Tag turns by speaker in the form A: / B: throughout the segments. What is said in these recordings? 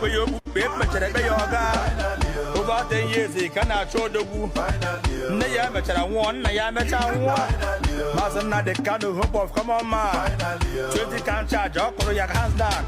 A: kwe yo bube mechere be yoga. Over 10 years he cannot show the woo. Na ya mechere one, na ya mecha one. Master na the kind of hope of come on man. 20 can charge up or your hands down.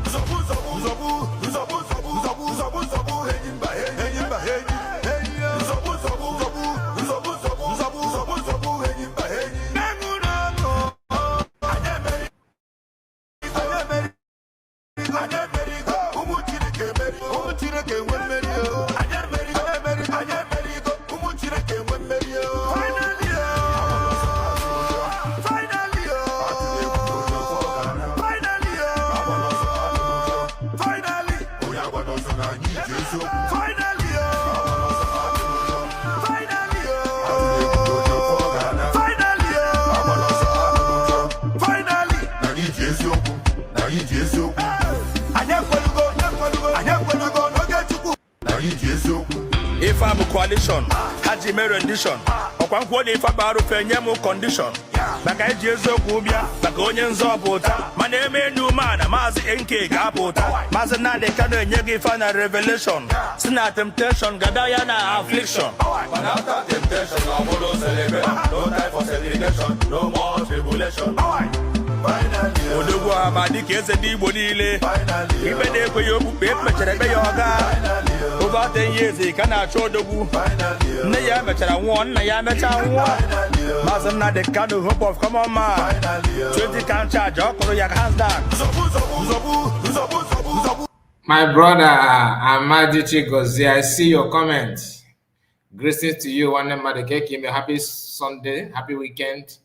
A: If I'm a coalition, Haji Mary rendition. Okwankwo if I baru fenyemu condition. Baka Jesu kubia, baka onye nzọpụta. My name is new man, Mazi Nkere ga-apụta. Mazi na de kano nyegi final revelation. Sina temptation, gadaya na affliction. But after temptation, no more celebration. No time for celebration, no more tribulation. Odogwu amadi keze di igbo niile. Ibe na-ekwe ya okpukpe mechere be ya ọga. Over 10 years he cannot show the woo. Nne ya mechara nwụọ, nna ya mecha nwụọ. Master na the kind of hope of come on man. 20 can charge up or your hands down.
B: My brother Amadi Chigozie, I see your comment. Greetings to you, one Mother Cake. Happy Sunday, happy weekend.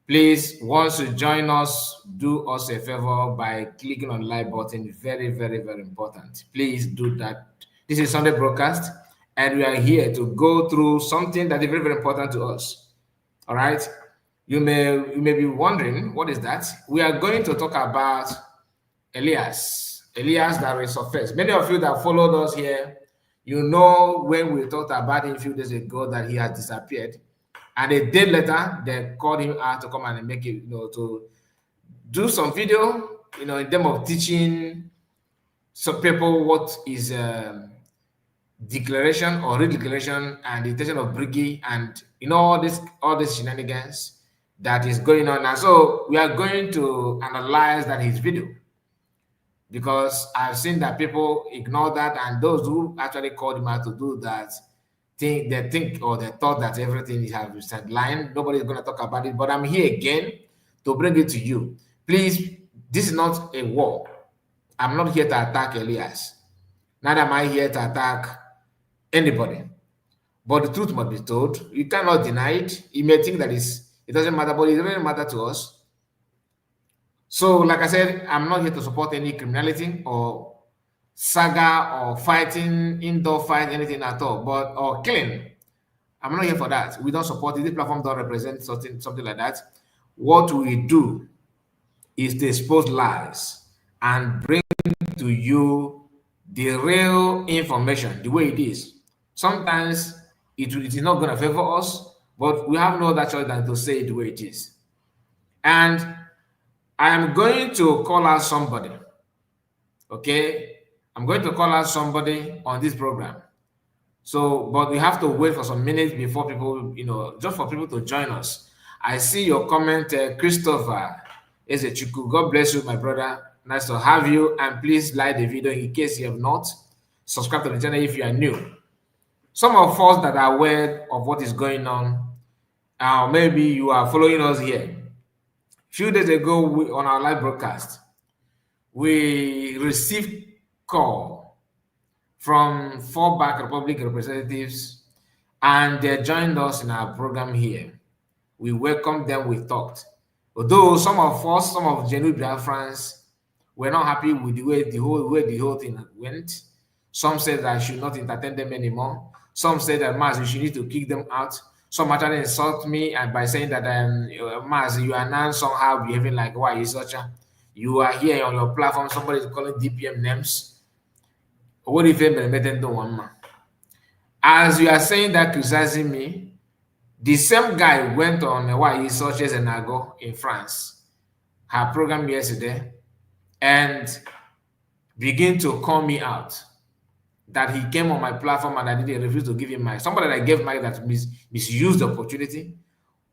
B: Please, once you join us, do us a favor by clicking on the like button. Very, very, very important. Please do that. This is Sunday broadcast, and we are here to go through something that is very, very important to us. All right. You may be wondering, what is that? We are going to talk about Alias that resurfaced. Many of you that followed us here, you know when we talked about him a few days ago that he has disappeared. And a day later, they called him out to come and make it, to do some video, in terms of teaching some people what is declaration or redeclaration and the intention of Briggy and all these shenanigans that is going on. And so we are going to analyze that his video, because I've seen that people ignore that, and those who actually called him out to do that they thought that everything is sidelined. Nobody's going to talk about it, but I'm here again to bring it to you. Please, this is not a war. I'm not here to attack Alias. Neither am I here to attack anybody. But the truth must be told. You cannot deny it. You may think that it doesn't matter, but it doesn't matter to us. So, like I said, I'm not here to support any criminality or saga or fighting, indoor fight, anything at all, or killing. I'm not here for that. We don't support it. This platform don't represent something like that. What we do is to expose lies and bring to you the real information, the way it is. Sometimes it is not going to favor us, but we have no other choice than to say it the way it is. And I am going to call out somebody, okay? I'm going to call out somebody on this program. So, but we have to wait for some minutes before people, just for people to join us. I see your comment, Christopher Ezechiku. God bless you, my brother. Nice to have you. And please like the video in case you have not. Subscribe to the channel if you are new. Some of us that are aware of what is going on, maybe you are following us here. A few days ago on our live broadcast, we received call from FallBack Republic representatives, and they joined us in our program here. We welcomed them, we talked. Although some of genuine Biafrans were not happy with the way the whole thing went. Some said that I should not entertain them anymore. Some said that Maz, you should need to kick them out. Some actually insult me and by saying that Maz, you are now somehow behaving like why you such a you are here on your platform, somebody is calling DPM names. What if as you are saying that, criticizing me, the same guy went on why he searches an ago in France, her program yesterday, and begin to call me out that he came on my platform and I didn't refuse to give him mic. Somebody that I gave mic that misused the opportunity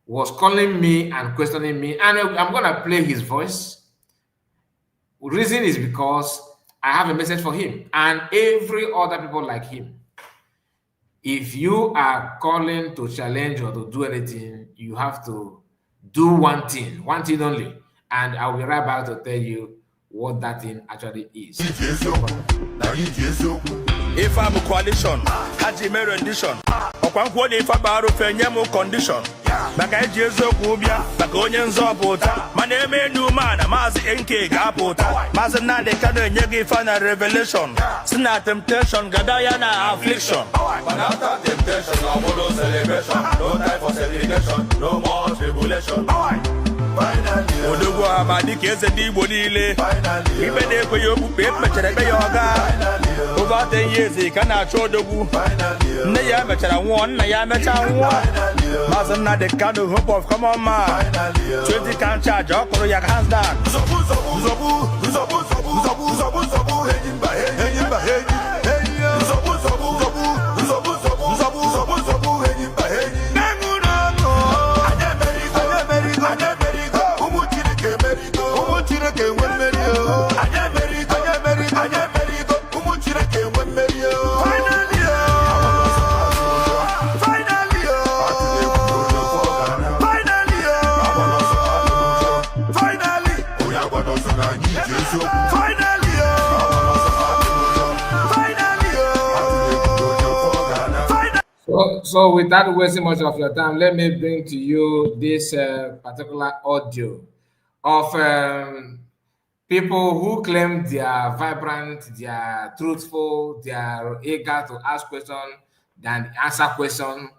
B: was calling me and questioning me, and I'm gonna play his voice. Reason is because I have a message for him and every other people like him. If you are calling to challenge or to do anything, you have to do one thing only, and I will be right back to tell you what that thing actually is.
A: If I'm a coalition, Haji rendition. Okwankwo ni fabaru fenye mu condition. Baka ejezo kubia, baka onye nzọpụta. Mana eme nu mana mazi Nkere ga-apụta. Mazi Nnamdi Kanu enye gị final revelation. Sina temptation, gadaya na affliction. But after temptation, no more celebration. No time for celebration, no more tribulation. Odogwu amadi ka eze ndị Igbo niile. Ibe na-ekweghị okpukpe mechara ebe ya ọga. Over 10 years ka na-achọ odogwu. Nne ya mechara nwụọ, nna ya mecha nwụọ. Maazị Nnamdi Kanu, hope of common man. 20 can charge, ọ kụrụ ya hands down.
B: So without wasting much of your time, let me bring to you this particular audio of people who claim they are vibrant, they are truthful, they are eager to ask questions and answer questions.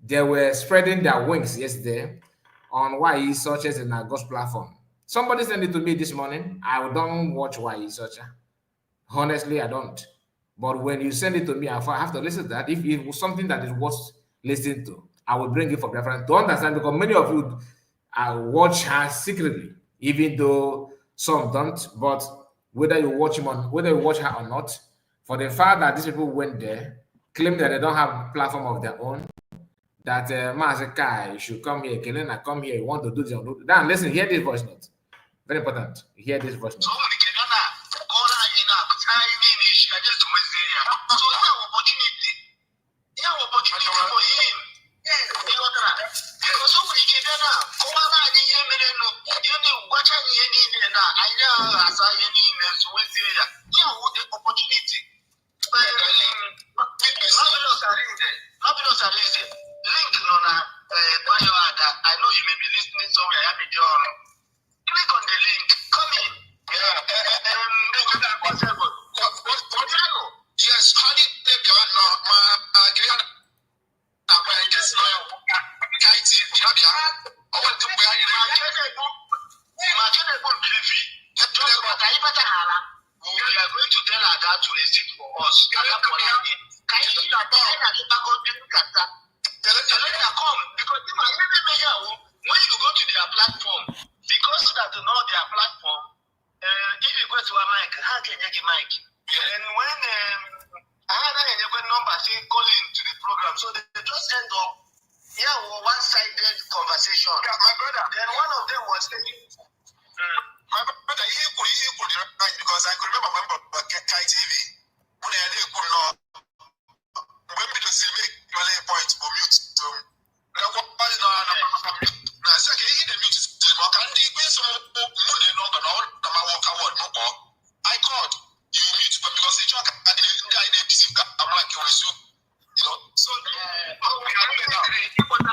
B: They were spreading their wings yesterday on YE searches in our Ghost platform. Somebody sent it to me this morning. I don't watch YE searcher. Honestly, I don't. But when you send it to me, I have to listen to that. If it was something that is worth listening to, I will bring it for reference to understand, because many of you watch her secretly, even though some don't. But whether you watch her or not, for the fact that these people went there, claim that they don't have a platform of their own, that Mazekai should come here, Kelena come here, you want to do this. Then listen, hear this voice note. Very important. Hear this voice note.
C: I know you may be listening somewhere. Click on the link. Come in. Yes, honey, we are going to tell her that to exit for us. Come, because when you go to their platform, because that to know their platform, if you go to a mic, how can you get mic? And when I had a number saying calling to the program, so they just end up one-sided conversation. Yeah, my brother. Then one of them was saying, my brother, he could right, because I could remember when Kai TV when they could not when we just make your point for mute to I called you mute because the joke at the guy named I'm like you know, so I need to put on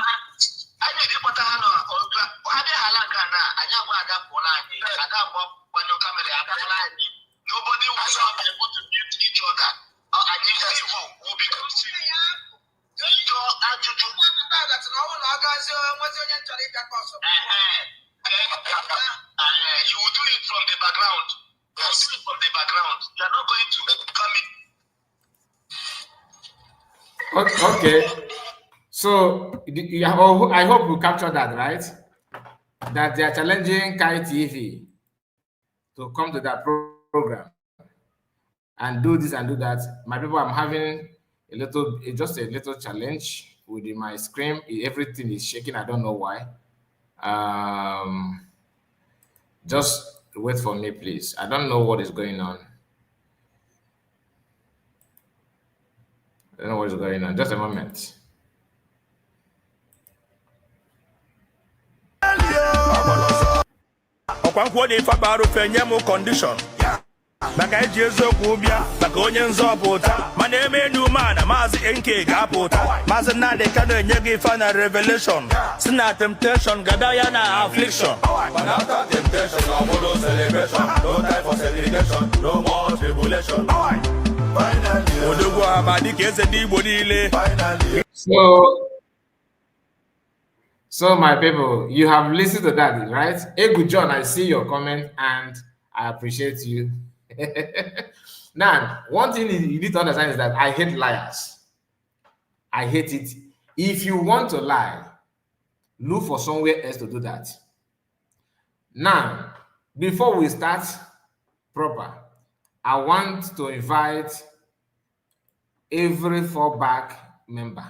C: nobody will be able to mute each other. And if evil will become civil. You will do it from the background. You will do it from the background. You are not going to come in.
B: Okay. So I hope you captured that, right? That they are challenging Kai TV to come to that program. and do this and do that. My people, I'm having just a little challenge with my screen. Everything is shaking. I don't know why. Just wait for me, please. I don't know what is going on. I don't know what is going on. Just a moment.
A: ọkwankwo dị ife bara ofe nye m kọndishọn maka eji eziokwu bịa maka onye nzọpụta mana eme enyi umeala maazị Nkere ga-apụta maazị Nnamdị Kanu enye gị final revelation si na temptation gada ya na affliction but after temptation ọ bụrụ celebration no time for celebration no more tribulation odogwu ama dịka eze ndị Igbo niile.
B: So my people, you have listened to that, right? Egu John, I see your comment and I appreciate you. Now, one thing you need to understand is that I hate liars. I hate it. If you want to lie, look for somewhere else to do that. Now, before we start proper, I want to invite every FallBack member.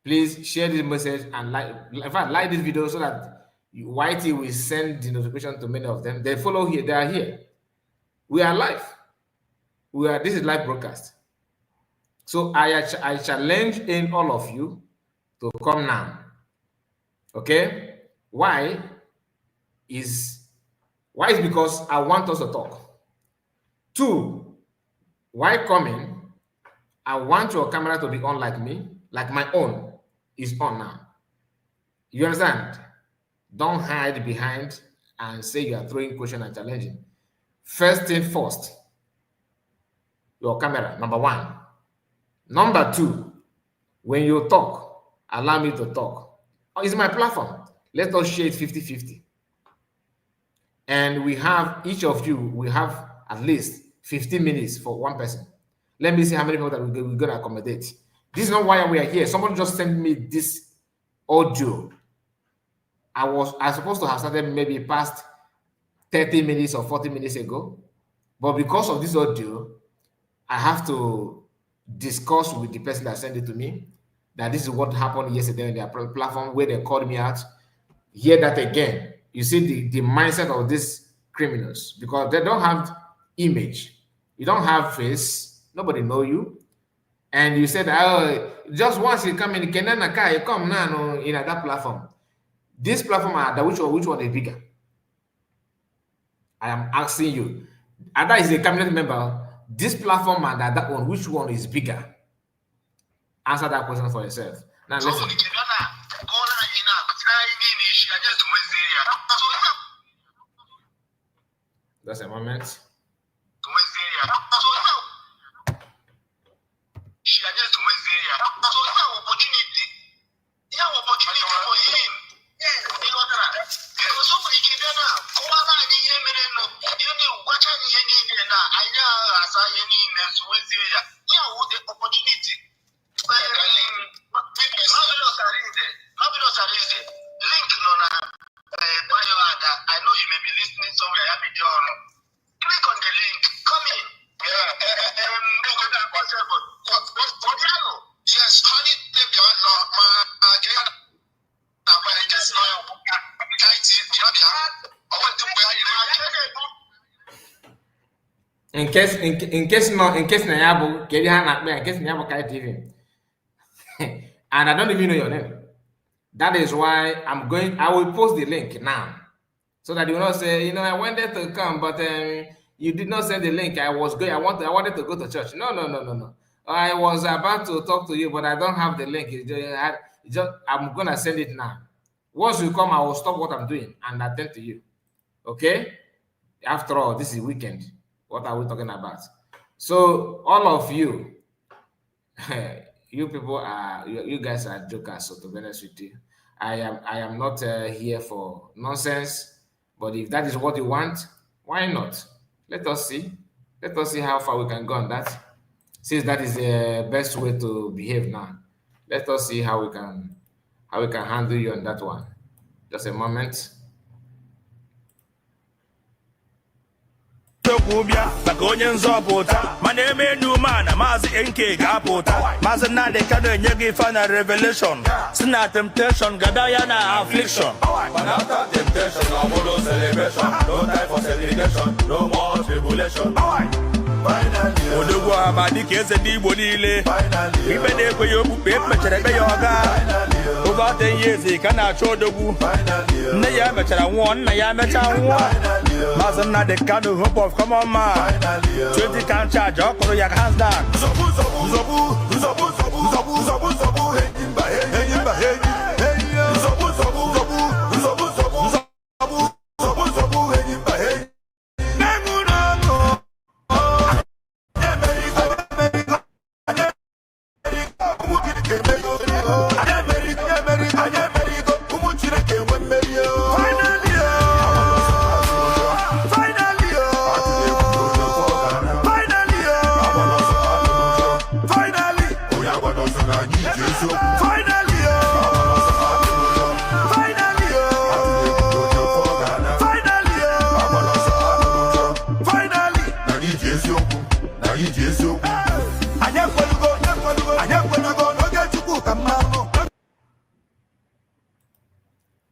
B: Please share this message and like this video so that YT will send the notification to many of them. They follow here, they are here. We are live. This is live broadcast. So I challenge in all of you to come now. Okay? Why is because I want us to talk. 2, why coming? I want your camera to be on like me, like my own is on now. You understand? Don't hide behind and say you are throwing question and challenging. First thing first, your camera, number 1. Number 2, when you talk, allow me to talk. It's my platform. Let us share it 50-50. And we have, each of you, we have at least 15 minutes for one person. Let me see how many people that we're going to accommodate. This is not why we are here. Someone just sent me this audio. I was supposed to have started maybe past 30 minutes or 40 minutes ago. But because of this audio, I have to discuss with the person that sent it to me that this is what happened yesterday on their platform where they called me out. Hear that again. You see the mindset of these criminals, because they don't have image. You don't have face. Nobody know you. And you said, oh, just once you come in, you come now in that platform. This platform, which one is bigger? I am asking you. Ada is a cabinet member. This platform and that one, which one is bigger? Answer that question for yourself. Now listen. Just a moment.
C: I know you may be listening somewhere. Click on the link. Come in. Yes, honey,
B: in case Nayabu, TV. And I don't even know your name. That is why I will post the link now. So that you will not say, I wanted to come, but you did not send the link. I wanted to go to church. No. I was about to talk to you, but I don't have the link. I'm gonna send it now. Once you come, I will stop what I'm doing and attend to you. Okay? After all, this is weekend. What are we talking about? So all of you, you guys are jokers. So to be honest with you, I am not here for nonsense. But if that is what you want, why not? Let us see. Let us see how far we can go on that. Since that is the best way to behave now, let us see how we can handle you on that one. Just a moment.
A: eziokwu bịa maka onye nzọpụta mana eme enu mana maazị Nkere ga-apụta maazị Nnamdi Kanu enye gị final revelation si na temptation gada ya na affliction but after temptation no more celebration no time for celebration no more tribulation odogwu ama dịka eze ndị Igbo niile ikpe na-ekweghị okpukpe mechara ekpe ya ọga over 10 years ka na-achọ odogwu nne ya mechara nwụọ nna ya mechaa nwụọ maazị Nnamdi Kanu hope of common man 20 count charge ọ kụrụ ya hands down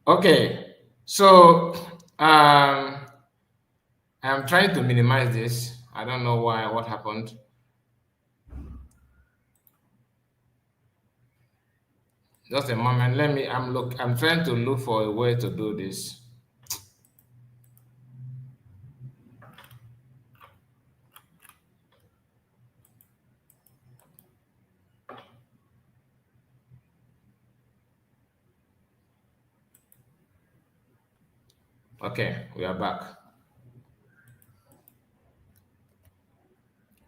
B: Okay, so I'm trying to minimize this. I don't know what happened. Just a moment. I'm trying to look for a way to do this. Okay, we are back.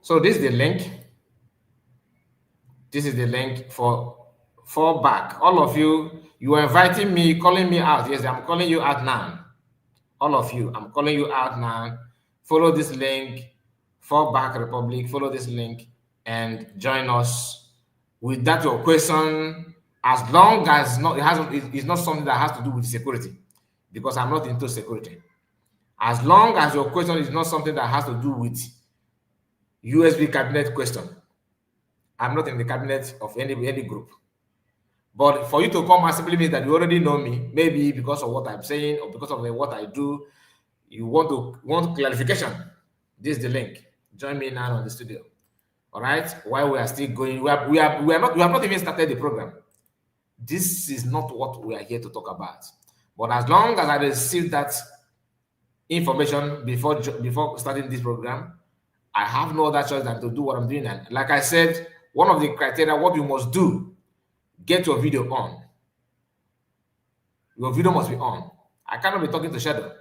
B: So this is the link. This is the link for FallBack. All of you, you are inviting me, calling me out. Yes, I'm calling you out now. All of you, I'm calling you out now. Follow this link, FallBack Republic. Follow this link and join us. With that, your question, as long as it's not something that has to do with security, because I'm not into security. As long as your question is not something that has to do with USB cabinet question, I'm not in the cabinet of any group. But for you to come and simply means that you already know me, maybe because of what I'm saying or because of what I do, you want clarification. This is the link. Join me now on the studio. All right. While we are still going, we have not even started the program. This is not what we are here to talk about. But as long as I receive that information before starting this program, I have no other choice than to do what I'm doing. And like I said, one of the criteria, what you must do, get your video on. Your video must be on. I cannot be talking to Shadow.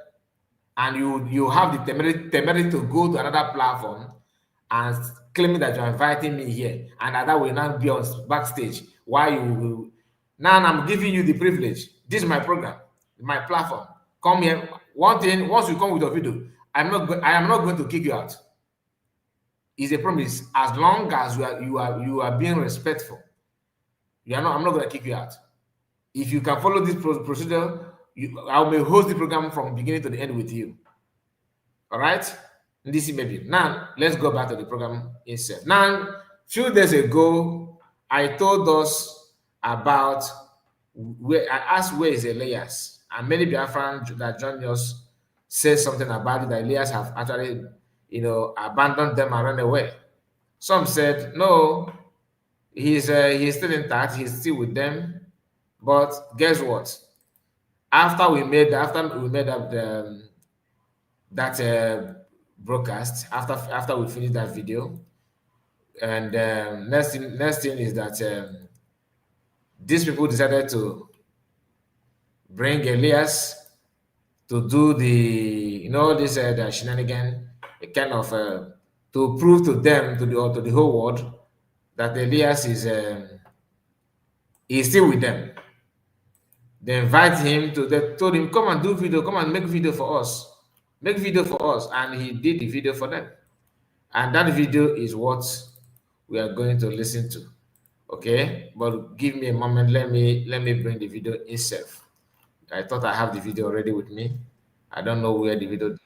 B: And you have the temerity to go to another platform and claiming that you're inviting me here, and that will now be on backstage. Why you now I'm giving you the privilege. This is my program, my platform. Come here. One thing, once you come with your video, I am not going to kick you out. It's a promise. As long as you are being respectful, I'm not going to kick you out. If you can follow this procedure, I will host the program from beginning to the end with you. All right? This is maybe. Now, let's go back to the program itself. Now, a few days ago, I told us about I asked where is Elias, and many Biafran that joined us said something about it, that Elias have actually, abandoned them and run away. Some said no, he's still intact, he's still with them. But guess what? After we made up that broadcast, after we finished that video, and next thing is that these people decided to bring Elias to do the the shenanigan, a kind of to prove to them, to the whole world, that Elias is still with them. They invite him they told him, come and do video, come and make video for us. Make video for us. And he did the video for them. And that video is what we are going to listen to. Okay? But give me a moment. Let me bring the video itself. I thought I have the video already with me. I don't know where the video is.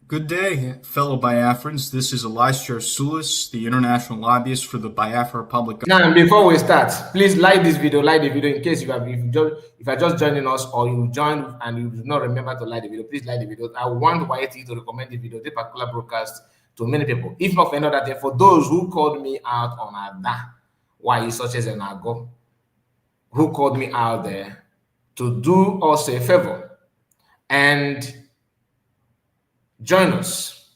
D: Good day, fellow Biafrans. This is alias Gerasulis, the international lobbyist for the Biafra Republic.
B: Now, before we start, please like this video, like the video in case you are just joining us or you joined and you do not remember to like the video, please like the video. I want YT to recommend the video, this particular broadcast, to many people. If not for another thing, for those who called me out on Ada, why he such as an ago, who called me out there to do us a favor and join us.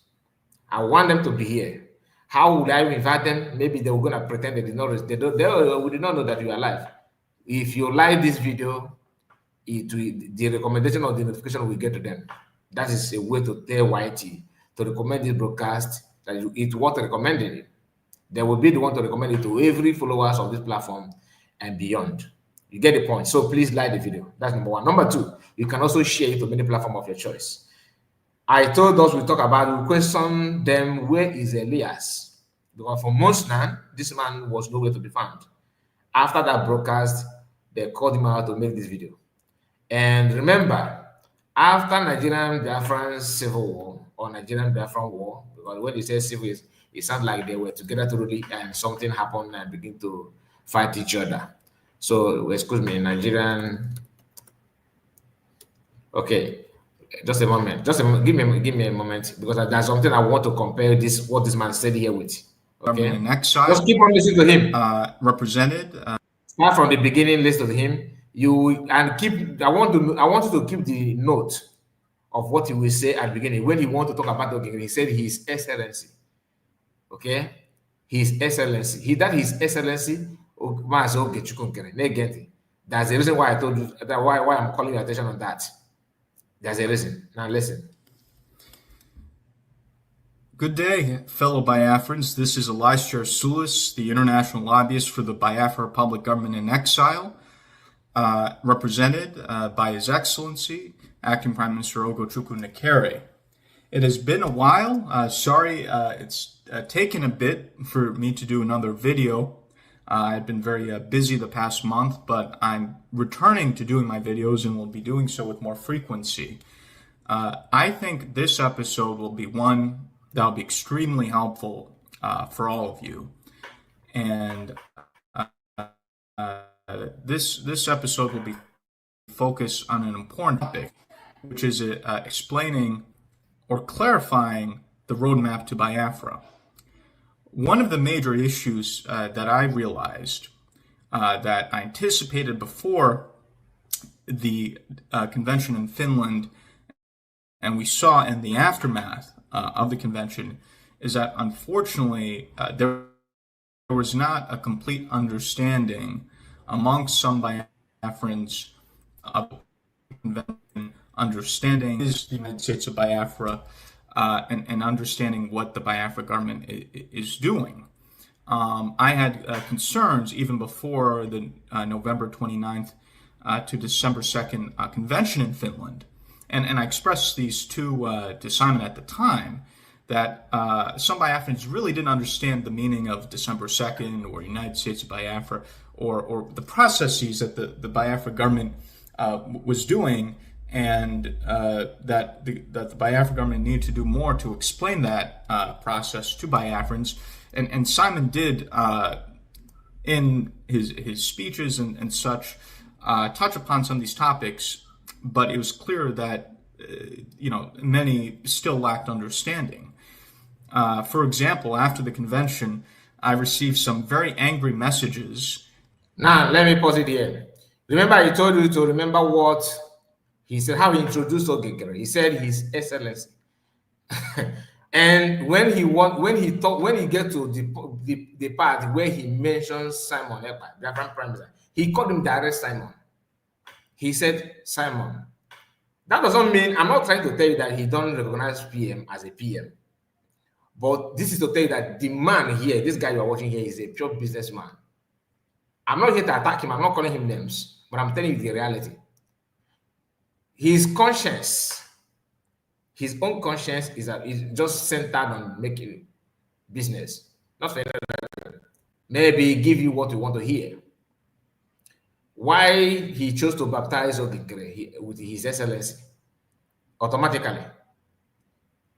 B: I want them to be here. How would I invite them? Maybe they were going to pretend they did not. We did not know that you are alive. If you like this video, the recommendation or the notification will get to them. That is a way to tell YT to recommend this broadcast that it worth recommending it. They will be the one to recommend it to every followers of this platform and beyond. You get the point. So please like the video. That's number one. Number two, you can also share it to many platforms of your choice. I told us we talk about, we question them, where is Elias? Because for months now, this man was nowhere to be found. After that broadcast, they called him out to make this video. And remember, after Nigerian Biafran Civil War or Nigerian Biafran War, because when they say civil, it sounds like they were together thoroughly and something happened and begin to fight each other. So, excuse me, Nigerian. Okay. Just a moment. Give me a moment because there's something I want to compare what this man said here with. Okay.
D: In exile,
B: just keep on listening to him.
D: Represented.
B: Start from the beginning. Listen to him. I want you to keep the note of what he will say at the beginning when he want to talk about the beginning. He said His Excellency. Okay, His Excellency. His Excellency. That's the reason why I told you that why I'm calling your attention on that. There's a reason. Now listen.
D: Good day, fellow Biafrans. This is alias Gerasulis, the international lobbyist for the Biafra Republic government in exile, represented by His Excellency, Acting Prime Minister Ogochukwu Nkere. It has been a while. Sorry, it's taken a bit for me to do another video. I've been very busy the past month, but I'm returning to doing my videos and will be doing so with more frequency. I think this episode will be one that will be extremely helpful for all of you. And this episode will be focused on an important topic, which is explaining or clarifying the roadmap to Biafra. One of the major issues that I realized that I anticipated before the convention in Finland, and we saw in the aftermath of the convention, is that unfortunately there was not a complete understanding amongst some Biafrans of the convention, understanding is the United States of Biafra, and understanding what the Biafra government is doing. I had concerns even before the November 29th to December 2nd convention in Finland. And I expressed these to Simon at the time, that some Biafrans really didn't understand the meaning of December 2nd or United States of Biafra or the processes that the Biafra government was doing, and that the Biafra government needed to do more to explain that process to Biafrans. And Simon did, in his speeches and such, touch upon some of these topics, but it was clear that many still lacked understanding. For example, after the convention, I received some very angry messages.
B: Now, let me pause it here. Remember, I told you to remember what he said, how he introduced Nkere. He said His Excellency. And when he get to the part where he mentions Simon Ekpa, the Prime Minister, he called him direct Simon. He said Simon. That doesn't mean, I'm not trying to tell you that he don't recognize PM as a PM. But this is to tell you that the man here, this guy you are watching here, is a pure businessman. I'm not here to attack him. I'm not calling him names, but I'm telling you the reality. His conscience, his own conscience is just centered on making business. Not for maybe give you what you want to hear. Why he chose to baptize Nkere with His Excellency automatically?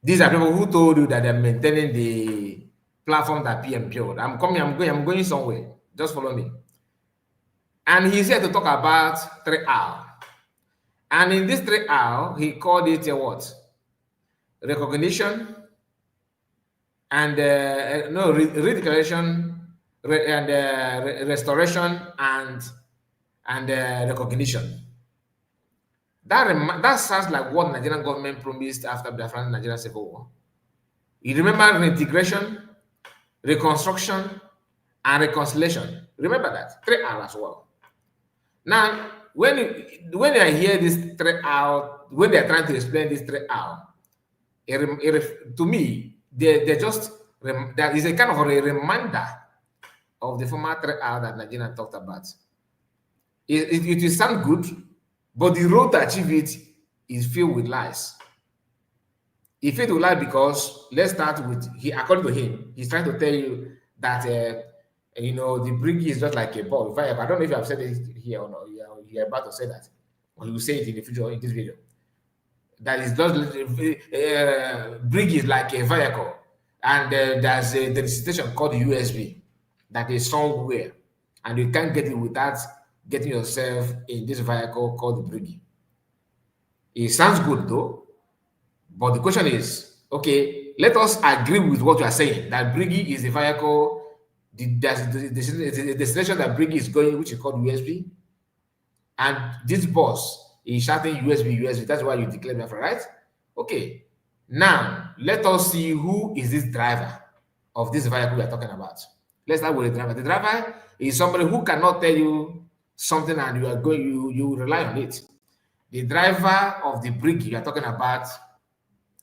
B: These are people who told you that they're maintaining the platform that PM built. I'm going somewhere. Just follow me. And he's here to talk about 3R. And in this 3R, he called it a what? Recognition and redeclaration and restoration and recognition. That sounds like what Nigerian government promised after the Nigerian Civil War. You remember reintegration, reconstruction, and reconciliation. Remember that 3R as well. Now, when I hear this 3R, when they're trying to explain this 3R, to me, they just that is a kind of a reminder of the former 3R that Nigeria talked about. It will sound good, but the road to achieve it is filled with lies. He filled with lies because let's start with according to him, he's trying to tell you that the brigade is just like a ball. I don't know if I've said it here or not. You're about to say that, or you say it in the future in this video. That is just brigade is like a vehicle, and there's a station called USB that is somewhere, and you can't get it without getting yourself in this vehicle called the brigade. It sounds good though, but the question is, okay, let us agree with what you are saying, that brigade is a vehicle, the destination that brigade is going, which is called USB, and this boss is shouting USB. That's why you declare Biafra, right? Okay. Now, let us see who is this driver of this vehicle we are talking about. Let's start with the driver. The driver is somebody who cannot tell you something and you rely on it. The driver of the brigade you are talking about,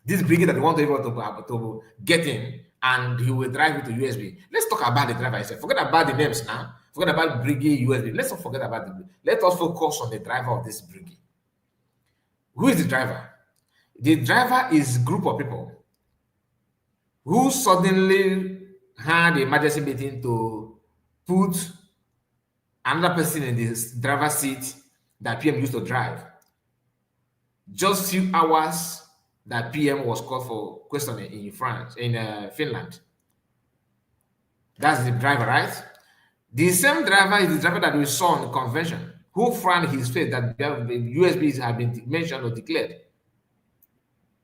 B: this brigade that you want to get in, and he will drive you to USB. Let's talk about the driver itself. Forget about the names now. Forget about brigade USB. Let's not forget about let us focus on the driver of this brigade. Who is the driver? The driver is a group of people who suddenly had an emergency meeting to put another person in this driver's seat that PM used to drive. Just few hours that PM was called for questioning in Finland. That's the driver, right? The same driver is the driver that we saw on the convention, who frowned his face that the USBs have been mentioned or declared.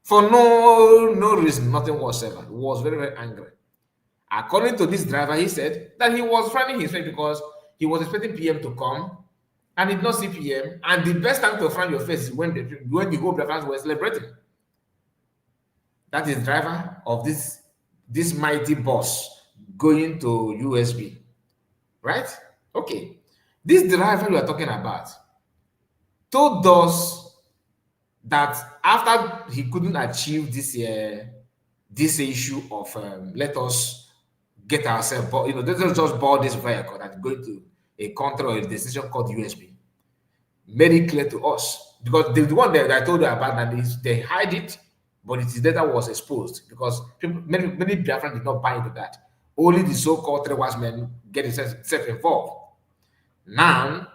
B: For no reason, nothing whatsoever. He was very, very angry. According to this driver, he said that he was frowning his face because he was expecting PM to come and did not see PM. And the best time to frown your face is when the whole Biafrans were celebrating. That is driver of this mighty boss going to USB. Right? Okay. This driver you are talking about told us that after he couldn't achieve this issue of let us get ourselves, let us just board this vehicle that's going to a country or a destination called USB. Made it clear to us, because the one that I told you about that is they hide it, but its data was exposed because many Biafrans did not buy into that. Only the so-called 3 wise men get themselves involved. Now,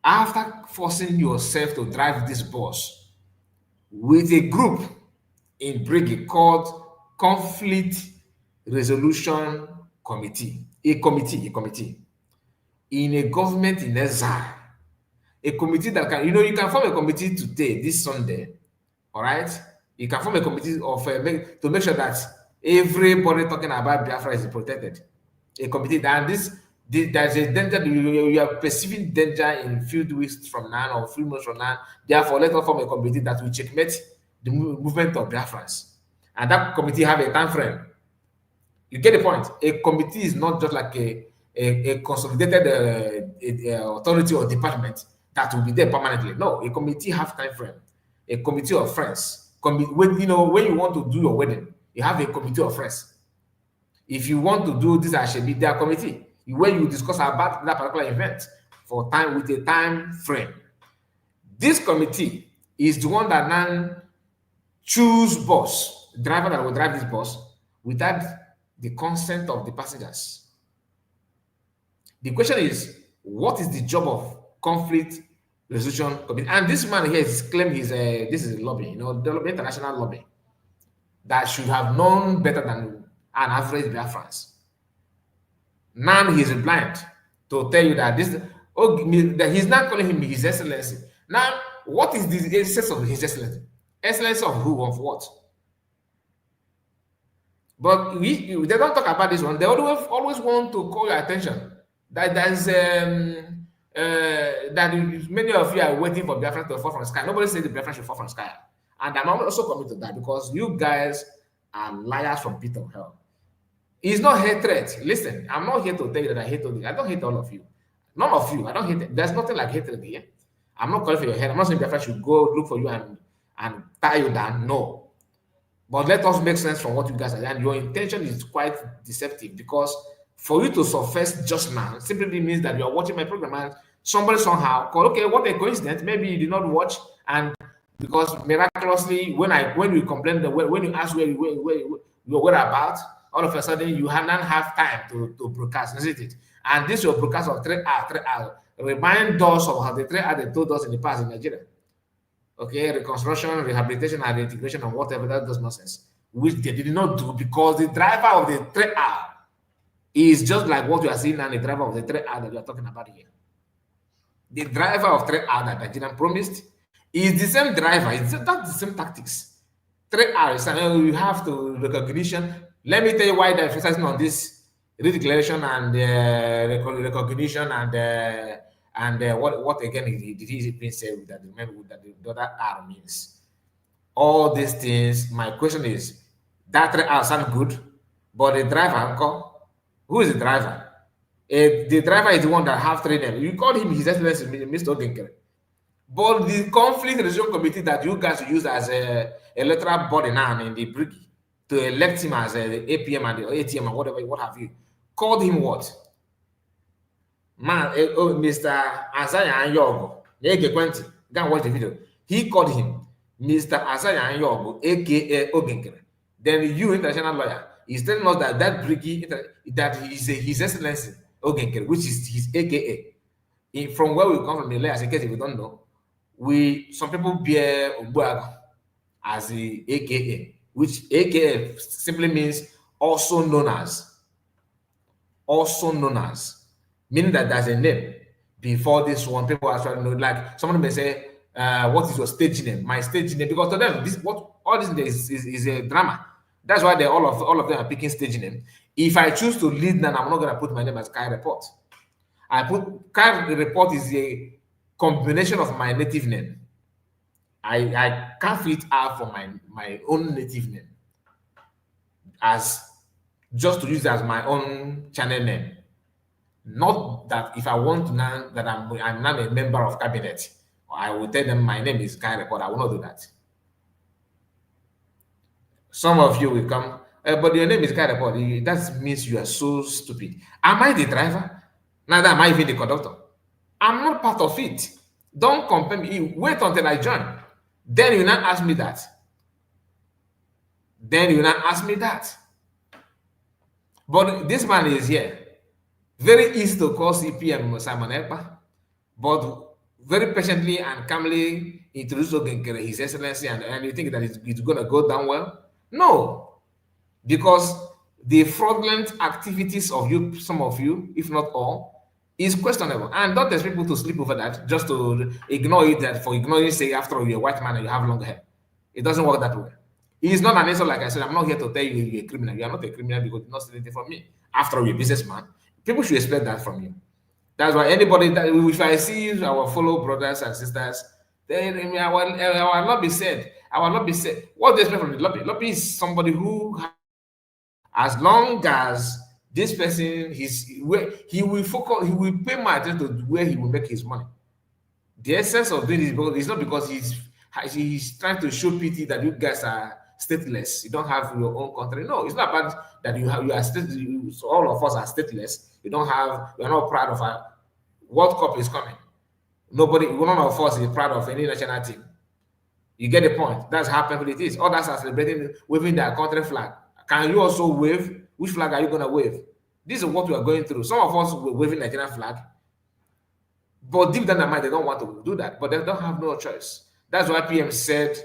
B: after forcing yourself to drive this bus with a group in brigade called Conflict Resolution Committee, a committee in a government in exile, a committee that can, you can form a committee today, this Sunday, all right? You can form a committee of to make sure that everybody talking about Biafra is protected. A committee that there's a danger, you are perceiving danger in a few weeks from now or 3 months from now. Therefore, let us form a committee that will checkmate the movement of Biafrans. And that committee have a time frame. You get the point. A committee is not just like a consolidated authority or department that will be there permanently. No, a committee have time frame. A committee of friends. When you want to do your wedding, you have a committee of friends. If you want to do this, I should be their committee where you discuss about that particular event for time with a time frame. This committee is the one that now choose bus, driver that will drive this bus without the consent of the passengers. The question is, what is the job of conflict resolution committee? And this man here is claiming this is a lobby, the international lobby. that should have known better than an average Biafrans. Now he's blind to tell you that this, oh, that he's not calling him His Excellency. Now, what is the essence of His Excellency? Excellency of who, of what? But they don't talk about this one. They always want to call your attention that there's that many of you are waiting for Biafra to fall from the sky. Nobody said the Biafra should fall from the sky. And I'm also coming to that because you guys are liars from pit of hell. It's not hatred. Listen, I'm not here to tell you that I hate all you. I don't hate all of you. None of you. I don't hate it. There's nothing like hatred here. I'm not calling for your head. I'm not saying Biafra should go look for you and tie you down. No. But let us make sense from what you guys are. And your intention is quite deceptive because for you to surface just now simply means that you are watching my program and somebody somehow called, okay, what a coincidence. Maybe you did not watch, and because miraculously, when you complain, when you ask where you were about, all of a sudden you don't have time to broadcast, isn't it? And this your broadcast of 3 hours. Remind us of how the 3 hours they told us in the past in Nigeria. Okay, reconstruction, rehabilitation, and reintegration, and whatever, that does nonsense, which they did not do because the driver of the 3 hours is just like what you are seeing now, the driver of the 3 hours that we are talking about here. The driver of 3 hours that Nigerian promised is the same driver, it's not the same tactics. 3 hours, and you have to recognition. Let me tell you why they're emphasizing on this redeclaration and recognition and what again did he even say that the other R means? All these things. My question is, that 3 hours sound good, but the driver, uncle, who is the driver? The driver is the one that have 3 names. You call him His Excellency, Mr. Nkere. But the conflict resolution committee that you guys use as a electoral body now in the brigade to elect him as the APM and the ATM and whatever, what have you, called him what? Man, Mr. Azaya Anyogo, go and watch the video. He called him Mr. Azaya Anyogo, aka Ogenkere. Then you, international lawyer, is telling us that that brigade, that is His Excellency Ogenkere, which is his aka. From where we come from, the layers, in case if you don't know, some people bear Ubuago as the aka, which aka simply means also known as, meaning that there's a name before this one. People actually know, like someone may say, what is your stage name? My stage name, because to them, all this is a drama. That's why all of them are picking stage name. If I choose to lead, then I'm not going to put my name as Kai Report. Kai Report is a combination of my native name. I carve it out for my own native name as just to use it as my own channel name. Not that if I want to know that I'm not a member of cabinet, I will tell them my name is Kai Report. I will not do that. Some of you will come, but your name is Kai Report. That means you are so stupid. Am I the driver? Neither am I even the conductor. I'm not part of it. Don't compare me. Wait until I join. Then you will not ask me that. But this man is here. Very easy to call CPM Simon Ekpa, but very patiently and calmly introduce Nkere, His Excellency, and you think that it's going to go down well? No, because the fraudulent activities of some of you, if not all, is questionable. And don't expect people to sleep over that, just to ignore it, that for ignoring, say, after all, you're a white man and you have long hair. It doesn't work that way. It is not an answer, like I said. I'm not here to tell you you're a criminal. You are not a criminal because you're not stealing anything from me. After all, you're a businessman. People should expect that from you. That's why anybody that, if I see our fellow brothers and sisters, then I will not be said. I will not be said. What do they expect from the lobby? Lobby is somebody who, as long as this person, he will focus, he will pay more attention to where he will make his money. The essence of doing this is not because he's trying to show pity that you guys are stateless. You don't have your own country. No, it's not about that you are stateless. So all of us are stateless. We are not proud of our World Cup is coming. None of us is proud of any national team. You get the point. That's how painful it is. Others are celebrating, waving their country flag. Can you also wave? Which flag are you going to wave? This is what we are going through. Some of us were waving Nigerian flag, but deep down their mind, they don't want to do that. But they don't have no choice. That's why PM said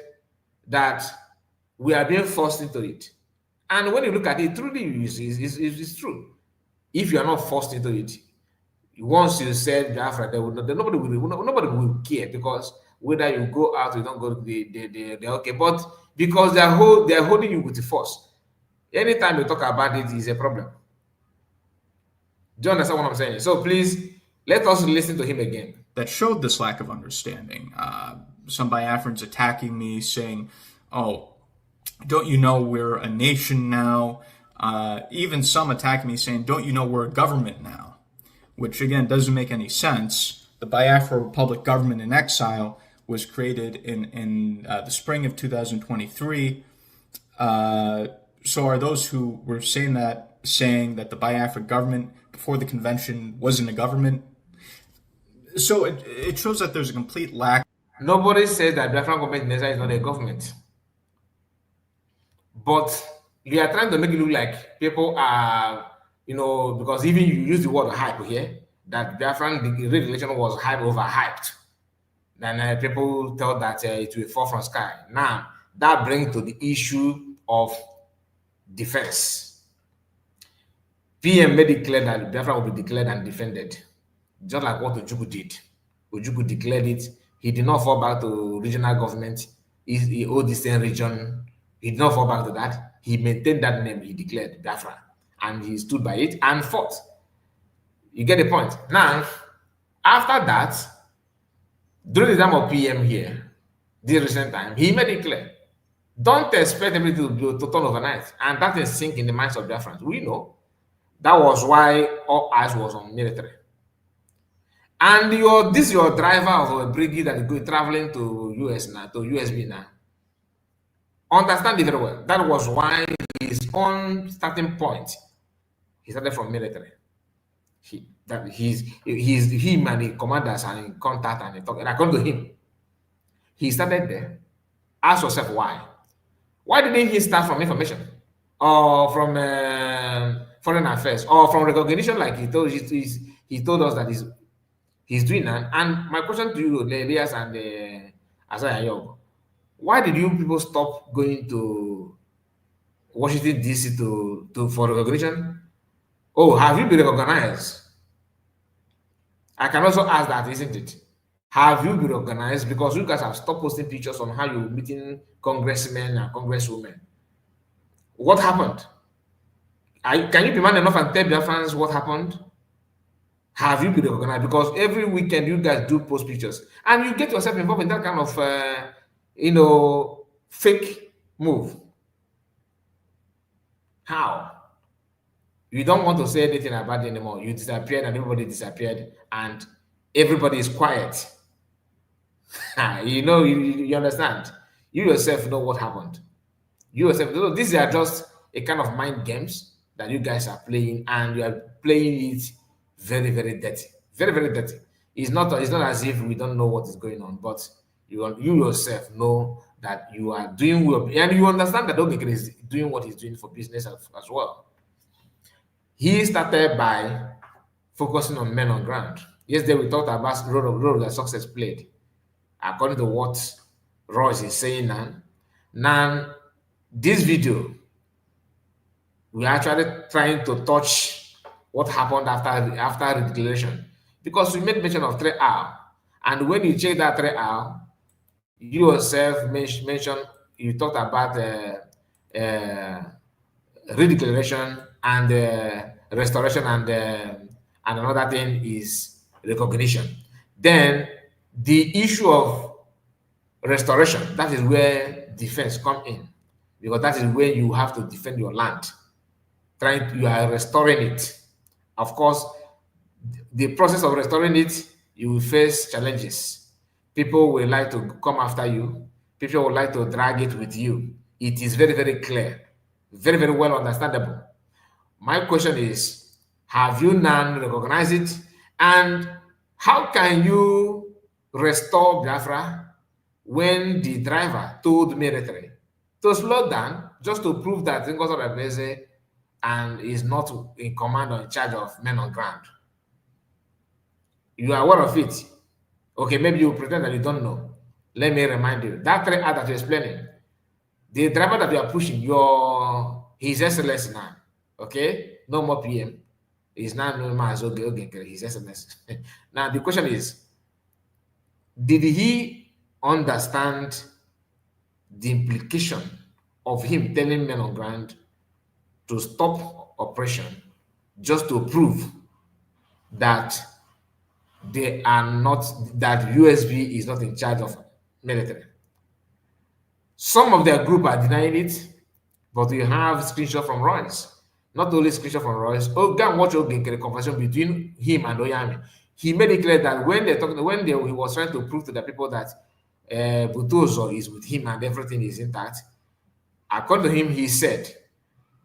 B: that We are being forced into it. And when you look at it, truly it's true. If you are not forced into it, once you said Biafra, nobody will care, because whether you go out or you don't go, they're okay. But because they're holding you with the force. Anytime you talk about it is a problem. Do you understand what I'm saying? So please let us listen to him again.
D: That showed this lack of understanding. Some Biafrans attacking me, saying, "Oh, don't you know we're a nation now?" Even some attacking me, saying, "Don't you know we're a government now?" Which again doesn't make any sense. The Biafra Republic government in exile was created in the spring of 2023. So are those who were saying that the Biafra government before the convention wasn't a government? So it shows that there's a complete lack.
B: Nobody says that Biafran government in exile is not a government. But you are trying to make it look like people are, because even you use the word hype here, that Biafran regulation was overhyped. Then people thought that it will fall from sky. Now, that brings to the issue of defense. PM made it clear that Biafra will be declared and defended, just like what Ojukwu did. Ojukwu declared it. He did not fall back to regional government. He owed the same region. He did not fall back to that. He maintained that name. He declared Biafra, and he stood by it and fought. You get the point. Now, after that, during the time of PM here, this recent time, he made it clear. Don't expect everything to turn overnight, and that is sink in the minds of Biafrans. We know that was why all eyes was on military. And this is your driver of a brigade that is traveling to US now, to USB now. Understand it very well. That was why his own starting point, he started from military. Him and the commanders are in contact and they talk. And according to him, he started there. Ask yourself why. Why didn't he start from information or from foreign affairs or from recognition like he told us that he's doing that? And my question to you, Elias and Asaya, why did you people stop going to Washington DC for recognition? Oh, have you been recognized? I can also ask that, isn't it? Have you been recognized? Because you guys have stopped posting pictures on how you're meeting congressmen and congresswomen. What happened? Can you be man enough and tell their fans what happened? Have you been recognized? Because every weekend you guys do post pictures and you get yourself involved in that kind of fake move. How? You don't want to say anything about it anymore. You disappeared and everybody disappeared and everybody is quiet. You understand. You yourself know what happened. You yourself know these are just a kind of mind games that you guys are playing, and you are playing it very, very dirty. Very, very dirty. It's not as if we don't know what is going on, but you yourself know that you are doing well, and you understand that Nkere is doing what he's doing for business as well. He started by focusing on men on ground. Yesterday we talked about the role that success played, according to what Royce is saying now. Now, this video, we are actually trying to touch what happened after the declaration, because we made mention of 3 hours, and when you check that 3 hours, you yourself mentioned, you talked about redeclaration and restoration, and another thing is recognition. Then the issue of restoration, that is where defense come in, because that is where you have to defend your land. You are restoring it. Of course, the process of restoring it, you will face challenges. People will like to come after you. People would like to drag it with you. It is very, very clear, very, very well understandable. My question is, have you now recognized it? And how can you restore Biafra when the driver told military to slow down just to prove that Nkere and is not in command or in charge of men on ground? You are aware of it. Okay, maybe you pretend that you don't know. Let me remind you. That 3 hours that you're explaining, The driver that you are pushing, his SLS now, okay? No more PM. He's now known as Nkere, his SMS. Now the question is, did he understand the implication of him telling men on ground to stop operation just to prove that they are not, that USB is not in charge of military? Some of their group are denying it, but we have screenshot from Royce. Not only screenshot from Royce. Oh, go and watch the conversation between him and Oyami. He made it clear that when he was trying to prove to the people that Butozo is with him and everything is intact, according to him, he said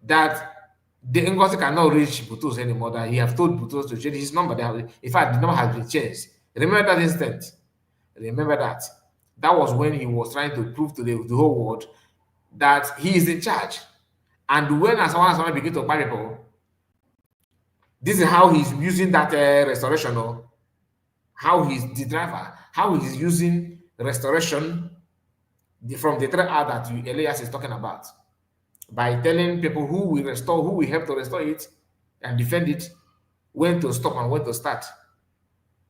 B: that the Ngozi cannot reach Butozo anymore, that he have told Butozo to change his number. In fact, the number has been changed. Remember that instant. Remember that. That was when he was trying to prove to the whole world that he is in charge. And when someone begin to buy people, this is how he's using that restoration, or how he's the driver, how he's using restoration from the threat out that Elias is talking about, by telling people who will restore, who will help to restore it and defend it, when to stop and when to start.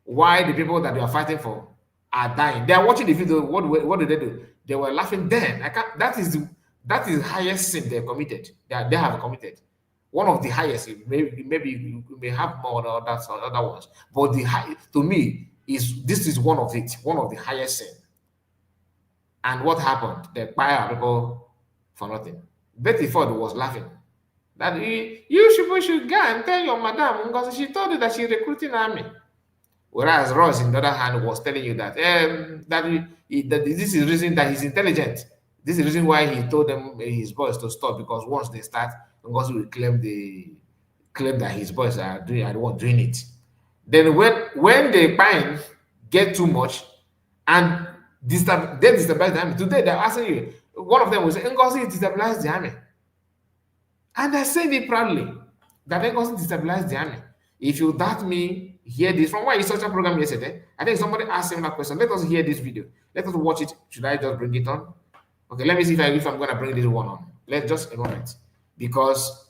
B: Why the people that you are fighting for are dying. They are watching the video. What did they do? They were laughing then. That is the highest sin they committed. They have committed. One of the highest. Maybe you may have more other ones, but the high, to me, this is one of it. One of the highest sin. And what happened? They fire people for nothing. Betty Ford was laughing. That you should go and tell your madam, because she told you that she's recruiting army. Whereas Ross, in the other hand, was telling you that that this is the reason that he's intelligent. This is the reason why he told them, his boys, to stop, because once they start, Ngozi will claim that his boys are doing it. Then when the pine get too much and they destabilize the army. Today they're asking you, one of them will say, Ngozi destabilized the army. And I said it proudly, that Ngozi destabilized the army. If you doubt me, hear this from why you saw a program yesterday. I think somebody asked him that question. Let us hear this video. Let us watch it. Should I just bring it on? Okay, let me see if I'm going to bring this one on. Let's just a moment, because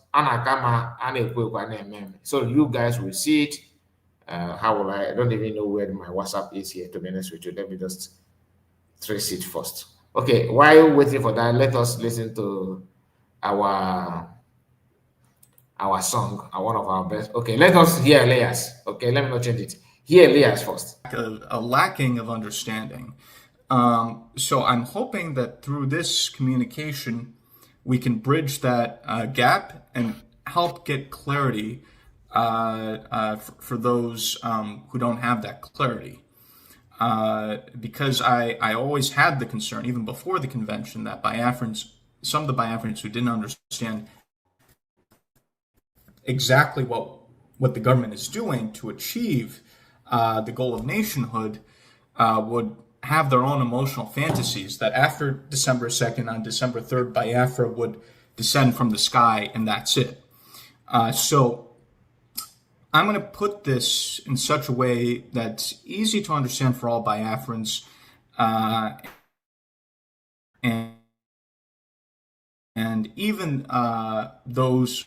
B: so you guys will see it. How will I don't even know where my WhatsApp is here, to be honest with you. Let me just trace it first. Okay, while waiting for that, let us listen to our song, one of our best. Okay, let us hear Elias. Okay, let me not change it. Hear Elias first.
D: A lacking of understanding. So I'm hoping that through this communication, we can bridge that gap and help get clarity for those who don't have that clarity. Because I always had the concern, even before the convention, that some of the Biafrans who didn't understand exactly what the government is doing to achieve the goal of nationhood would have their own emotional fantasies that after December 2nd, on December 3rd, Biafra would descend from the sky and that's it. So I'm going to put this in such a way that's easy to understand for all Biafrans, and even those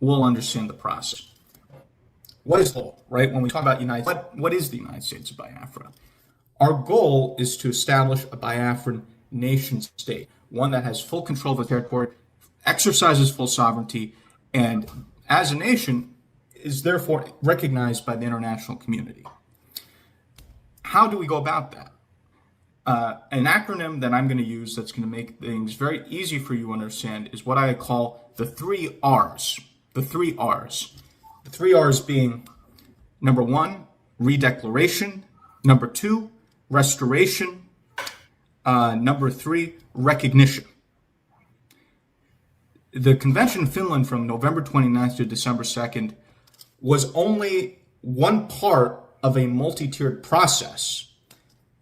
D: will understand the process. What is the goal, right? When we talk about what is the United States of Biafra? Our goal is to establish a Biafran nation state, one that has full control of the territory, exercises full sovereignty, and as a nation is therefore recognized by the international community. How do we go about that? An acronym that I'm going to use that's going to make things very easy for you to understand is what I call the 3 R's. The 3 R's. The 3 R's being, number 1, redeclaration. Number 2, restoration. Number 3, recognition. The convention in Finland from November 29th to December 2nd was only one part of a multi-tiered process.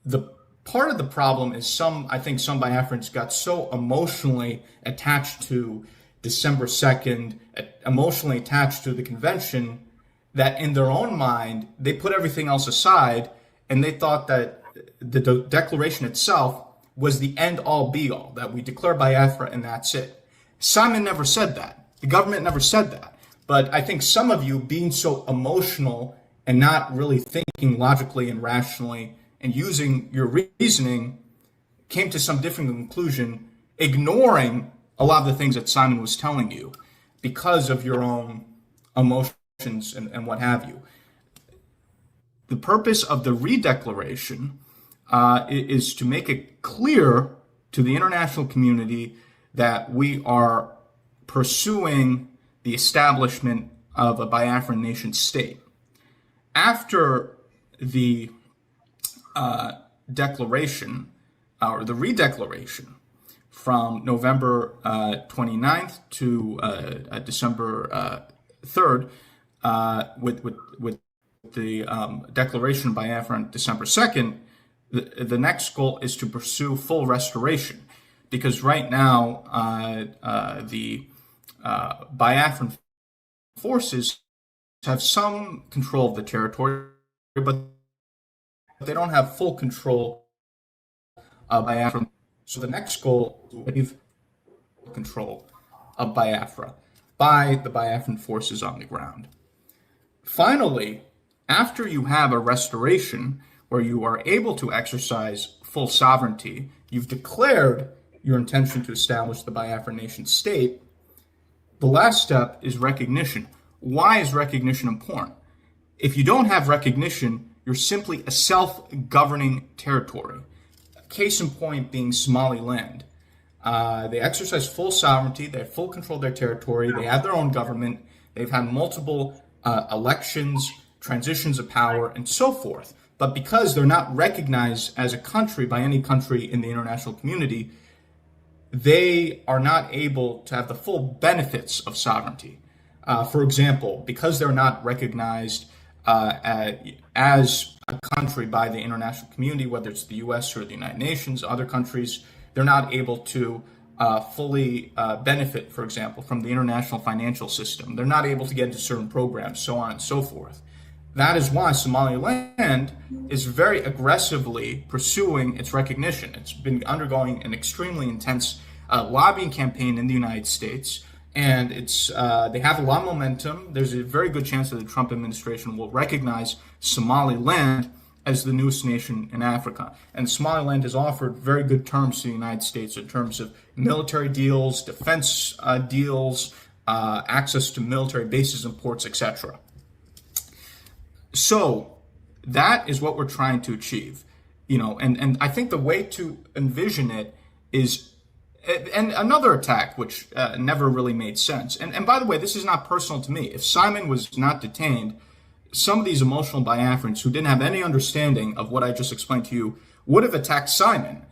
D: The part of the problem is I think some Biafrans got so emotionally attached to December 2nd, emotionally attached to the convention, that in their own mind, they put everything else aside and they thought that the declaration itself was the end-all be-all, that we declare Biafra and that's it. Simon never said that. The government never said that. But I think some of you, being so emotional and not really thinking logically and rationally and using your reasoning, came to some different conclusion, ignoring a lot of the things that Simon was telling you because of your own emotions and what have you. The purpose of the redeclaration is to make it clear to the international community that we are pursuing the establishment of a Biafran nation state. After the declaration, or the redeclaration, from November 29th to December 3rd, with the declaration of Biafra on December 2nd, the next goal is to pursue full restoration, because right now the Biafran forces have some control of the territory, but they don't have full control of Biafra. So the next goal is control of Biafra by the Biafran forces on the ground. Finally, after you have a restoration where you are able to exercise full sovereignty, you've declared your intention to establish the Biafran nation state, the last step is recognition. Why is recognition important? If you don't have recognition, you're simply a self-governing territory. Case in point being Somaliland. They exercise full sovereignty, they have full control of their territory, they have their own government, they've had multiple elections, transitions of power, and so forth. But because they're not recognized as a country by any country in the international community, they are not able to have the full benefits of sovereignty. For example, because they're not recognized as a country by the international community, whether it's the US or the United Nations, other countries, they're not able to fully benefit, for example, from the international financial system. They're not able to get into certain programs, so on and so forth. That is why Somaliland is very aggressively pursuing its recognition. It's been undergoing an extremely intense lobbying campaign in the United States, and they have a lot of momentum. There's a very good chance that the Trump administration will recognize Somaliland as the newest nation in Africa. And Somaliland has offered very good terms to the United States in terms of military deals, defense deals, access to military bases and ports, etc. So that is what we're trying to achieve, and I think the way to envision it is, and another attack which never really made sense. And by the way, this is not personal to me. If Simon was not detained, some of these emotional Biafrans who didn't have any understanding of what I just explained to you would have attacked Simon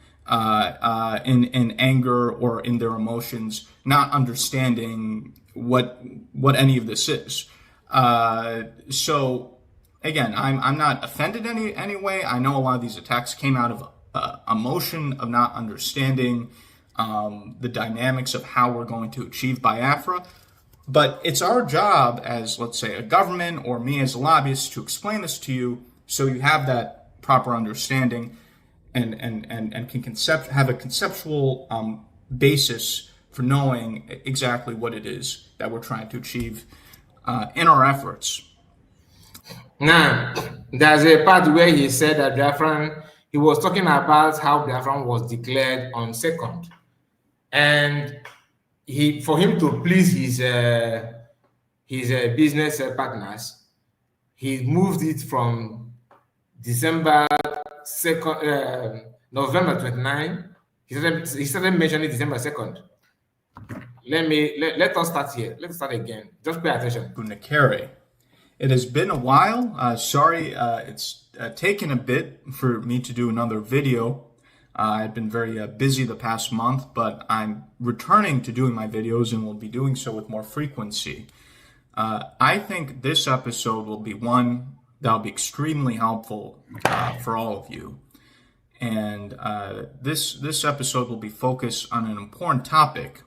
D: in anger or in their emotions, not understanding what any of this is. So again, I'm not offended anyway. I know a lot of these attacks came out of emotion of not understanding the dynamics of how we're going to achieve Biafra. But it's our job as, let's say, a government or me as a lobbyist to explain this to you so you have that proper understanding and can have a conceptual basis for knowing exactly what it is that we're trying to achieve in our efforts.
B: Now, there's a part where he said that he was talking about how Biafran was declared on 2nd. And for him to please his business partners, he moved it from December 2nd, November 29. He started mentioning December 2nd. Let us start here. Let's start again. Just pay attention.
D: Nkere. It has been a while. Sorry, it's taken a bit for me to do another video. I've been very busy the past month, but I'm returning to doing my videos and will be doing so with more frequency. I think this episode will be one that will be extremely helpful for all of you. And this episode will be focused on an important topic,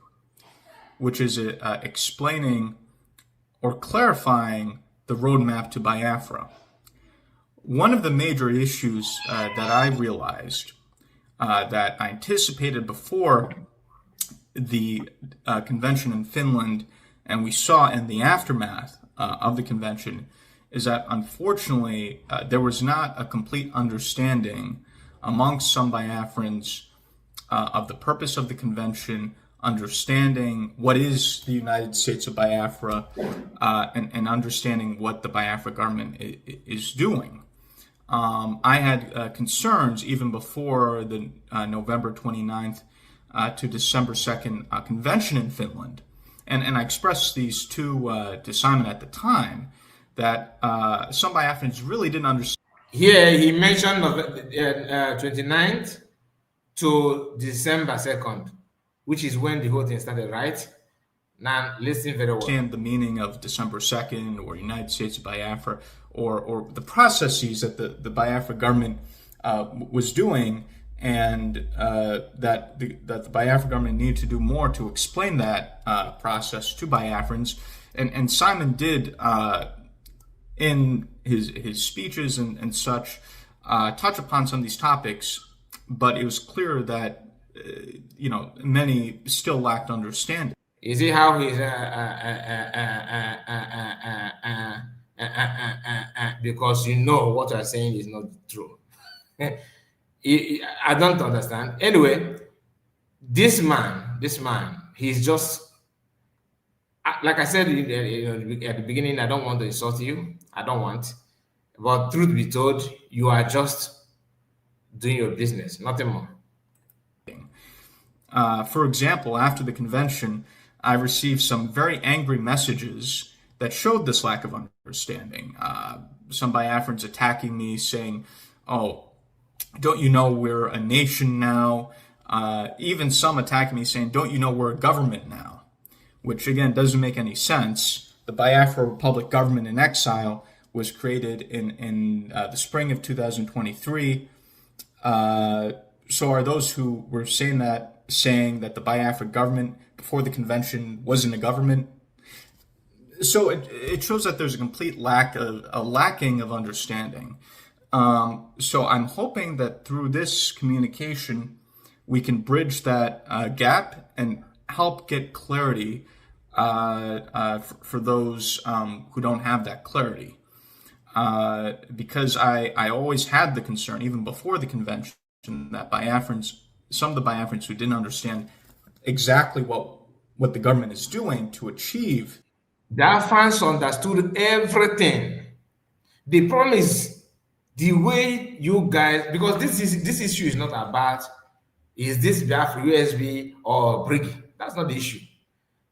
D: which is explaining or clarifying the roadmap to Biafra. One of the major issues that I realized that I anticipated before the convention in Finland, and we saw in the aftermath of the convention, is that unfortunately there was not a complete understanding amongst some Biafrans of the purpose of the convention, understanding what is the United States of Biafra, and understanding what the Biafra government is doing. I had concerns even before the November 29th to December 2nd convention in Finland. And I expressed these to Simon at the time, that some Biafrans really didn't understand.
B: Here he mentioned 29th to December 2nd, which is when the whole thing started, right? Now listen very well.
D: Understand the meaning of December 2nd or United States of Biafra, or the processes that the Biafra government was doing, and that the Biafra government needed to do more to explain that process to Biafrans. And Simon did, in his speeches and such, touch upon some of these topics, but it was clear that many still lacked understanding.
B: You see how he's because you know what you're saying is not true. I don't understand. Anyway, this man, he's just, like I said at the beginning, I don't want to insult you. I don't want. But truth be told, you are just doing your business, nothing more.
D: For example, after the convention, I received some very angry messages that showed this lack of understanding. Some Biafrans attacking me, saying, "Oh, don't you know we're a nation now?" Even some attacking me, saying, "Don't you know we're a government now?" Which, again, doesn't make any sense. The Biafra Republic government in exile was created in the spring of 2023. So are those who were saying that the Biafra government before the convention wasn't a government? So it shows that there's a complete lacking of understanding. So I'm hoping that through this communication, we can bridge that gap and help get clarity for those who don't have that clarity. Because I always had the concern, even before the convention, that some of the Biafrans who didn't understand exactly what the government is doing to achieve.
B: Biafrans understood everything. The problem is the way you guys, because this issue is not about is this Biafra USB or Briggy. That's not the issue.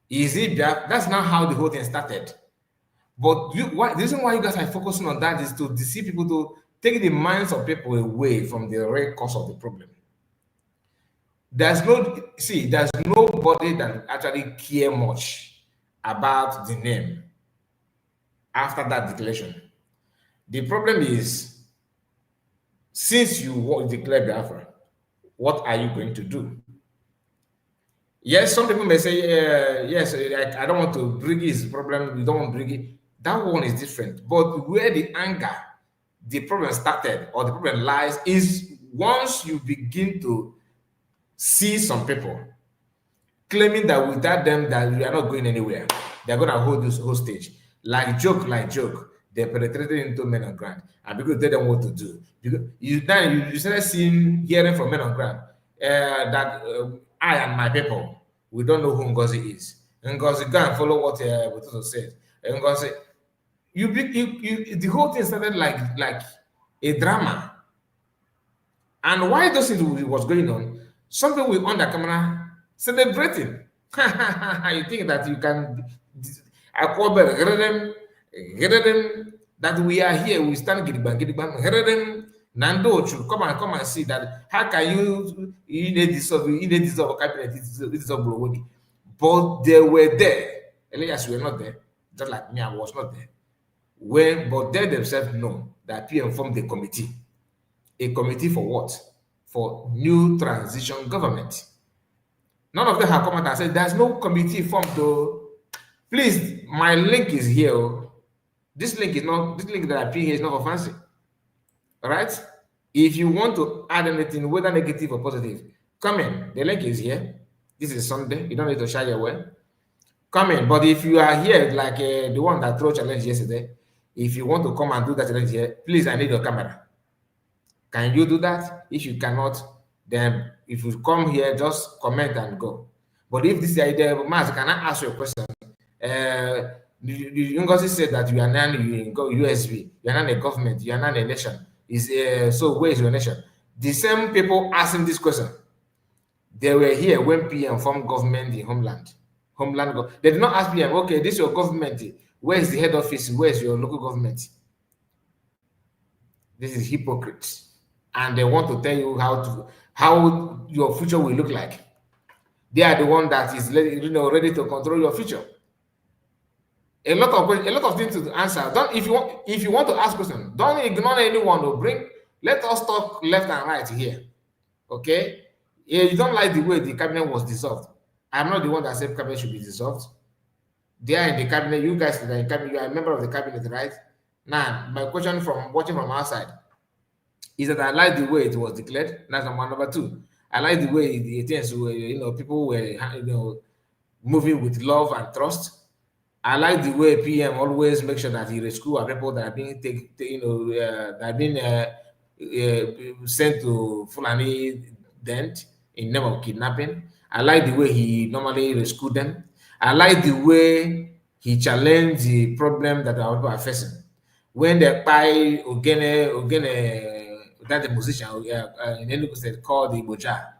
B: Is it Biafra? That's not how the whole thing started. But the reason why you guys are focusing on that is to deceive people, to take the minds of people away from the real cause of the problem. There's nobody that actually care much about the name after that declaration. The problem is, since you declare Biafra, what are you going to do? Yes, some people may say, yes, I don't want to bring his problem, we don't want to bring it. That one is different. But where the anger, the problem started, or the problem lies, is once you begin to see some people claiming that without them that we are not going anywhere, they're going to hold this hostage. Like joke, they penetrated into men on ground, and because they don't know what to do. Because you started hearing from men on ground that I and my people, we don't know who Ngozi is. Ngozi, go and follow what Bototo said. Ngozi, the whole thing started like a drama. And why those things was going on, some people were on the camera celebrating. You think that you can that we are here, we stand gidigban, Nando should come and see that. How can you dissolve cabinet, dissolve? But they were there. Alias were not there, just like me, I was not there. But they themselves know that PM formed the committee. A committee for what? For new transition government. None of them have come out and said there's no committee formed though. Please, my link is here. This link that I pin here is not for fancy. All right? If you want to add anything, whether negative or positive, come in. The link is here. This is Sunday. You don't need to share your way. Come in. But if you are here, like the one that threw challenge yesterday, if you want to come and do that challenge here, please, I need your camera. Can you do that? If you cannot, then if you come here, just comment and go. But if this is the idea, Maz, can I ask you a question? The Ngozi said that you are not USB, you are not a government, you are not a nation. So where is your nation? The same people asking this question, they were here when PM formed government in Homeland. They did not ask PM, okay, this is your government. Where is the head office? Where is your local government? This is hypocrite. And they want to tell you how your future will look like. They are the one that is ready to control your future. A lot of things to answer. If you want to ask questions, don't ignore anyone or let us talk left and right here. Okay? You don't like the way the cabinet was dissolved. I'm not the one that said cabinet should be dissolved. They are in the cabinet. You guys that are in cabinet, you are a member of the cabinet, right? Now, my question from watching from outside is that I like the way it was declared. That's number one. Number two, I like the way the things were, people were, moving with love and trust. I like the way PM always make sure that he rescue our people that are being sent to Fulani Dent in name of kidnapping. I like the way he normally rescue them. I like the way he challenged the problem that our people are facing. When they buy Ogene, that the musician in Enugu State called the Boja,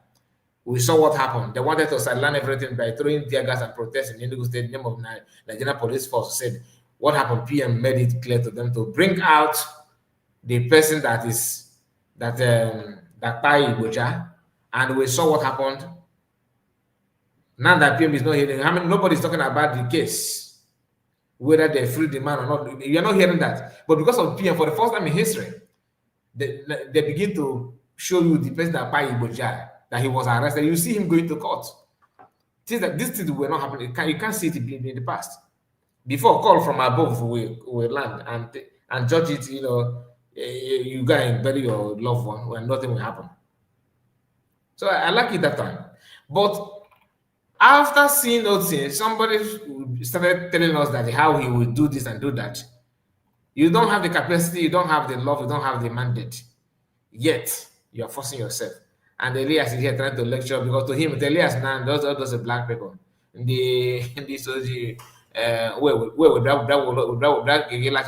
B: we saw what happened. They wanted to sideline everything by throwing tear gas and protest in Enugu State. The name of Nigerian Police Force said, what happened? PM made it clear to them to bring out the person that by Boja, and we saw what happened. Now that PM is not hearing, nobody's talking about the case, whether they freed the man or not. You're not hearing that. But because of PM, for the first time in history, they begin to show you the person that by Boja, that he was arrested. You see him going to court. Things that these things were not happening. You can't see it in the past. Before, call from above will land and judge it. You go and bury your loved one when nothing will happen. So I like it that time. But after seeing those things, somebody started telling us that how he will do this and do that. You don't have the capacity, you don't have the love, you don't have the mandate. Yet you are forcing yourself. And Elias is here trying to lecture because to him, Elias now those are black people. Where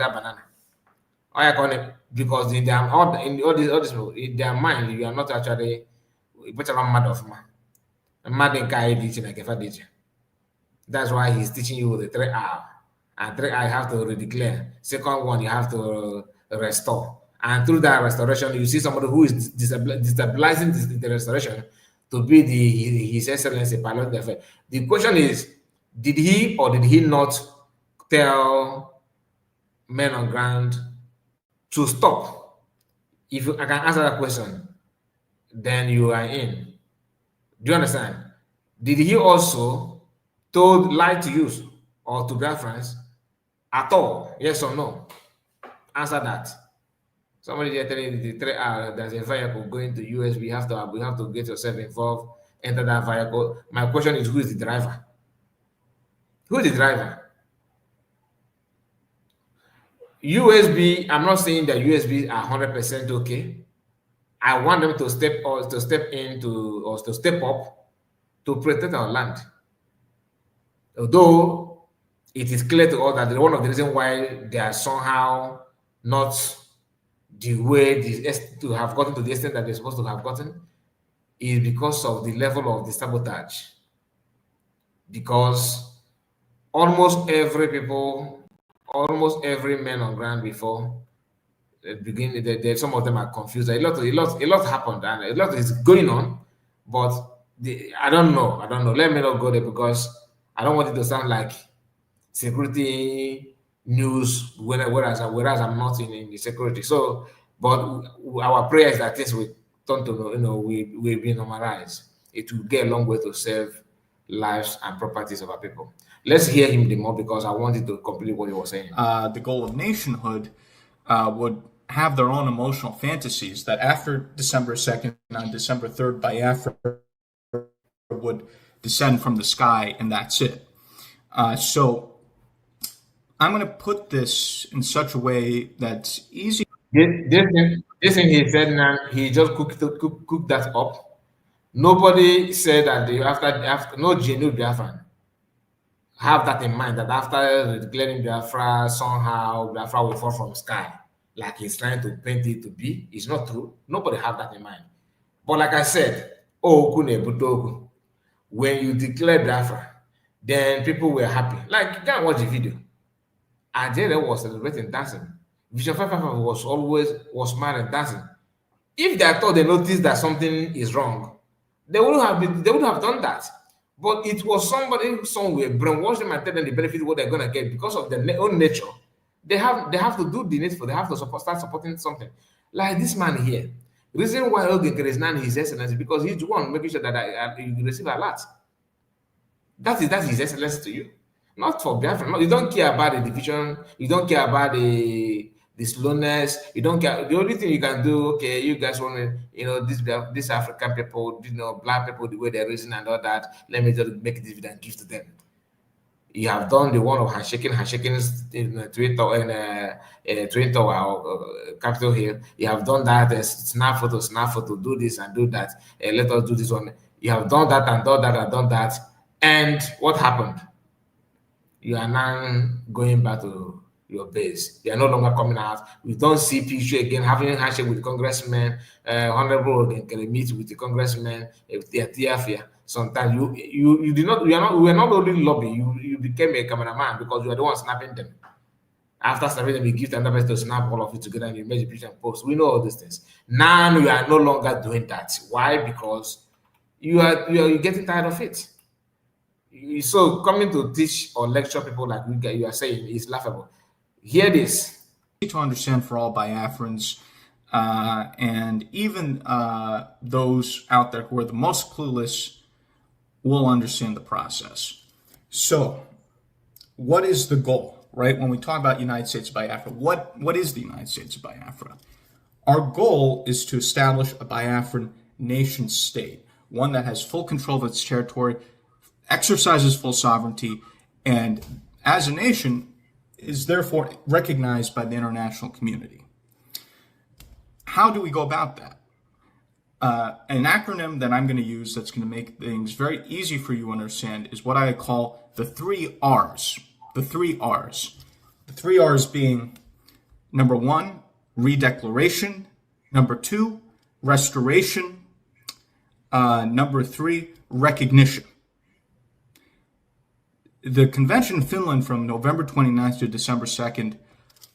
B: banana. I call it because in their mind, you are not actually mad of man. That's why he's teaching you the 3R. And 3R you have to redeclare. Second one, you have to restore. And through that restoration, you see somebody who is destabilizing the restoration to be His Excellency Pilot. The question is, did he or did he not tell men on ground to stop? If I can answer that question, then you are in. Do you understand? Did he also lie to you or to Biafrans at all? Yes or no? Answer that. Somebody there telling the 3R, there's a vehicle going to US. We have to get yourself involved, enter that vehicle. My question is, who is the driver? Who is the driver? USB, I'm not saying that USB are 100% okay. I want them to step up to protect our land. Although it is clear to all that one of the reasons why they are somehow not the way to have gotten to the extent that they're supposed to have gotten is because of the level of the sabotage. Because almost every man on ground before some of them are confused. A lot happened and a lot is going on, but I don't know. Let me not go there because I don't want it to sound like security news, whereas I'm not in the security. So, but our prayer is that things will turn to, will be normalized. It will get a long way to save lives and properties of our people. Let's hear him the more because I wanted to complete what he was saying.
D: The goal of nationhood would have their own emotional fantasies that after December 2nd, on December 3rd, Biafra would descend from the sky, and that's it. So I'm going to put this in such a way that's easy.
B: This thing he said now, he just cooked that up. Nobody said that after no genuine Biafran have that in mind, that after declaring Biafra, somehow Biafra will fall from sky, like he's trying to paint it to be. It's not true. Nobody have that in mind. But like I said, when you declare Biafra, then people were happy. Like, you can watch the video. Ajere was celebrating, dancing. Vision 555 was smiling and dancing. If they thought they noticed that something is wrong, they would have done that. But it was somebody somewhere brainwashed them and tell them the benefit what they're gonna get because of their own nature. They have to do the needful. They have to start supporting something. Like this man here. The reason why Nkere is not his excellency because he's the one making sure that you receive a lot. That's his excellency to you. Not for Biafra. No, you don't care about the division. You don't care about the slowness. You don't care. The only thing you can do, okay, you guys want to, this African people, black people, the way they're raising and all that. Let me just make this video and give to them. You have done the one of handshaking in Twitter and Twitter or Capitol Hill. You have done that. Snap photo, do this and do that. Let us do this one. You have done that and done that and done that. And what happened? You are now going back to your base. They are no longer coming out. We don't see picture again having a handshake with the congressman. Honorable Nkere meet with the congressman. Sometimes you did not. We were not only lobby. You became a cameraman because you are the one snapping them. After snapping them, you give another person to snap all of it together and you make the picture and post. We know all these things. Now we are no longer doing that. Why? Because you are getting tired of it. So coming to teach or lecture people like you are saying is laughable. Hear this.
D: To understand for all Biafrans, and even those out there who are the most clueless will understand the process. So, what is the goal, right? When we talk about United States of Biafra, what is the United States of Biafra? Our goal is to establish a Biafran nation state, one that has full control of its territory, exercises full sovereignty, and as a nation is therefore recognized by the international community. How do we go about that? An acronym that I'm going to use that's going to make things very easy for you to understand is what I call the 3 R's. The 3 R's. The 3 R's being, number 1, redeclaration. Number 2, restoration. Number 3, recognition. The convention in Finland from November 29th to December 2nd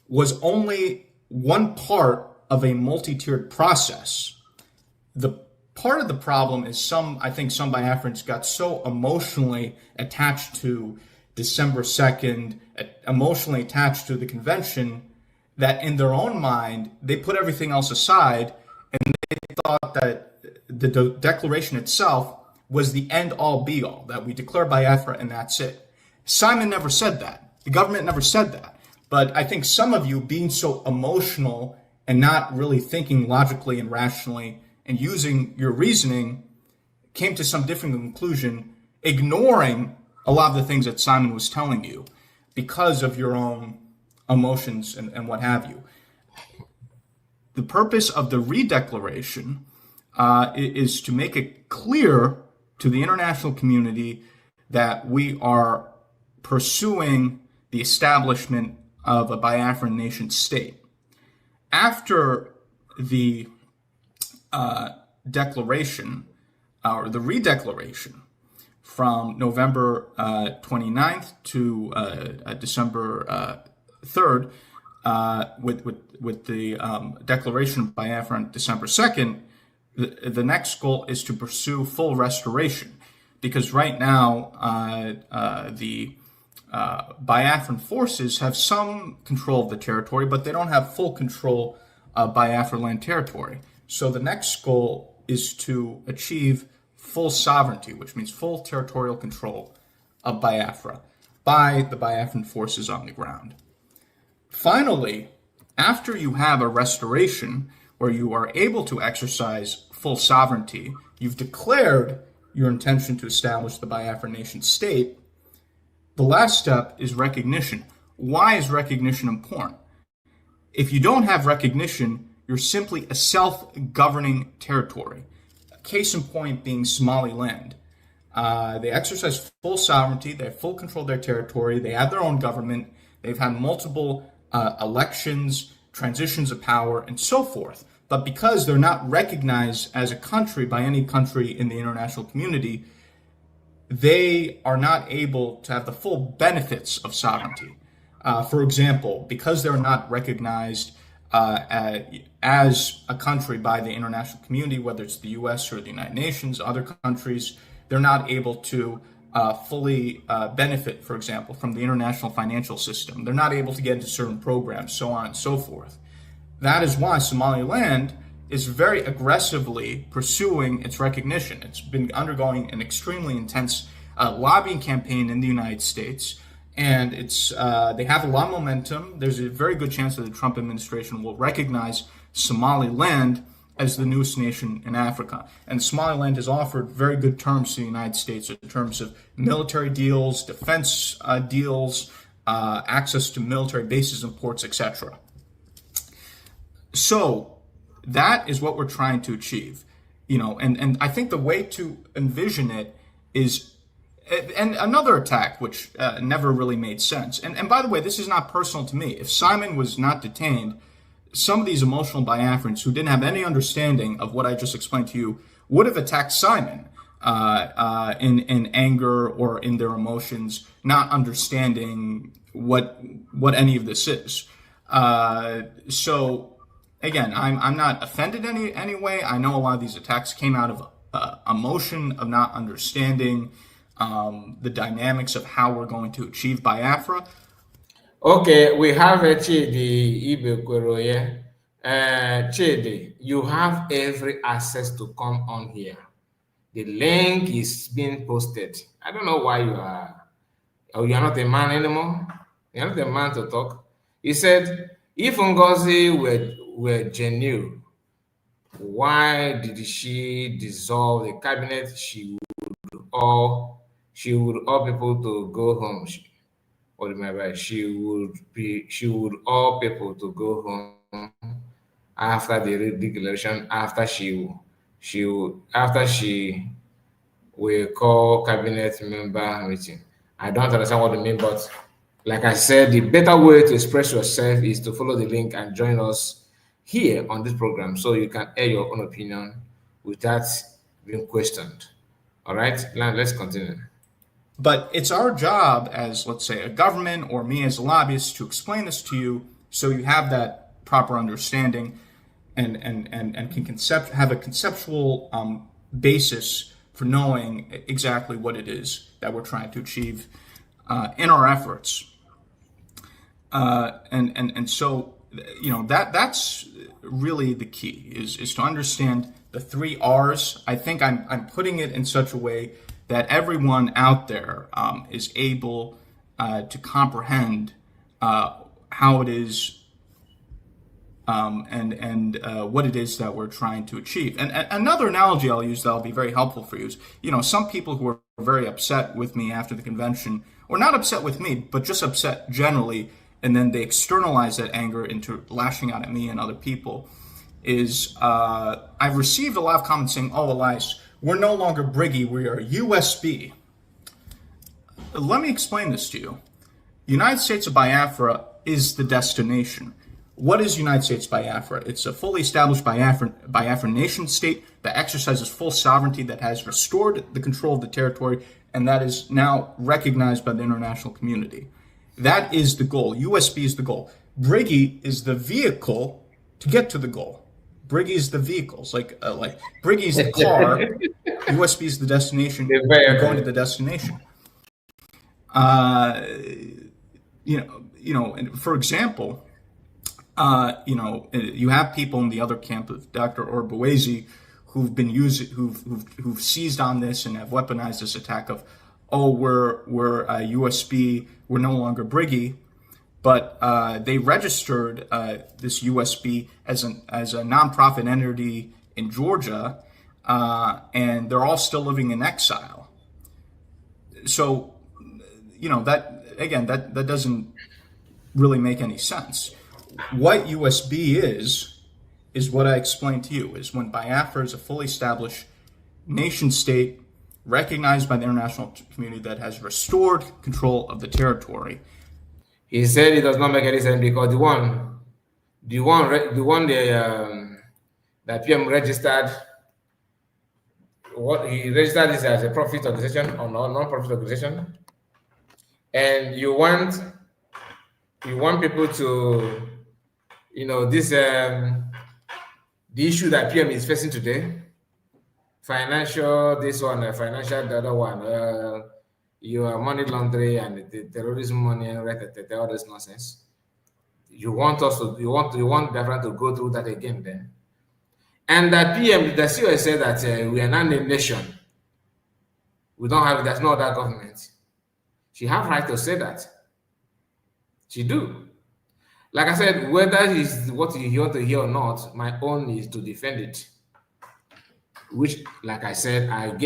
D: was only one part of a multi-tiered process. The part of the problem is I think some Biafrans got so emotionally attached to December 2nd, emotionally attached to the convention, that in their own mind, they put everything else aside and they thought that the declaration itself was the end-all be-all, that we declare Biafra and that's it. Simon never said that. The government never said that. But I think some of you being so emotional and not really thinking logically and rationally and using your reasoning came to some different conclusion, ignoring a lot of the things that Simon was telling you because of your own emotions and what have you. The purpose of the redeclaration is to make it clear to the international community that we are pursuing the establishment of a Biafran nation state. After the declaration, or the redeclaration, from November 29th to December 3rd, with the declaration of Biafra on December 2nd, the next goal is to pursue full restoration. Because right now, the Biafran forces have some control of the territory, but they don't have full control of Biafra land territory. So the next goal is to achieve full sovereignty, which means full territorial control of Biafra by the Biafran forces on the ground. Finally, After you have a restoration where you are able to exercise full sovereignty, you've declared your intention to establish the Biafran nation state, the last step is recognition. Why is recognition important? If you don't have recognition, you're simply a self-governing territory. Case in point being Somaliland. They exercise full sovereignty, they have full control of their territory, they have their own government, they've had multiple elections, transitions of power, and so forth. But because they're not recognized as a country by any country in the international community, they are not able to have the full benefits of sovereignty. For example, because they're not recognized as a country by the international community, whether it's the US or the United Nations, other countries, they're not able to fully benefit, for example, from the international financial system. They're not able to get into certain programs, so on and so forth. That is why Somaliland is very aggressively pursuing its recognition. It's been undergoing an extremely intense lobbying campaign in the United States, and they have a lot of momentum. There's a very good chance that the Trump administration will recognize Somaliland as the newest nation in Africa. And Somaliland has offered very good terms to the United States in terms of military deals, defense deals, access to military bases and ports, etc. So that is what we're trying to achieve, and I think the way to envision it is, and another attack which never really made sense. And by the way, this is not personal to me. If Simon was not detained, some of these emotional Biafrans who didn't have any understanding of what I just explained to you would have attacked Simon in anger or in their emotions, not understanding what any of this is. So again, I'm not offended any way. I know a lot of these attacks came out of emotion of not understanding the dynamics of how we're going to achieve Biafra.
B: Okay, we have Chidi Ibekweroye. Chidi, you have every access to come on here. The link is being posted. I don't know why you're not a man anymore. You're not a man to talk. He said, if Ngozi were genuine, why did she dissolve the cabinet? She would all people to go home. She would all people to go home after the declaration, after she will call cabinet member meeting. I don't understand what you mean, but like I said, the better way to express yourself is to follow the link and join us here on this program so you can air your own opinion without being questioned. All right, now let's continue.
D: But it's our job as, let's say, a government or me as a lobbyist to explain this to you so you have that proper understanding and can have a conceptual basis for knowing exactly what it is that we're trying to achieve in our efforts. And so, that's really the key is to understand the 3 R's. I think I'm putting it in such a way that everyone out there is able to comprehend how it is and what it is that we're trying to achieve. And another analogy I'll use that'll be very helpful for you is, some people who are very upset with me after the convention, or not upset with me, but just upset generally, and then they externalize that anger into lashing out at me and other people, is I've received a lot of comments saying, oh, Elias, we're no longer Briggy, we are USB. Let me explain this to you. United States of Biafra is the destination. What is United States Biafra? It's a fully established Biafran nation state that exercises full sovereignty, that has restored the control of the territory, and that is now recognized by the international community. That is the goal. USB is the goal. Briggy is the vehicle to get to the goal. Briggy is the vehicles, like Briggy is the car, USB is the destination. You're going to the destination. And for example, you have people in the other camp of Dr. Orbuezi who've seized on this and have weaponized this attack of, oh, we're USB, we're no longer Briggy. but they registered this USB as a nonprofit entity in Georgia, and they're all still living in exile. So, that doesn't really make any sense. What USB is what I explained to you, is when Biafra is a fully established nation state recognized by the international community that has restored control of the territory.
B: He said it does not make any sense because the one that PM registered, what he registered is as a profit organization or non-profit organization, and you want people to, this the issue that PM is facing today, financial, this one, financial, the other one, your money laundering and the terrorism money and all this nonsense. You want everyone to go through that again then. And the PM, the CEO said that we are not a nation. We don't have, there's no other government. She have right to say that. She do. Like I said, whether it's what you want to hear or not, my own is to defend it. Which, like I said, I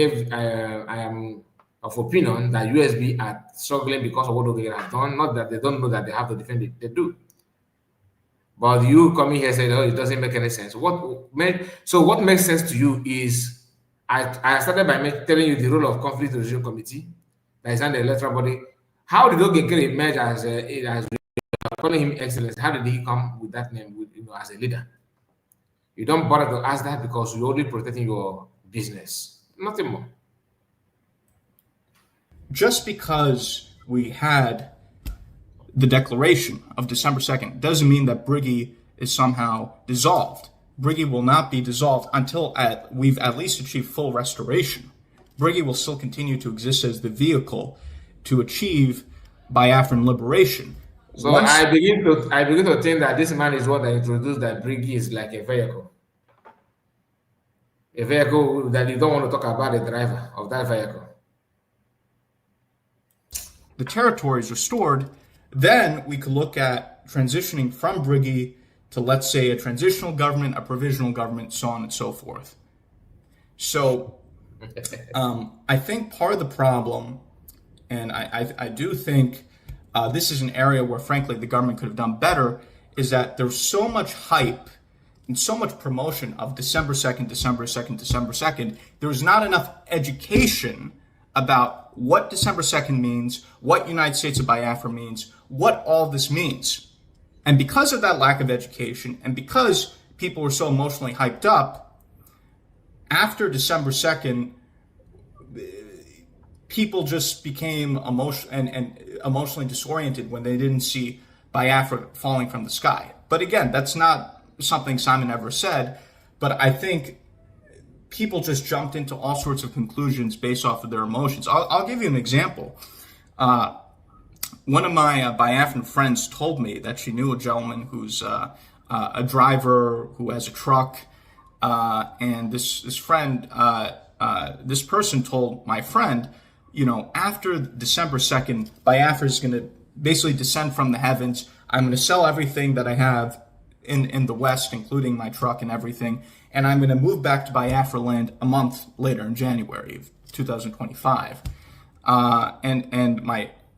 B: am of opinion that USB are struggling because of what they have done. Not that they don't know that they have to defend it. They do. But you coming here saying, "Oh, it doesn't make any sense." What makes sense to you is I started by telling you the role of conflict resolution committee that is under the electoral body. How did Nkere emerge as calling him excellence? How did he come with that name, as a leader? You don't bother to ask that because you're only protecting your business, nothing more.
D: Just because we had the declaration of December 2nd doesn't mean that Briggy is somehow dissolved. Briggy will not be dissolved until we've at least achieved full restoration. Briggy will still continue to exist as the vehicle to achieve Biafran liberation.
B: So I begin to think that this man is what I introduced, that Briggy is like a vehicle. A vehicle that you don't want to talk about the driver of that vehicle.
D: The territory is restored, then we could look at transitioning from Briggy to, let's say, a transitional government, a provisional government, so on and so forth. So I think part of the problem, and I do think this is an area where, frankly, the government could have done better, is that there's so much hype and so much promotion of December 2nd, December 2nd, December 2nd. There's not enough education about what December 2nd means, what United States of Biafra means, what all this means. And because of that lack of education, and because people were so emotionally hyped up, after December 2nd, people just became emotionally disoriented when they didn't see Biafra falling from the sky. But again, that's not something Simon ever said, but I think people just jumped into all sorts of conclusions based off of their emotions. I'll give you an example. One of my Biafran friends told me that she knew a gentleman who's a driver who has a truck, and this person told my friend, after December 2nd, Biafra is going to basically descend from the heavens. I'm going to sell everything that I have in the West, including my truck and everything, and I'm going to move back to Biafra land a month later in January of 2025. And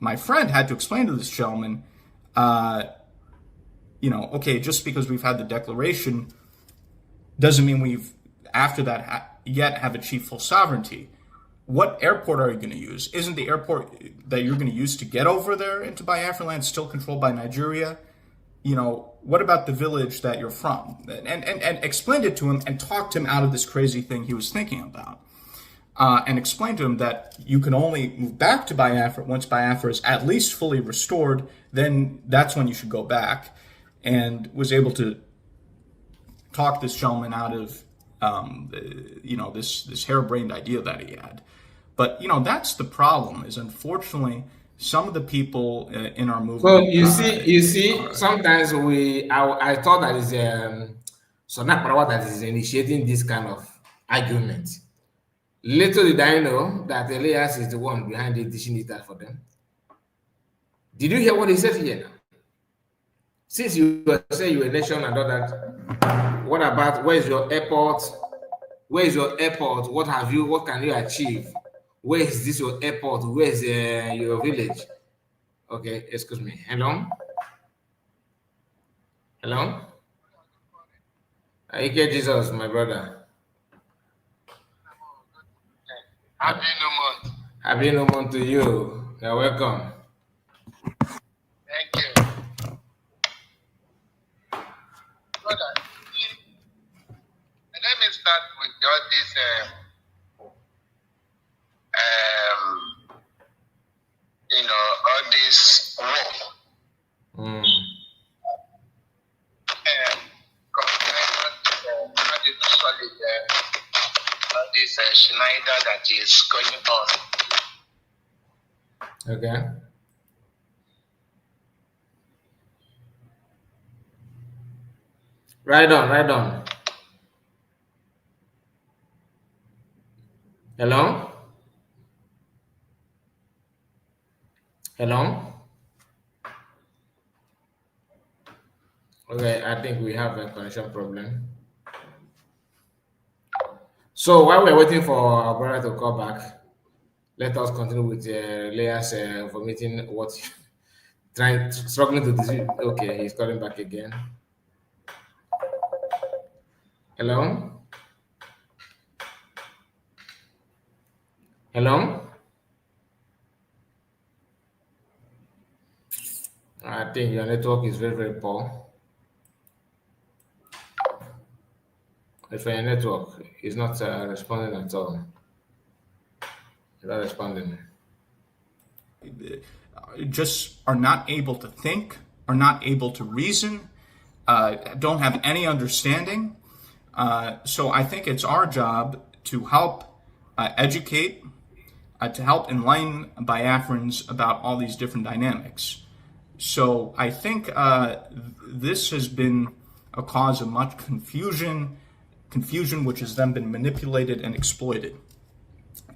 D: my friend had to explain to this gentleman, okay, just because we've had the declaration doesn't mean we've, after that, yet have achieved full sovereignty. What airport are you going to use? Isn't the airport that you're going to use to get over there into Biafra land still controlled by Nigeria? What about the village that you're from? And explained it to him and talked him out of this crazy thing he was thinking about. And explained to him that you can only move back to Biafra once Biafra is at least fully restored, then that's when you should go back. And was able to talk this gentleman out of, this harebrained idea that he had. But, that's the problem, is unfortunately some of the people in our movement.
B: So you see, sometimes I thought that is Sonak Parawa that is initiating this kind of argument. Little did I know that Elias is the one behind it, dishing it out for them. Did you hear what he said here now? Since you say you're a nation and all that, what about where's your airport? Where is your airport? What have you? What can you achieve? Where is this your airport? Where is your village? Okay, excuse me. Hello? Hello? Ike Jesus, my brother.
C: Happy New Month.
B: Happy New Month to you. You're welcome.
C: Thank you. Brother, let me start with all this all this war. All this Schneider that is going on.
B: Okay. Right on, right on. Hello? Hello? Okay, I think we have a connection problem. So while we're waiting for our brother to call back, let us continue with Leah's vomiting what struggling to deceive. Okay, he's calling back again. Hello? Hello? I think your network is very, very poor. If your network is not responding at all, you're not responding.
D: Just are not able to think, are not able to reason, don't have any understanding. So I think it's our job to help educate, to help enlighten Biafrans about all these different dynamics. So I think this has been a cause of much confusion which has then been manipulated and exploited.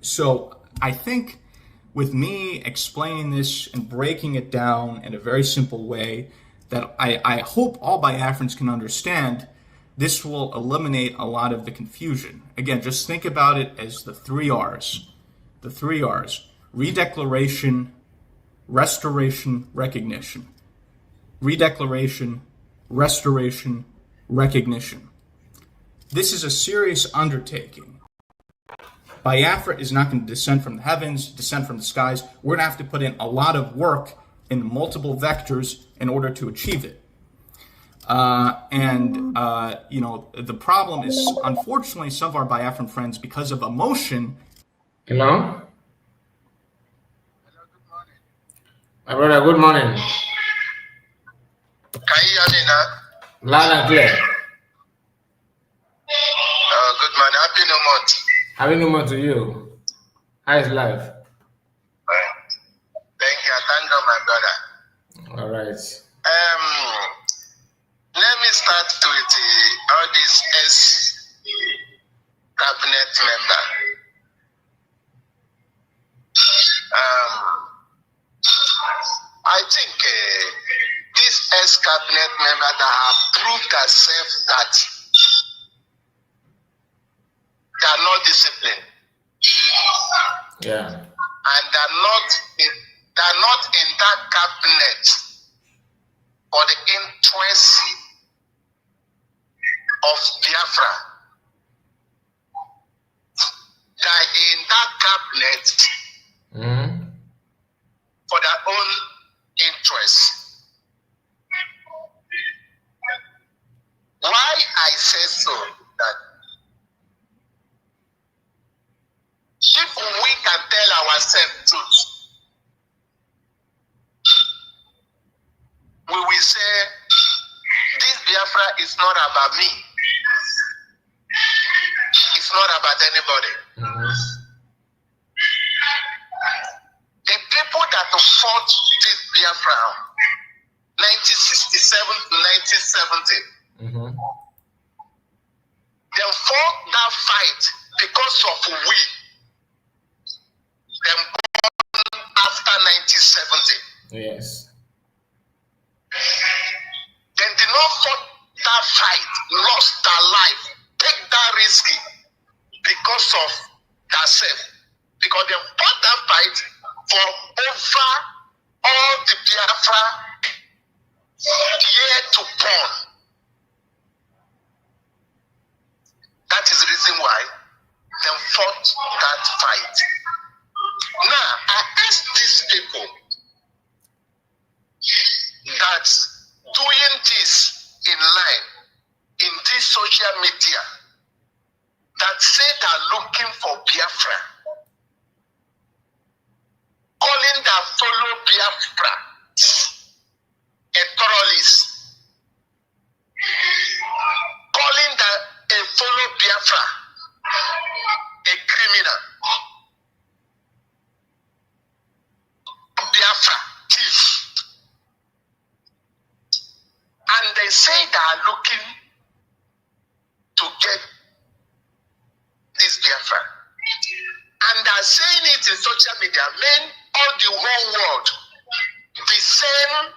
D: So I think with me explaining this and breaking it down in a very simple way that I hope all Biafrans can understand, this will eliminate a lot of the confusion. Again, just think about it as the 3 R's. The 3 R's. Redeclaration, restoration, recognition. Redeclaration, restoration, recognition. This is a serious undertaking. Biafra is not going to descend from the heavens, descend from the skies. We're going to have to put in a lot of work in multiple vectors in order to achieve it. The problem is, unfortunately, some of our Biafran friends, because of emotion.
B: Hello? My brother, good morning.
C: Can you hear me now?
B: Loud and clear.
C: Good morning. Happy New Month.
B: Happy New Month to you. How is life?
C: Thank you. Thank God, my brother.
B: All right.
C: Let me start with all these ex-cabinet member. I think these ex-cabinet members that have proved themselves that they are not disciplined.
B: Yeah.
C: And they're not in that cabinet for the interest of Biafra. They're in that cabinet for their own interest. Why I say so that if we can tell ourselves truth, we will say this Biafra is not about me. It's not about anybody. The people that fought this Biafra 1967 to 1970, they fought that fight because of we. Them born after 1970.
B: Yes.
C: They did not fight that fight, lost their life, take that risk because of themselves. Because they fought that fight for over all the Biafra year to come. That is the reason why they fought that fight. Now, I ask these people that doing this in line in this social media that say they're looking for Biafra, calling that follow Biafra a terrorist, calling that a follow Biafra a criminal, Biafra thief, and they say they are looking to get this Biafra, and they are saying it in social media, men all the whole world, the same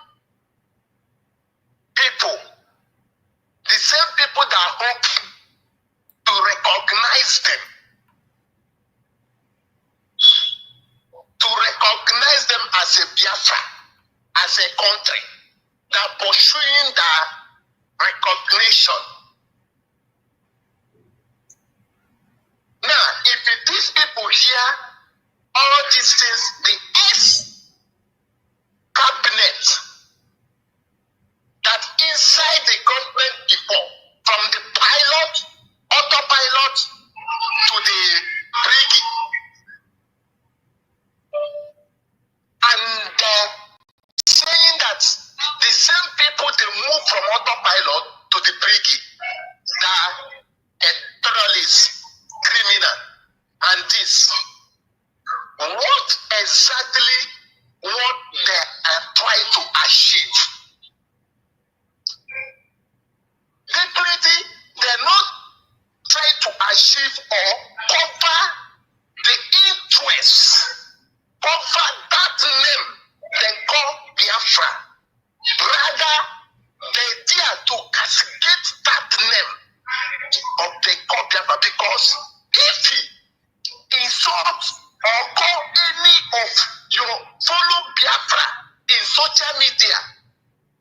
C: people that are hoping to recognize them, as a Biafra, as a country, that are pursuing the recognition. Now, if these people hear all these things, the ex-cabinet that inside the government before, from the pilot, autopilot, to the brigade, and saying that the same people they move from autopilot to the brigade, that a terrorist, criminal, and this. What exactly what they are trying to achieve? Definitely, they're not trying to achieve or cover the interests, cover that name they call Biafra. Rather, they dare to cascade that name of the call Biafra, because if he insults or call any of your follow Biafra in social media,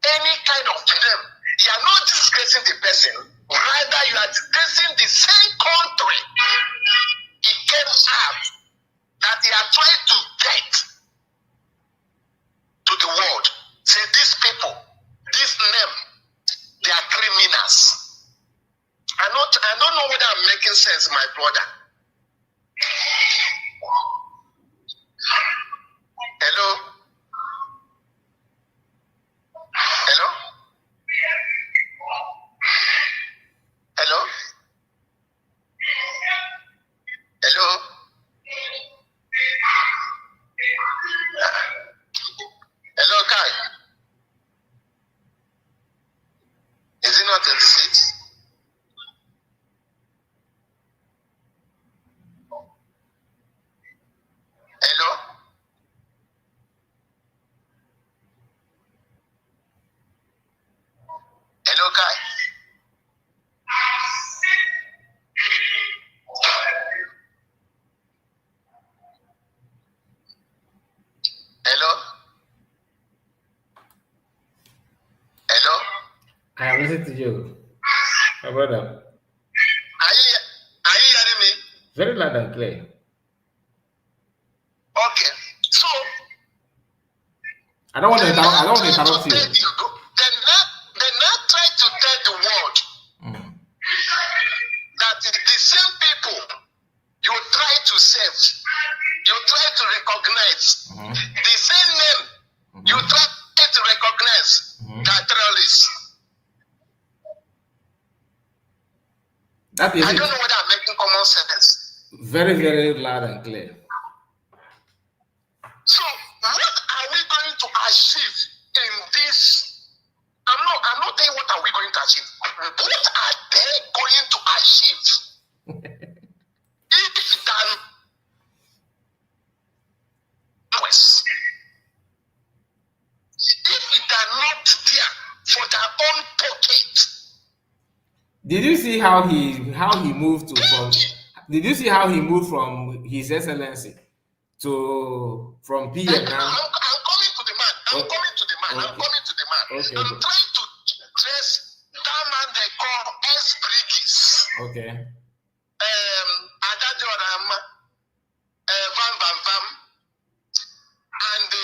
C: any kind of name, you are not disgracing the person, rather you are disgracing the same country he came out that they are trying to get to the world. Say these people, this name, they are criminals. I don't know whether I'm making sense, my brother. Hello? Hello? Hello? Hello? Hello, Kai? Is he not in the seat? Hello? Hello, Kai? Hello? Hello?
B: I am listening to you, my brother.
C: Are you hearing me?
B: Very loud and clear.
C: Okay. So
B: I don't want to interrupt. I don't want to interrupt you.
C: they now try to tell the world that the same people you try to save, you try to recognize, the same name you try to recognize, that terrorists.
B: That is
C: I
B: it.
C: don't know whether I'm making common sense.
B: Very, very loud and clear.
C: So what are we going to achieve in this? I'm not saying what are we going to achieve. What are they going to achieve? If they're not there for their own
B: Did you see how he moved to from? Did you see how he moved from His Excellency to from PM now?
C: I'm coming to the man. I'm coming to the man.
B: Okay.
C: I'm coming to the man.
B: Okay.
C: I'm trying to dress that man they call S-Brigis.
B: Okay.
C: Adajoram, Van Van Van, and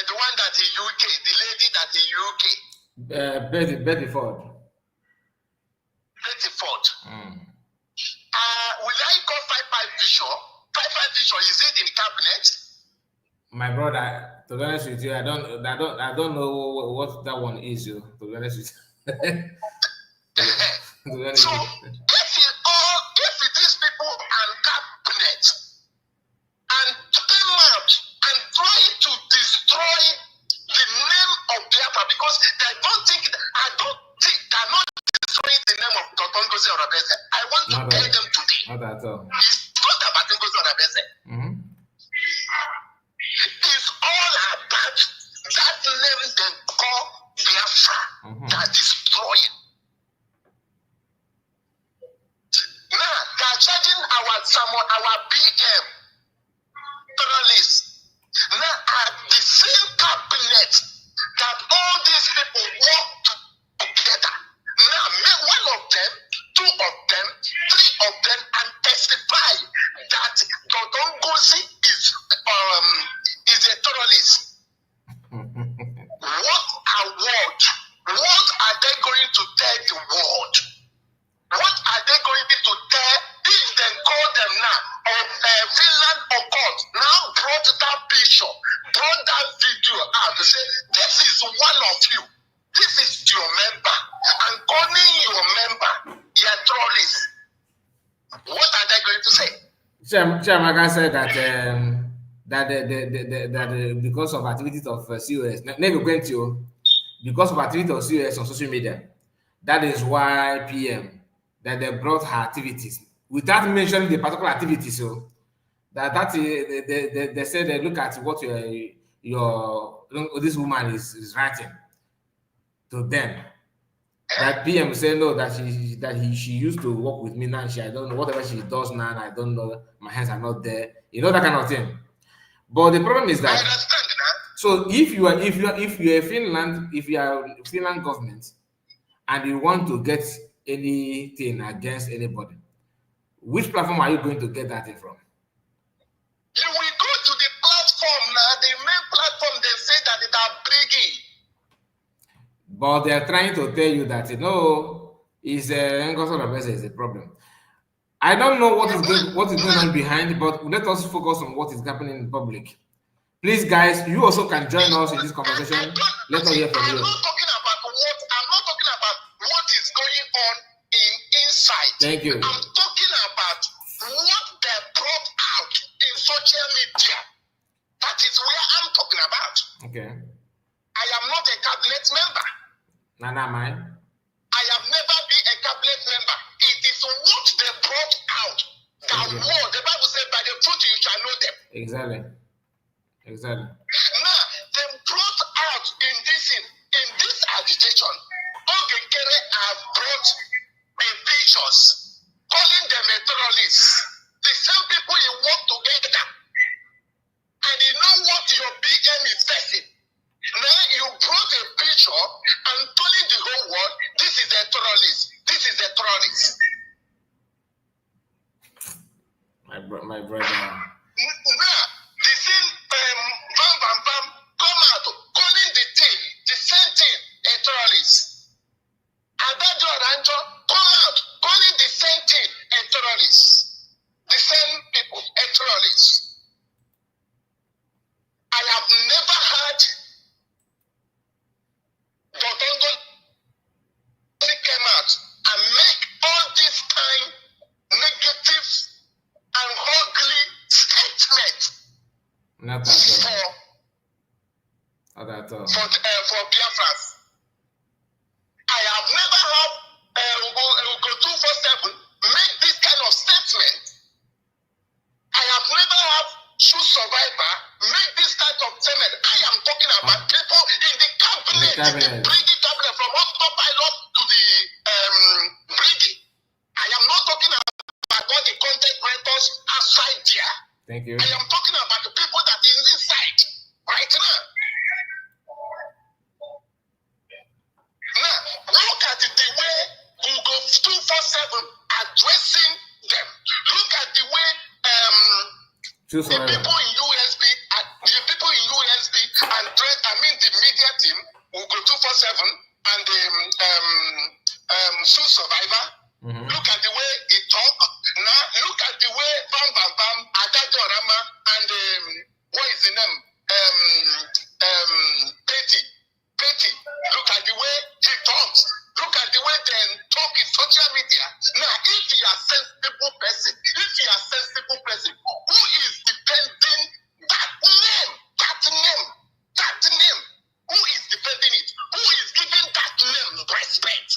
C: the one that in UK, the lady that in UK.
B: Betty Ford.
C: Betty Ford.
B: Mm.
C: Will I go 5-5 vision? 5-5 vision, is it in cabinet?
B: My brother, to be honest with you, I don't know what that one is. To be honest with you.
C: So if these people and cabinet and came out and trying to destroy the name of Biafra, because I don't think they're not destroying the name of Totongozi Orabese. I want to tell them today.
B: Not at all.
C: It's not about Ngozi Orabese.
B: Mm-hmm.
C: It's all about that name they call Biafra that destroying. Now they're charging our PM terrorists. Now at the same cabinet that all these people work together. Now make one of them, two of them, three of them, and testify that Dodongozi is a terrorist. What are they going to tell the world? What are they going to tell if they call them now? Finland or court now brought that picture, brought that video out to say, this is one of you. This is your member. And calling your member, you're terrorist. What are they going to say?
B: Chiamaka said that because of activities of COS, never went to because of activities of COS on social media, that is why PM that they brought her activities without mentioning the particular activities. So they said they look at what your this woman is writing to them. That PM said no, she used to work with me now. I don't know whatever she does now. I don't know. My hands are not there. You know, that kind of thing. But the problem is that.
C: I understand that.
B: So if you are Finland government and you want to get anything against anybody, which platform are you going to get that from?
C: You will go to the platform now. The main platform they say that it are bringing.
B: But they are trying to tell you that is a problem. I don't know what is going on behind, but let us focus on what is happening in public. Please, guys, you also can join us in this conversation. Let us hear from you.
C: I'm not talking about what is going on inside.
B: Thank you.
C: I'm talking about what they brought out in social media. That is where I'm talking about.
B: Okay.
C: I am not a cabinet member.
B: Nana, mine.
C: I have never been a cabinet member. It is what they brought out. That war, the Bible said, by the fruit you shall know them.
B: Exactly.
C: Now, they brought out in this agitation, Nkere have brought pictures, calling them a terrorist. The same people you work together. And you know what your BM is facing. Now you brought a picture and telling the whole world, this is a terrorist. This is a terrorist.
B: My brother.
C: Now, the same Bam come out calling the same thing a terrorist. Adajo Aranjo come out calling the same thing a terrorist. The same people a terrorist. I have never heard Dodongo came out and make all this kind negative and ugly statement
B: Not at all.
C: for Biafras. I have never heard Ugo 247 make this kind of statement. I have never heard True Survivor make this kind of statement. I am talking about people in the cabinet, the cabinet from autopilot to the
B: Thank you.
C: I am talking about the people that is inside right now. Now, look at the way Google 247 addressing them. Look at the way the people in USB, address, the media team, Google 247 and the Soul Survivor. Look at the way he talk. Now, look at the way Bam Bam Bam, Adadorama, and what is the name? Petty. Look at the way he talks. Look at the way they talk in social media. Now, if you are sensible person, who is defending that name? Who is defending it? Who is giving that name respect?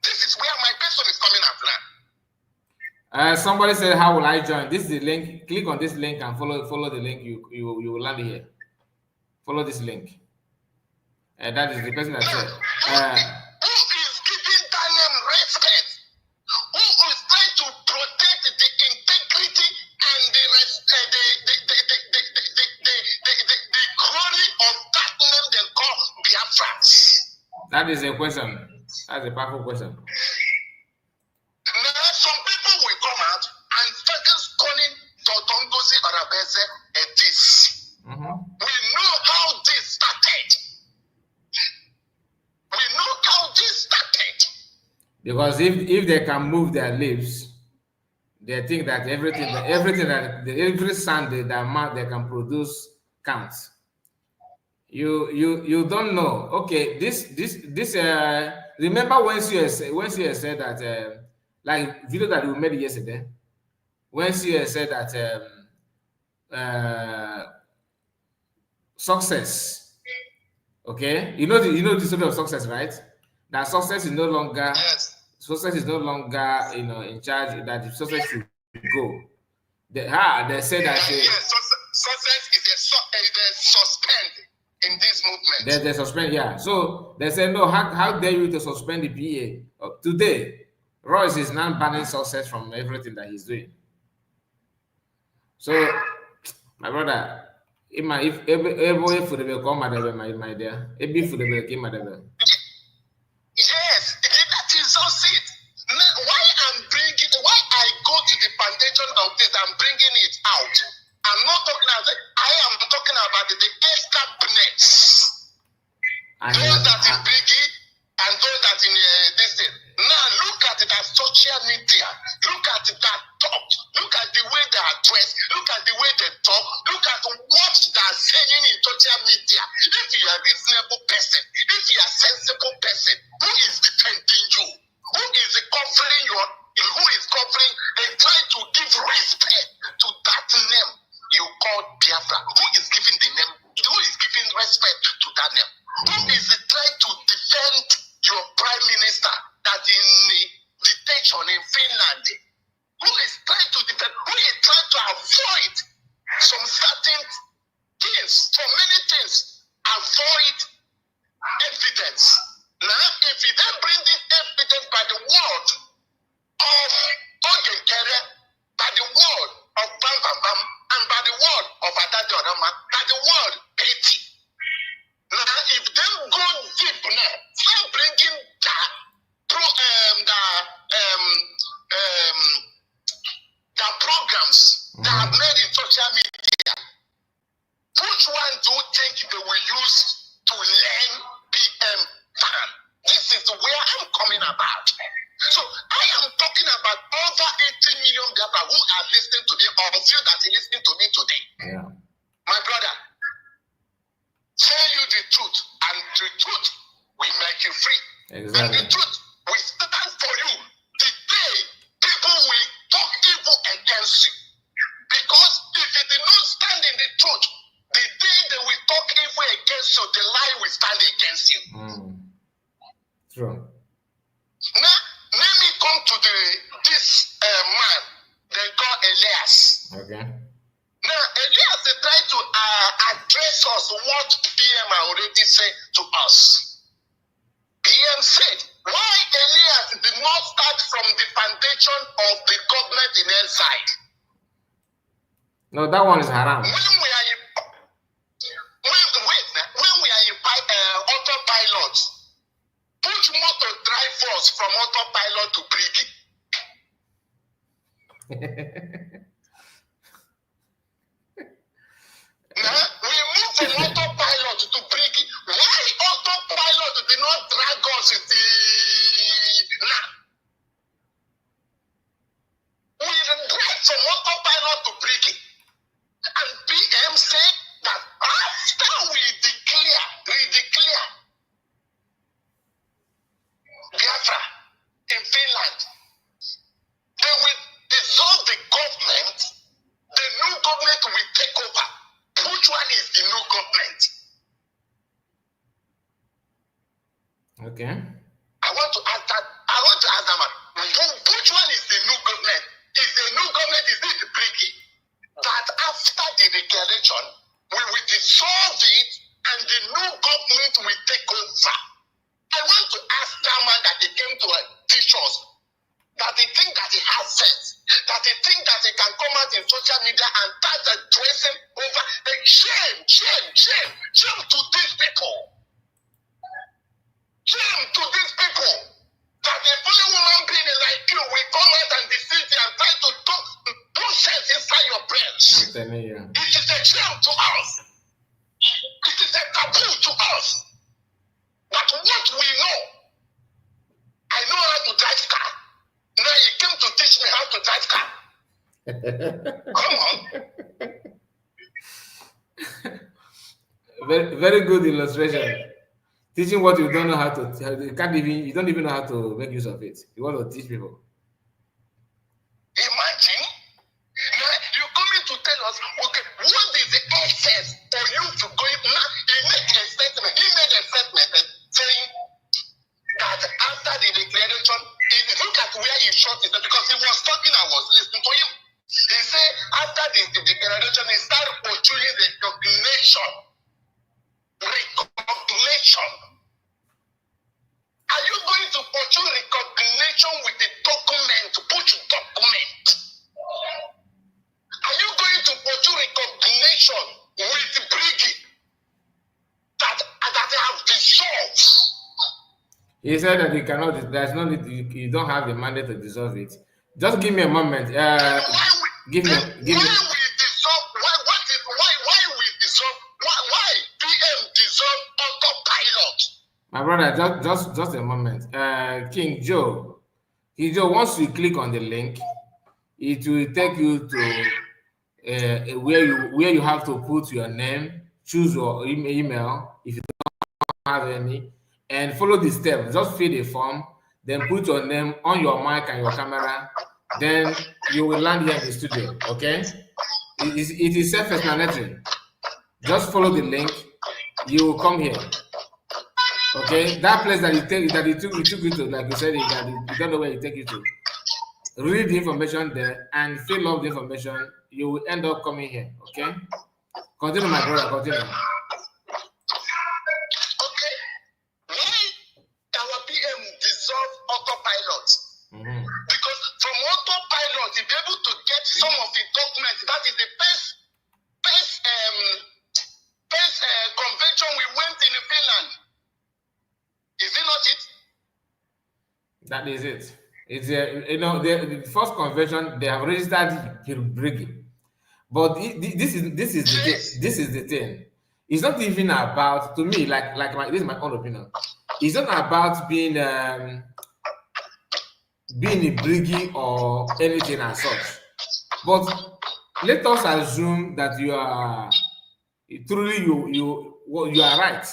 C: This is where my person is coming up now.
B: Somebody said, "How will I join?" This is the link. Click on this link and follow the link. You will land here. Follow this link. That is the person that said.
C: Who is giving that name respect? Who is trying to protect the integrity and the glory of that name they call Biafra?
B: That is a question. That's a powerful question.
C: Now, some people will come out and start calling Totongozi Arabese a this. We know how this started.
B: Because if they can move their lips, they think that every sound that they can produce counts. You don't know. Okay, this remember when she said that like video that we made yesterday, when she said that success. Okay, you know the story of success, right? That success is no longer in charge. That success should go. They say that
C: success is a suspend in this movement.
B: They suspend, yeah. So they say no. How dare you to suspend the PA today? Royce is now banning success from everything that he's doing. So, my brother. If every food will come, my dear, every food will come, madam.
C: Yes, that is so it. Why I go to the foundation of this, I'm bringing it out. I'm not talking about it. I am talking about the escapements. Those that in Biggie and those that in this thing. Now look at that social media. Look at that talk. Look at the way they are dressed. Look at the way they talk. Look at what they are saying in social media. If you are a reasonable person, if you are a sensible person, who is defending you? Who is covering and trying to give respect to that name you call Biafra? Who is giving the name? Who is giving respect to that name? Who is trying to defend your prime minister that in detention in Finland? Who is trying to defend? Who is trying to avoid some certain things, so many things? Avoid evidence. Now, if you then bring this evidence by the word of Nkere, by the word of Bam Bam Bam, and by the word of Adadorama, by the word Petty. Now, if them go deep now, start bringing the programs that are made in social media, which one do you think they will use to learn PM ban? This is where I'm coming about. So I am talking about over 80 million people who are listening to me, or few that are listening to me today.
B: Yeah.
C: My brother, tell you the truth, and the truth will make you free.
B: Exactly.
C: And the truth will stand for you the day people will talk evil against you. Because if you did not stand in the truth, the day they will talk evil against you, the lie will stand against you.
B: True.
C: Now, let me come to this man they call Alias.
B: Okay.
C: Now, Elias is trying to address us what PM already said to us. PM said, why Elias did not start from the foundation of the government in exile?
B: No, that one is haram.
C: When we are in, when we are in autopilot, put motor drive us from autopilot to Briggy. Now, we move from autopilot to Briggy. Why autopilot did not drag us in the now? We drive from autopilot to Briggy. And PM said that after we redeclare Biafra in Finland, they will dissolve the government. The new government will take over. Which one is the new government?
B: Okay.
C: I want to ask them, which one is the new government? Is the new government, is it the Briggy? That after the declaration, we will dissolve it and the new government will take over. I want to ask that man that he came to teach us, that he think that he has sense, that he think that he can come out in social media and start addressing over. Shame to these people. Shame to these people. That the only woman being like you will come out and deceive you and try to do sense inside your brains. It is a shame to us. It is a taboo to us. But what we know, I know how to drive car. Now you came to teach me how to drive car. Come on.
B: Very, very good illustration. Teaching what you don't know how to, you don't even know how to make use of it. You want to teach people.
C: Imagine, now you coming to tell us, okay, what is the essence for you to go now? He made a statement saying that after the declaration, look at where he shot it because he was talking, I was listening to him. He said after the declaration, he started pursuing recognition. Are you going to pursue recognition with the document? Which document? Are you going to pursue recognition with Briggy that they have dissolved?
B: He said that you cannot. There's no need. You don't have the mandate to dissolve it. Just give me a moment. Give me.
C: Why we dissolve? Why we dissolve? Why PM dissolve autopilot?
B: My brother, just a moment. King Joe, once you click on the link, it will take you to where you have to put your name, choose your email if you don't have any, and follow the steps. Just fill the form, then put your name on your mic and your camera. Then you will land here in the studio. Okay? It is self-explanatory. Just follow the link. You will come here. Okay, that place that it took you to, like you said, you don't know where it take you to. Read the information there and fill up the information. You will end up coming here. Okay, continue, my brother. Continue.
C: Okay, why our PM dissolve autopilot? Because from autopilot, you'll be able to get some of the documents. That is the best convention we went in Finland. Is it not it?
B: That is it. It's the first convention they have registered Briggy, but this is the thing. It's not even about, to me, this is my own opinion. It's not about being a Briggy or anything as such. But let us assume that you are truly you are right,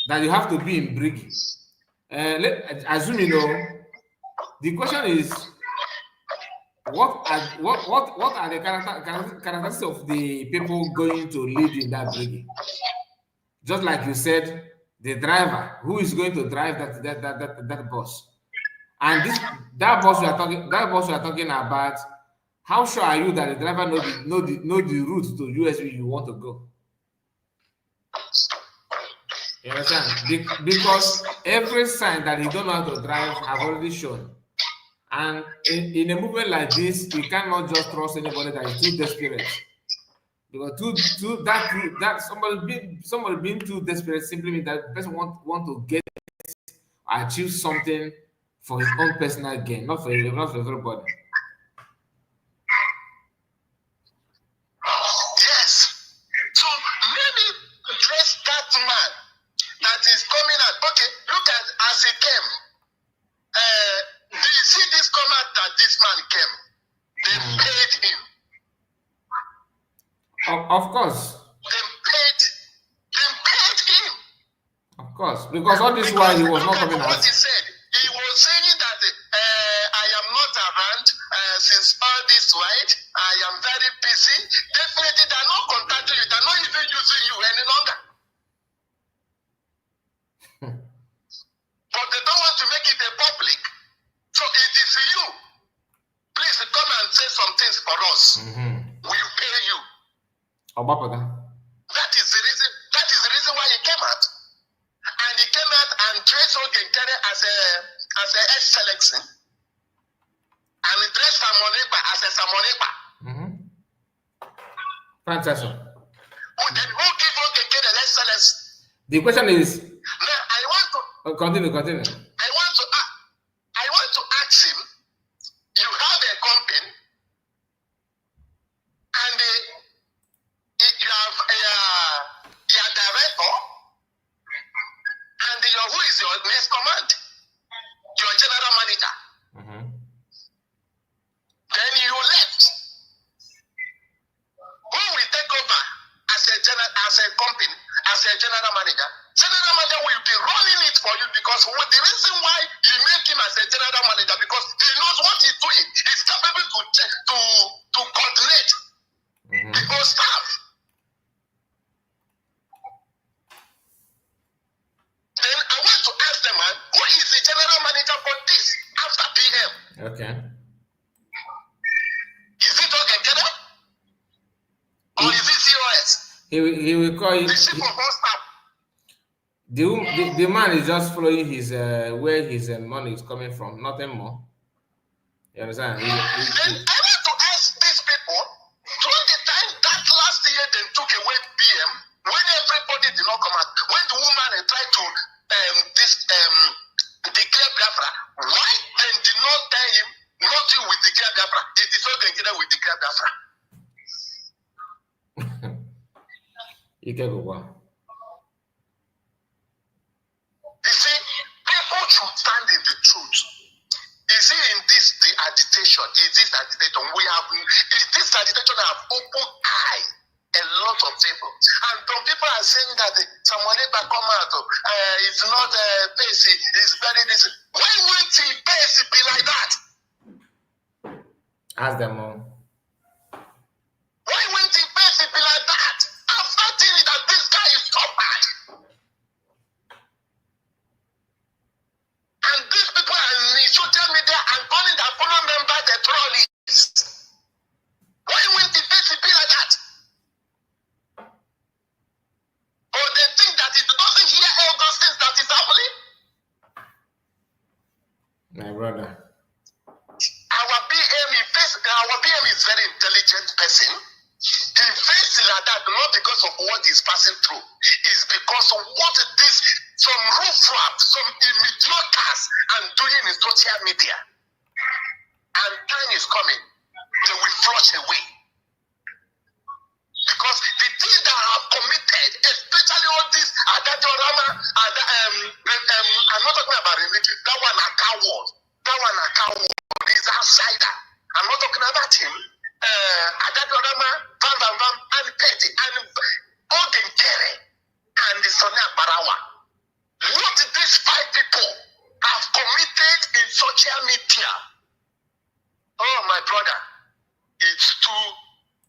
B: that you have to be in Briggy. Let's assume the question is, what are the characteristics of the people going to lead in that Briggy? Just like you said, the driver, who is going to drive that bus, and that bus you are talking about. How sure are you that the driver know the route to USB you want to go? You understand? Because every sign that he don't know how to drive have already shown. And in a movement like this, you cannot just trust anybody that is too desperate Because that somebody being too desperate simply means that the person want to get achieve something for his own personal gain, not for everybody.
C: Yes. So maybe dress that man that is coming out. Okay, look at as he came. Do you see this comment that this man came? They paid him.
B: Of course.
C: They paid him.
B: Of course. Because all this while he was not coming out.
C: What he said. He was saying that I am not around since all this while. I am very busy. Definitely they are not contacting you. They are not even using you any longer. But they don't want to make it a public. So it is you. Please come and say some things for us. We will pay you. That is the reason. That is the reason why he came out. And he came out and dressed Nkere as a excellency. And he dressed Samonipa as a Samonipa.
B: Fantastic.
C: Who give Nkere the excellency?
B: The question is.
C: Now I want to
B: continue.
C: I want to ask him. You have a company, and you have your director, and who is your next command? Your general manager. Then you left. Who will take over as a company, as a general manager? General manager will be running it for you because the reason why you make him as a general manager because he knows what he's doing. He's capable to coordinate the whole staff. Then I want to ask them, man, who is the general manager for this after PM?
B: Okay.
C: Is it Nkere? Or is it COS?
B: He will call you.
C: The chief of all staff.
B: The man is just following his where his money is coming from, nothing more. You understand?
C: Then I want to ask these people, during the time that last year they took away PM, when everybody did not come out, when the woman tried to declare Biafra, why they did not tell him not you will declare Biafra? It is not Nkere will declare Biafra.
B: You can go on.
C: You see, people should stand in the truth. Is it in this the agitation? Is this agitation? This agitation have opened eye a lot of people. And some people are saying that someone never come out. It's not Pacey, it's very this. Why won't Pacey be like that?
B: Ask them all.
C: Why won't Pacey be like that? After telling that this guy is so bad. And these people are in social media and calling their fellow members the trolleys. Why won't Pacey be like that? Or they think that it doesn't hear all those things that is happening?
B: My brother.
C: Our PM is very intelligent person. He faced like that not because of what he's passing through. It's because of what some riffraff, some mediocres are doing in social media. And time is coming. They will flush away. Because the things that are committed, especially all this, I'm not talking about religion, that one are cowards. That one are cowards. He's outsider. I'm not talking about him. And Petty and Nkere and the Sonia Barawa. What these five people have committed in social media? Oh, my brother, it's too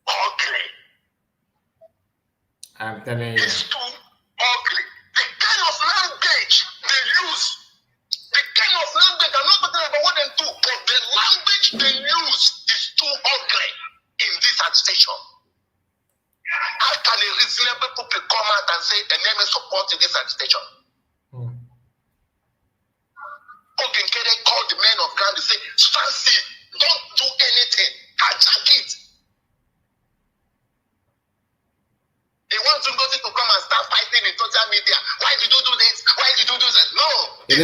C: ugly.
B: I'm telling you.
C: It's too ugly. The kind of language they use, the kind of language, I'm not talking about what they do, but the language they use is too ugly in this agitation. How can a reasonable people come out and say the name is supporting this agitation? Nkere called the men of ground to say, stand still, don't do anything, hijack it. He wants somebody to come and start fighting in social media. Why did you do this? Why did you do that? No.
B: You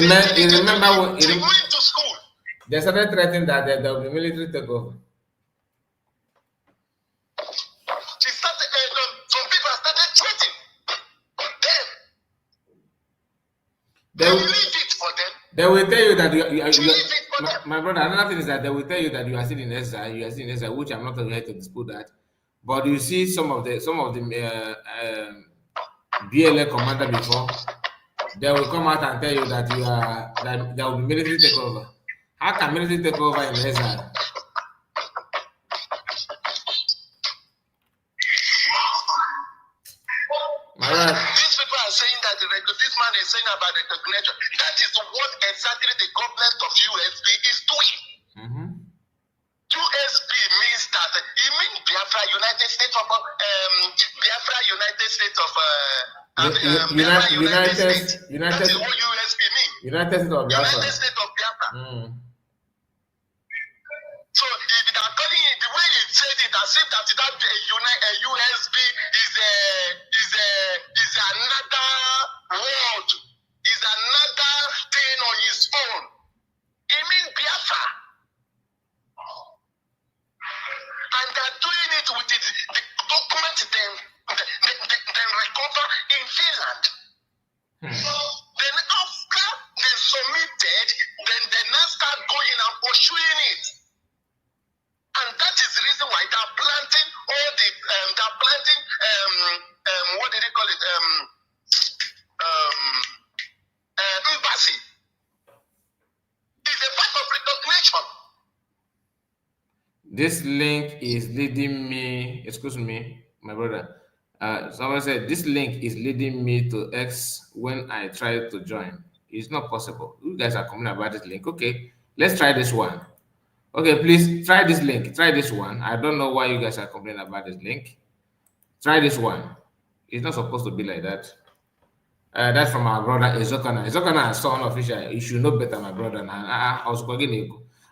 B: remember when
C: he went to school.
B: They started threatening that there will be military takeover.
C: Some people started threatening them.
B: They will
C: leave it for them.
B: They will tell you that you
C: Leave it for them.
B: my brother. Another thing is that they will tell you that you are still in exile. You are still in exile, which I'm not here to dispute that. But you see some of the BLA commander before, they will come out and tell you that that there will be military takeover. How can military take over in exile?
C: These people are saying that this man is saying about recognition. That is what exactly the government of USB is doing. USB means that it means Biafra United States of Biafra United States of
B: United
C: States. That is what USB means.
B: United States of Biafra.
C: United States of Biafra. So if they are calling it the way he said it, as if that a USB is another world, is another thing on its own. It means Biafra. And they're doing it with the document then recover in Finland. Then after they submitted, then they now start going and pursuing it. And that is the reason why they're planting all the what did they call it? Embassy. It's a part of recognition.
B: This link is leading me, excuse me, my brother. Someone said this link is leading me to X when I try to join. It's not possible. You guys are complaining about this link. Okay, let's try this one. Okay, please try this link. Try this one. I don't know why you guys are complaining about this link. Try this one. It's not supposed to be like that. That's from our brother Ezokana. Ezokana is son official. You should know better, my brother.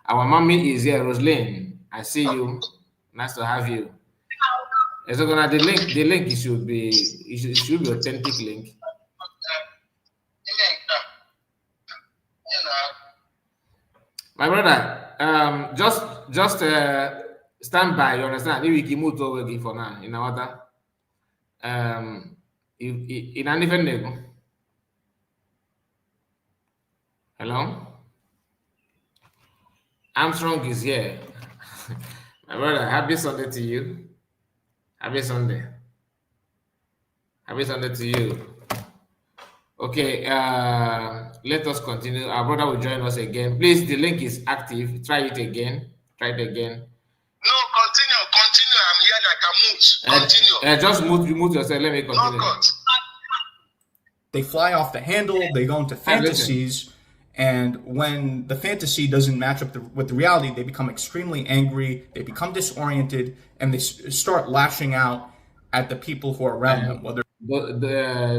B: Our mommy is here, Roslyn. I see you. Nice to have you. Ezokana, the link should be authentic link. My brother, just stand by. You understand? If we can move over for now, in order. In anything nego. Hello, Armstrong is here. My brother, happy Sunday to you. Happy Sunday. Happy Sunday to you. Okay, let us continue. Our brother will join us again. Please, the link is active. Try it again. Try it again.
C: No, continue. I'm here. I can mute. Continue.
B: Just mute yourself. Let me continue.
C: No,
D: they fly off the handle. They go into fantasies, and when the fantasy doesn't match up with the reality, they become extremely angry. They become disoriented, and they start lashing out at the people who are around them. Whether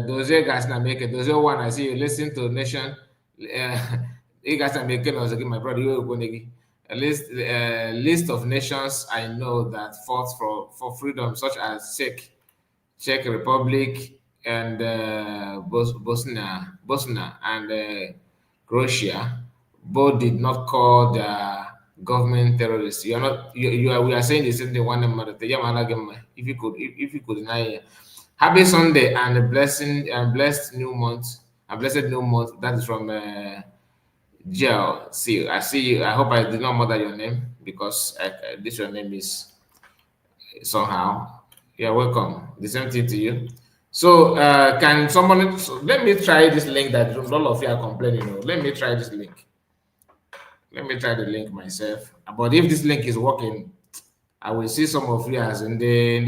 B: those guys not make it. Those one I see you listen to Nation. You guys are making us again, my brother. You going to a list of nations I know that fought for freedom, such as Czech Republic and Bosnia and Croatia. Both did not call the government terrorists. We are saying the same thing. One if you could deny it. Happy Sunday and a blessed new month. A blessed new month. That is from Jiao. See, I see you. I hope I did not murder your name because this your name is somehow. You're welcome. The same thing to you. So, can someone let me try this link that all of you are complaining? Let me try this link. Let me try the link myself. But if this link is working, I will see some of you as in the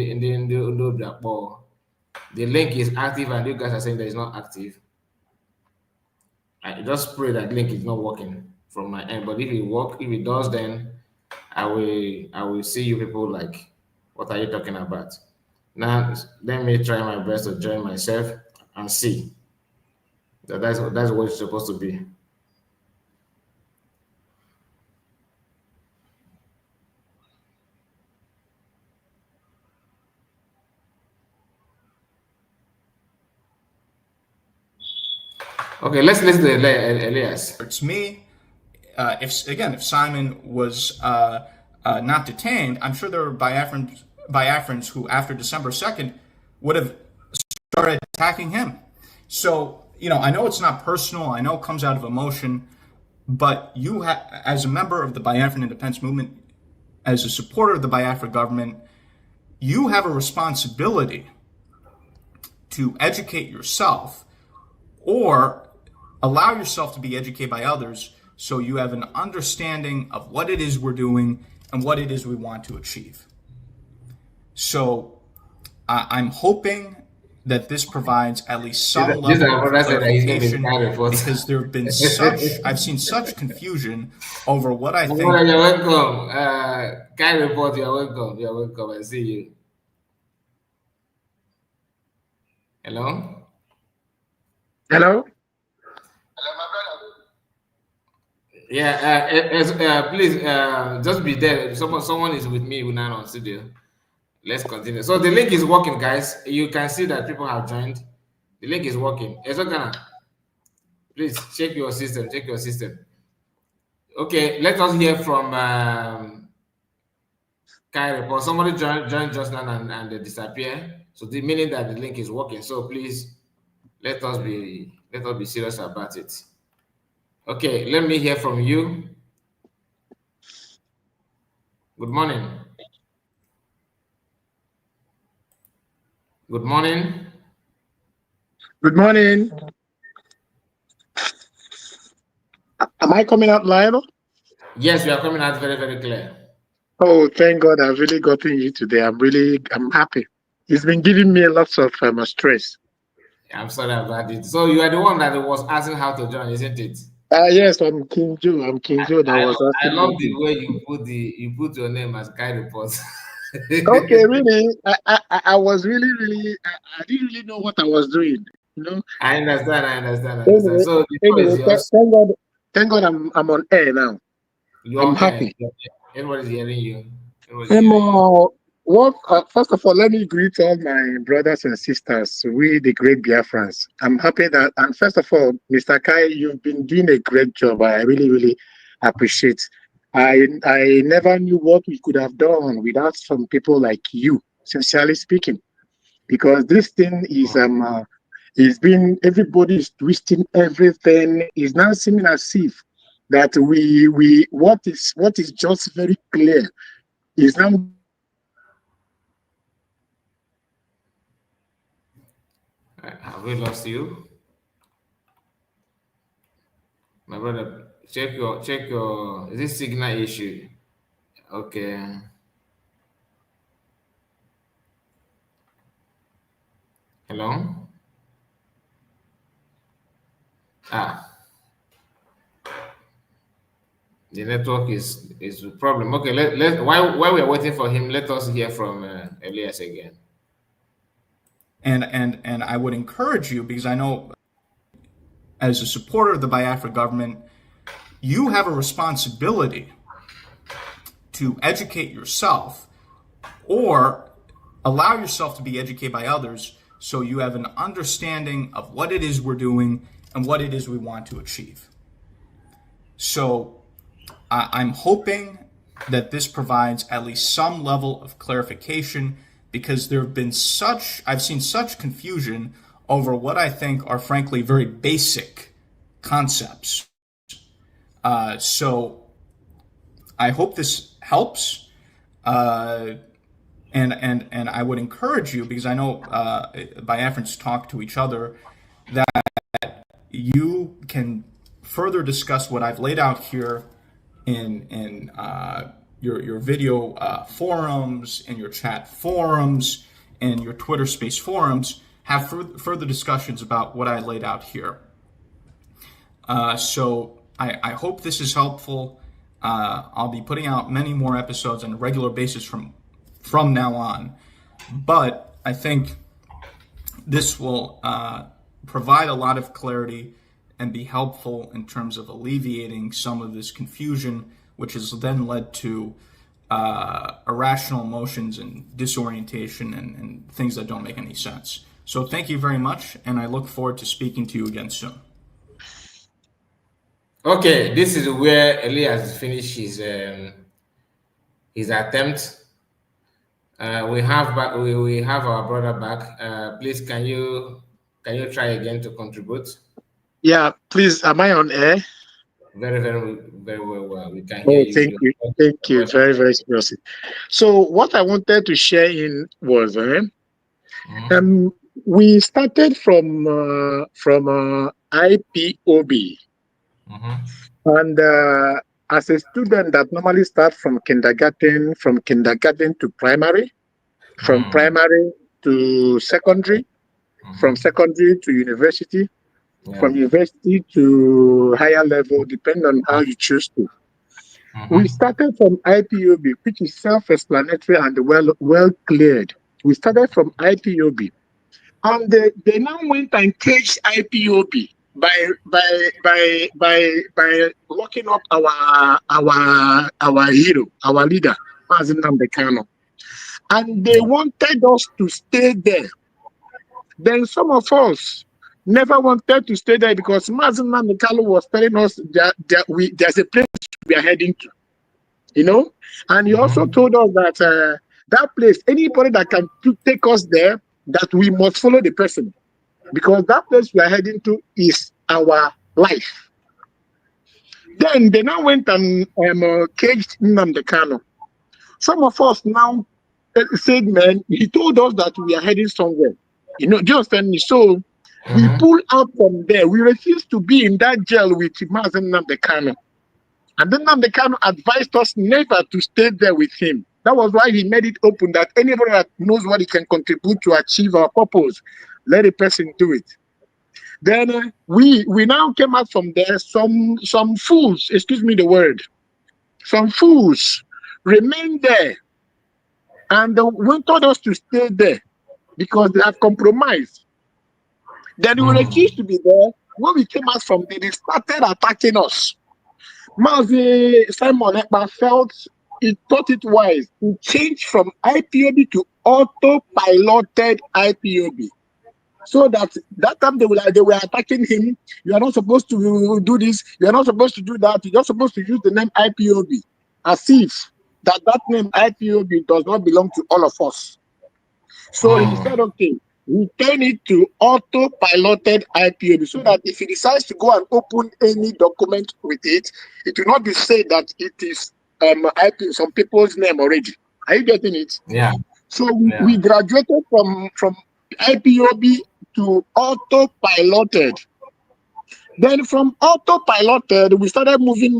B: link is active and you guys are saying that it's not active. I just pray that link is not working from my end. But if it does, then I will see you people like, what are you talking about? Now let me try my best to join myself and see that's what it's supposed to be. Okay, let's listen to Elias.
D: It's me. If Simon was not detained, I'm sure there were Biafrans who, after December 2nd, would have started attacking him. So, I know it's not personal. I know it comes out of emotion. But you, as a member of the Biafran independence movement, as a supporter of the Biafra government, you have a responsibility to educate yourself or allow yourself to be educated by others so you have an understanding of what it is we're doing and what it is we want to achieve. So I'm hoping that this provides at least some level of clarification, because there have been I've seen such confusion over what I think.
B: You're welcome. Guy report, you're welcome. You're welcome. I see you. Hello?
E: Hello?
C: Hello, my brother.
B: Yeah, please, just be there. Someone is with me now on studio. Let's continue. So the link is working, guys. You can see that people have joined. The link is working. Please check your system. Check your system. Okay, let us hear from Kai report. Somebody joined just now and they disappear. So the meaning that the link is working. So please let us be serious about it. Okay, let me hear from you. Good morning. Good morning.
E: Good morning. Am I coming out live?
B: Yes, you are coming out very, very clear.
E: Oh, thank God I've really gotten you today. I'm happy. It's been giving me lots of stress.
B: I'm sorry about it. So you are the one that was asking how to join, isn't it?
E: Yes, I'm King Joe. I'm King Joe.
B: I love the way you put your name as Guy Report.
E: Okay, really. I was really I didn't really know what I was doing.
B: I understand.
E: Anyway,
B: So the show is yours.
E: Thank God I'm on air now. I'm happy.
B: Everybody's hearing you.
E: First of all, let me greet all my brothers and sisters, we the great Biafrans. I'm happy that, and first of all, Mr. Kai, you've been doing a great job. I really appreciate. I never knew what we could have done without some people like you, sincerely speaking, because this thing is it's been, everybody is twisting everything. It's now seeming as if that what is just very clear is now.
B: Have we lost you? My brother, check your is this signal issue? Okay. Hello? The network is a problem. Okay, while we are waiting for him, let us hear from Elias again.
D: And I would encourage you, because I know as a supporter of the Biafra government, you have a responsibility to educate yourself or allow yourself to be educated by others so you have an understanding of what it is we're doing and what it is we want to achieve. So I'm hoping that this provides at least some level of clarification, because there have been I've seen such confusion over what I think are frankly very basic concepts. So I hope this helps. And I would encourage you, because I know Biafrans talk to each other, that you can further discuss what I've laid out here in your video forums, in your chat forums, and your Twitter Space forums. Have further discussions about what I laid out here. So I hope this is helpful. I'll be putting out many more episodes on a regular basis from now on. But I think this will provide a lot of clarity and be helpful in terms of alleviating some of this confusion, which has then led to irrational emotions and disorientation and things that don't make any sense. So thank you very much, and I look forward to speaking to you again soon.
B: Okay, this is where Elias finished his attempt. We have our brother back. Please, can you try again to contribute?
E: Yeah, please, am I on air?
B: Very well. We can hear
E: Oh,
B: you.
E: thank you. Thank you. Very, very seriously. So what I wanted to share in was
B: Mhm.
E: um we started from IPOB,
B: Mhm.
E: and as a student that normally start from kindergarten to primary, from
B: Mhm.
E: primary to secondary, from
B: Mhm.
E: secondary to university,
B: Yeah.
E: from university to higher level, depending on how you choose to. We
B: Mhm.
E: started from IPOB, which is self-explanatory and well cleared. We started from IPOB, and they now went and caged IPOB by locking up our hero, our leader, Mazin Namdekano. And they
B: Yeah.
E: wanted us to stay there. Then some of us never wanted to stay there because Mazin Namdekano was telling us that there's a place we are heading to. You know, and he also
B: Mhm.
E: told us that that place, anybody that can take us there, that we must follow the person because that place we are heading to is our life. Then they now went and caged Nnamdi Kanu. Some of us now said, man, he told us that we are heading somewhere. You know, do you understand me? So we
B: Mhm.
E: pulled out from there. We refused to be in that jail with Mazen Nnamdi Kanu. And then Namdekano advised us never to stay there with him. That was why he made it open that anybody that knows what he can contribute to achieve our purpose, let a person do it. Then we now came out from there. Some fools, excuse me the word, some fools remained there and wanted us to stay there because they have compromised. Then we refused
B: Mhm.
E: to be there. When we came out from there, they started attacking us. Mazi Simon Ekpa felt he thought it wise to change from IPOB to auto-piloted IPOB. So that time they were attacking him. You are not supposed to do this. You are not supposed to do that. You're not supposed to use the name IPOB, as if that name IPOB does not belong to all of us. So he said,
B: Mhm.
E: okay, we turn it to auto-piloted IPOB so that if he decides to go and open any document with it, it will not be said that it is IP, some people's name already. Are you getting it?
B: Yeah.
E: So
B: Yeah.
E: we graduated from IPOB to auto-piloted. Then from auto-piloted, we started moving,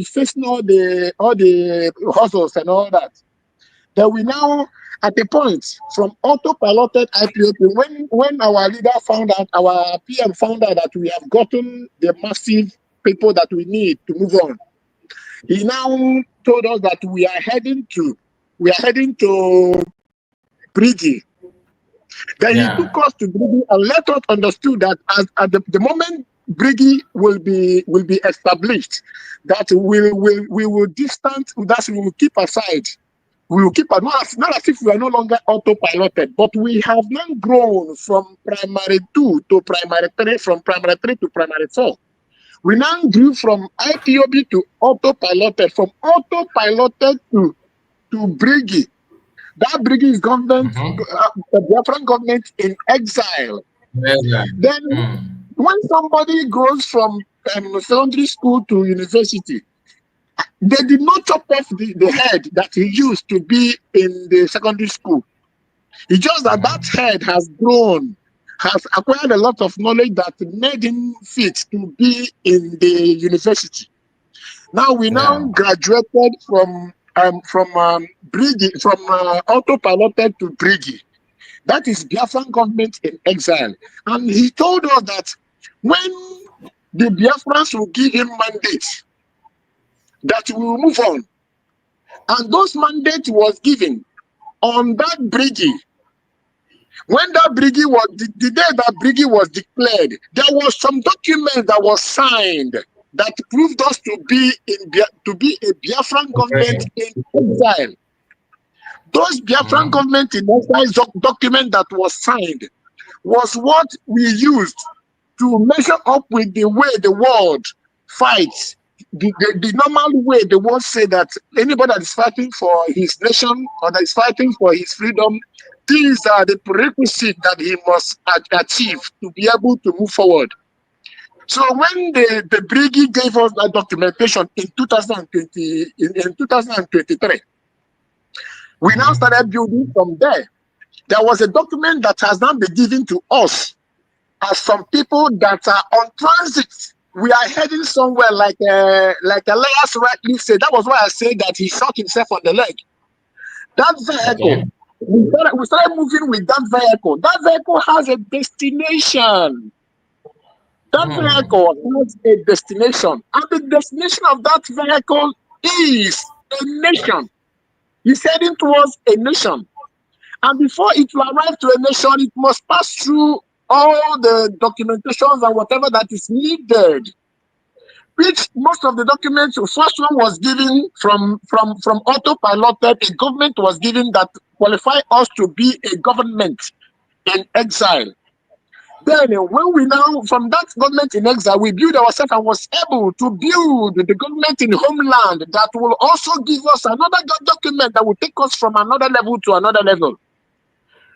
E: facing all the hustles and all that. Then we now at a point from autopiloted IPOP when our leader found out, our PM found out that we have gotten the massive people that we need to move on. He now told us that we are heading to Brigi. Then he took
B: Yeah.
E: us to Brigi and let us understood that as at the moment Brigi will be established, that we will distance, that we will keep aside. We will keep not as if we are no longer autopiloted, but we have now grown from primary 2 to primary 3, from primary 3 to primary 4. We now grew from IPOB to autopiloted, from autopiloted to Brigi. That Brigi is government,
B: Mhm.
E: the Biafran government in exile.
B: Yeah.
E: Then
B: Mm.
E: when somebody goes from secondary school to university, they did not chop off the head that he used to be in the secondary school. It's just that that
B: Mhm.
E: head has grown, has acquired a lot of knowledge that made him fit to be in the university. Now we now
B: Yeah.
E: graduated from Brigi, from autopiloted to Brigi. That is Biafran government in exile, and he told us that when the Biafrans will give him mandate, that we will move on, and those mandate was given on that Brigi. When that Brigi was the day that Brigi was declared, there was some document that was signed that proved us to be a Biafran government
B: Okay.
E: in exile. Those Biafran
B: Mhm.
E: government in exile document that was signed was what we used to measure up with the way the world fights the normal way the world say that anybody that is fighting for his nation or that is fighting for his freedom, these are the prerequisites that he must achieve to be able to move forward. So when the brigade gave us that documentation in 2020, in 2023, we now started building from there. There was a document that has now been given to us as some people that are on transit. We are heading somewhere like alias rightly said. That was why I said that he shot himself on the leg. That vehicle, we started moving with that vehicle. That vehicle has a destination. That vehicle has a destination. And the destination of that vehicle is a nation. He's heading towards a nation. And before it will arrive to a nation, it must pass through all the documentations and whatever that is needed. Which most of the documents, first one was given from autopilot, a government was given that qualify us to be a government in exile. Then when we now, from that government in exile, we build ourselves and was able to build the government in homeland that will also give us another document that will take us from another level to another level.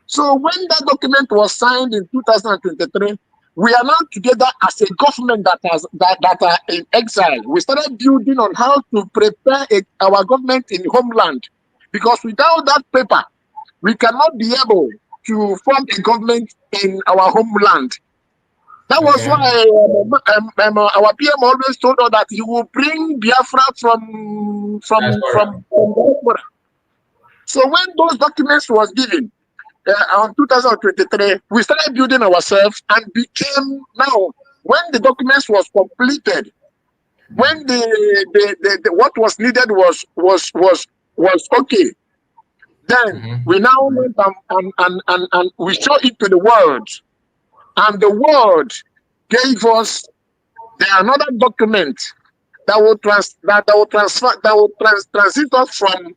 E: So when that document was signed in 2023, we are now together as a government that are in exile. We started building on how to prepare our government in homeland, because without that paper, we cannot be able to form a government in our homeland. That was why our PM always told us that he will bring Biafra from. So when those documents was given, on 2023, we started building ourselves and became now. When the documents was completed, when the what was needed was okay, then we now went and we showed it to the world, and the world gave us another document that will transit us from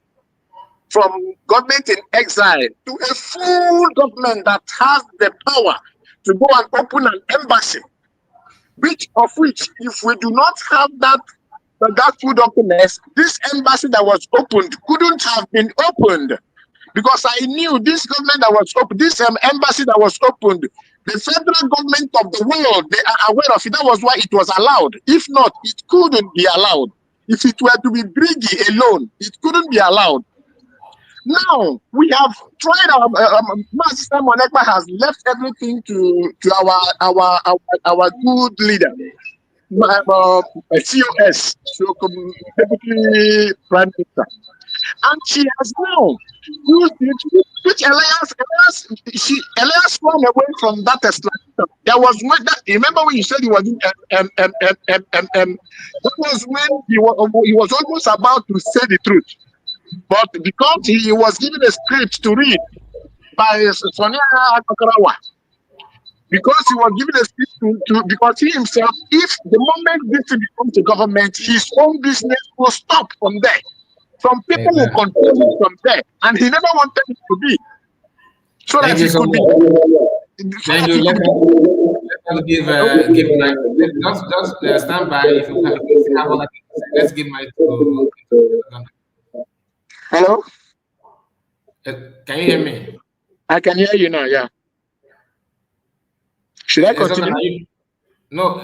E: government in exile to a full government that has the power to go and open an embassy, which if we do not have that full document, this embassy that was opened couldn't have been opened, because I knew this government that was opened, this embassy that was opened, the federal government of the world, they are aware of it. That was why it was allowed. If not, it couldn't be allowed. If it were to be Brigi alone, it couldn't be allowed. Now we have tried our Master Simon Ekpa has left everything to our good leader, COS, Deputy Prime Minister, and she has now used it, which Elias ran away from that explanation. There was when that, remember when you said he was in that was when he was almost about to say the truth. But because he was given a script to read by Sonia Akarawa, because he was given a script because he himself, if the moment this becomes a government, his own business will stop from there. Some people will continue from there, and he never wanted it to be. So that he could be.
B: Thank you. Let's give my just stand by. If you have all let's give my to.
E: Hello?
B: Can you hear me?
E: I can hear you now, yeah. Should I continue?
B: No,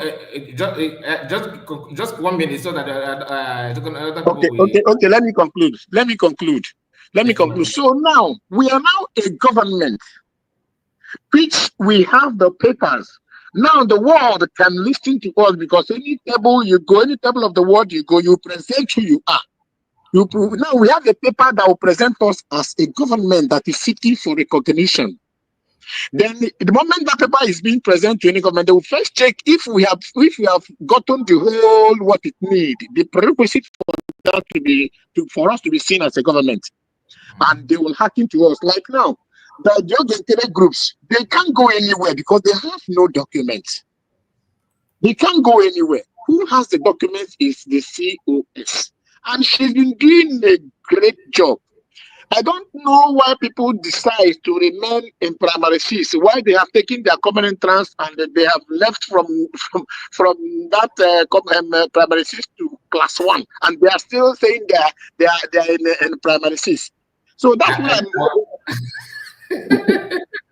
B: just 1 minute so that
E: okay. Let me conclude. So now we are now a government, which we have the papers. Now the world can listen to us, because any table you go, any table of the world you go, you present who you are. Now we have a paper that will present us as a government that is seeking for recognition. Then the moment that paper is being presented to any government, they will first check if we have gotten the whole what it needs, the prerequisite for that for us to be seen as a government. And they will hack into us. Like now, the Nkere groups, they can't go anywhere because they have no documents. They can't go anywhere. Who has the documents is the COS. And she's been doing a great job. I don't know why people decide to remain in primary six, why they have taken their common entrance and they have left from that primary six to class 1, and they are still saying they are in primary six. So that's what I'm.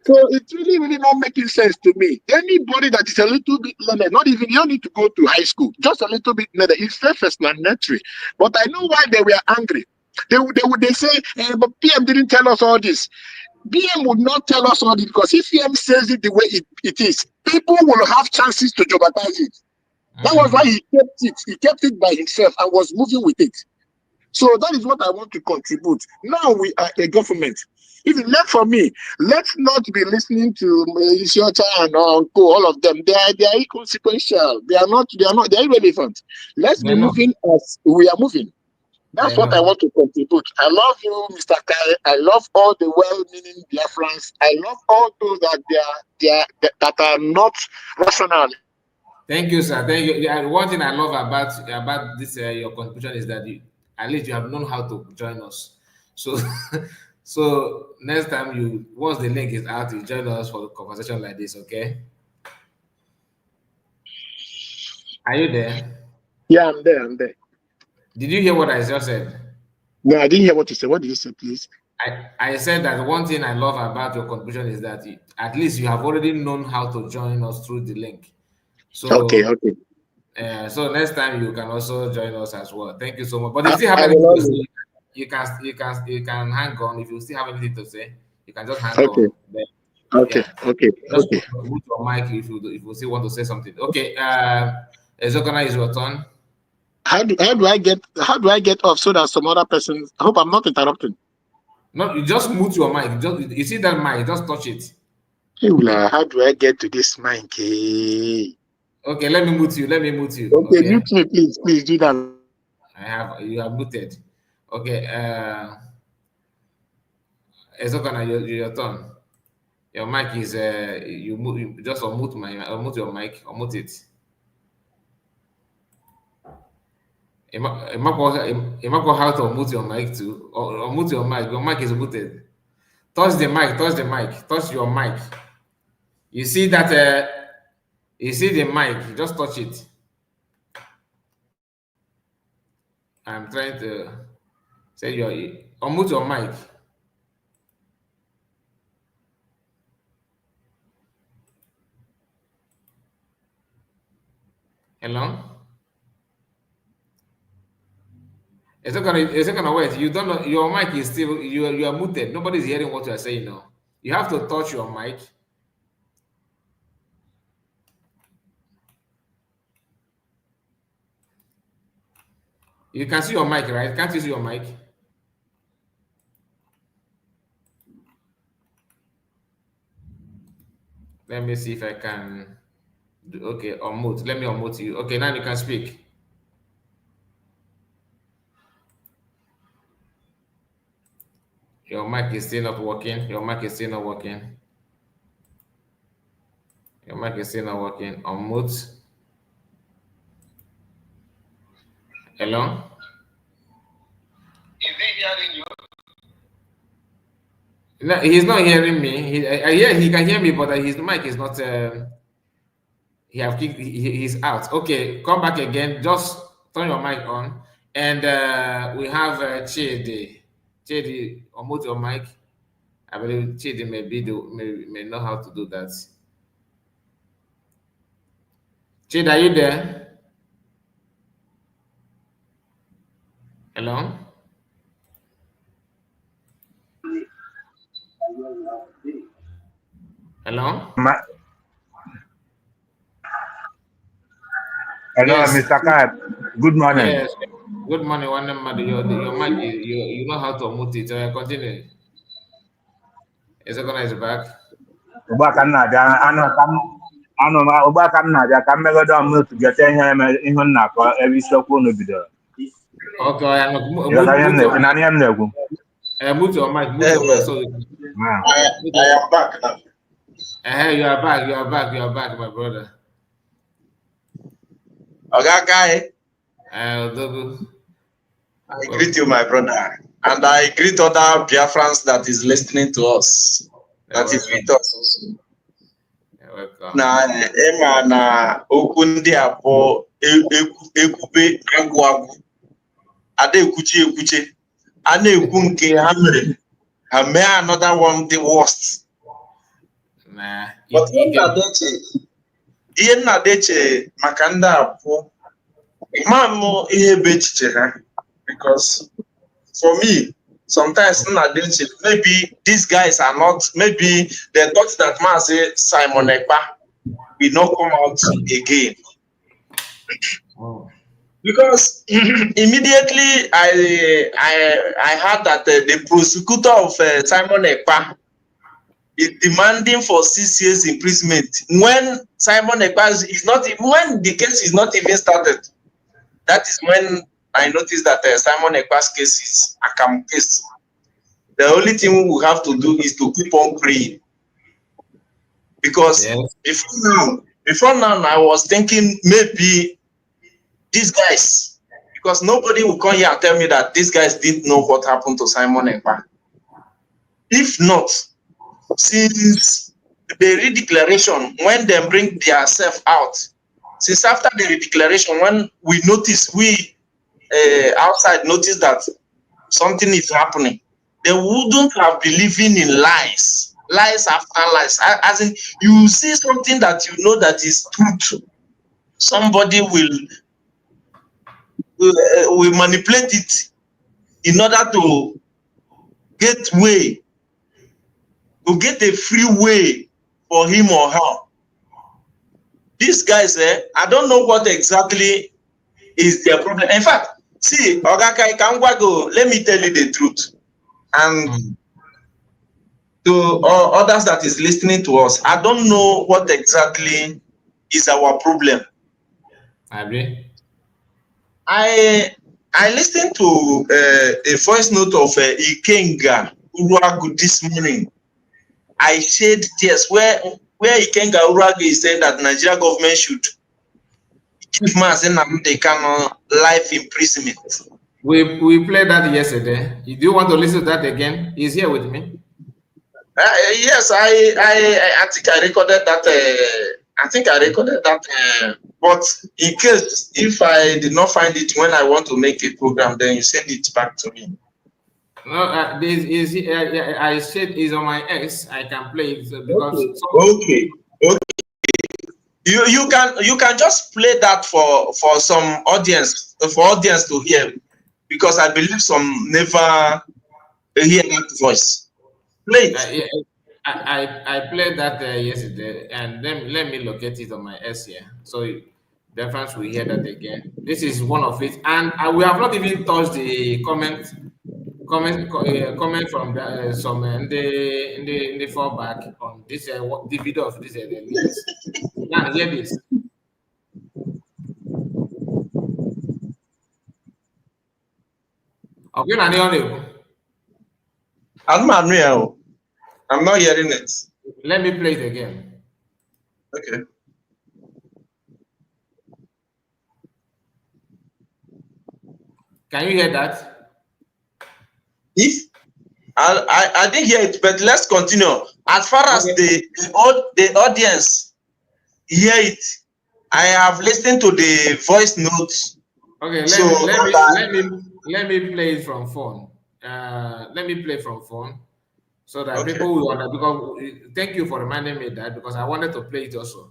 E: So it's really not making sense to me. Anybody that is a little bit learned, not even, you don't need to go to high school, just a little bit learned, it's self-explanatory. But I know why they were angry. They say, but PM didn't tell us all this. PM would not tell us all this, because if PM says it the way it is, people will have chances to jeopardize it. That was why he kept it. He kept it by himself and was moving with it. So that is what I want to contribute. Now we are a government. If it's left for me, let's not be listening to Shota and Uncle, all of them. They are inconsequential. They are irrelevant. Let's be moving as we are moving. That's what I want to contribute. I love you, Mr. Kai. I love all the well-meaning Biafrans. I love all those that are not rational.
B: Thank you, sir. Thank you. Yeah, one thing I love about this your contribution is that at least you have known how to join us. So, so next time once the link is out, you join us for a conversation like this. Okay? Are you there?
E: Yeah, I'm there.
B: Did you hear what I just said?
E: No, I didn't hear what you said. What did you say, please?
B: I said that one thing I love about your contribution is that at least you have already known how to join us through the link. So
E: okay.
B: So next time you can also join us as well. Thank you so much. But if you still have anything to say, you can hang on. If you still have anything to say, you can just hang on.
E: Okay.
B: Just mute your mic if you still want to say something. Okay. Ezokana, is your turn.
E: How do I get off so that some other person? I hope I'm not interrupting.
B: No, you just mute your mic. You see that mic, just touch it.
E: How do I get to this mic?
B: Okay, let me mute you.
E: Okay, mute me, please do that.
B: You have muted. Okay, Ezokana, your turn. Your mic is you just unmute your mic, unmute it. Imako, how to unmute your mic too? Or unmute your mic. Your mic is muted. Touch the mic. Touch your mic. You see that? You see the mic. Just touch it. I'm trying to say unmute your mic. Hello? It's not gonna wait. You don't know, your mic is still you are muted. Nobody's hearing what you are saying now. You have to touch your mic. You can see your mic, right? Can't you see your mic? Let me see if I can do, okay, unmute. Let me unmute you. Okay, now you can speak. Your mic is still not working. Your mic is still not working. Unmute. Hello?
C: Is he hearing you?
B: No, he's not hearing me. He can hear me, but his mic is not. He's out. Okay, come back again. Just turn your mic on, and we have Chidi. Chidi, unmute your mic. I believe Chidi may know how to do that. Chidi, are you there? Hello? Hello?
F: Hello,
B: Yes.
F: Mr. Kat. Good morning.
B: Yes. Good morning, one mother. Your mic, you know how to unmute it. Continue. Ezekona is back.
F: Ụgbọaka m na-abịa ụgbọaka m na-abịa ka m megodo ọmụtụ gete ihe m na-akọ ebe isiokwu unu bidoro.
B: Okay,
F: Mute
B: your mic. So
C: I am back now.
B: You are back, my brother.
C: Okay, guy.
B: I
C: greet you, my brother.
G: And I greet other Biafrans that is listening to us. That is with us. Na ema na okwu ndị a bụ ekwube agwụ agwụ. Ada ekwuchi ekwuche. A na-ekwu nke ha mere. Ha mee another one the worst. But ihe nna deche maka ndị a bụ ịma m ihe bụ echiche ha. Because for me, sometimes maybe these guys are not, maybe they thought that Mazi Simon Ekpa will not come out again. Because immediately I heard that the prosecutor of Simon Ekpa is demanding for 6 years imprisonment when Simon Ekpa is not, when the case is not even started. That is when I noticed that Simon Ekpa's case is a cam case. The only thing we have to do is to keep on praying. Because before now, I was thinking maybe these guys, because nobody will come here and tell me that these guys didn't know what happened to Simon Ekpa. If not, since the redeclaration, when they bring their self out, since after the redeclaration, when we notice, we outside notice that something is happening, they wouldn't have believing in lies after lies. As in, you see something that you know that is truth, somebody will manipulate it in order to get way, to get a free way for him or her. These guys, I don't know what exactly is their problem. In fact, see, Ogakai Kangwago, let me tell you the truth. And to others that is listening to us, I don't know what exactly is our problem. I listened to a voice note of Ikenga Uragu this morning. I shed tears where Ikenga Uragu is saying that Nigeria government should give Mazi Nnamdi Kanu life imprisonment.
B: We played that yesterday. Do you want to listen to that again? He's here with me.
G: Yes, I think I recorded that. But in case if I did not find it when I want to make a program, then you send it back to me.
B: No, this is I said is on my X. I can play it because
G: okay. You can just play that for some audience, for audience to hear, because I believe some never hear that voice. Play it.
B: I played that yesterday, and then let me locate it on my S here, so the fans will hear that again. This is one of it, and we have not even touched the comment from some in the FallBack on this the video of this alias. Now hear this. Okay,
G: I'm not hearing it.
B: Let me play it again.
G: Okay.
B: Can you hear that?
G: If I didn't hear it, but let's continue. As far as the audience hear it, I have listened to the voice notes.
B: Okay, let me play it from phone. Let me play from phone so that people will understand. Because thank you for reminding me that, because I wanted to play it also.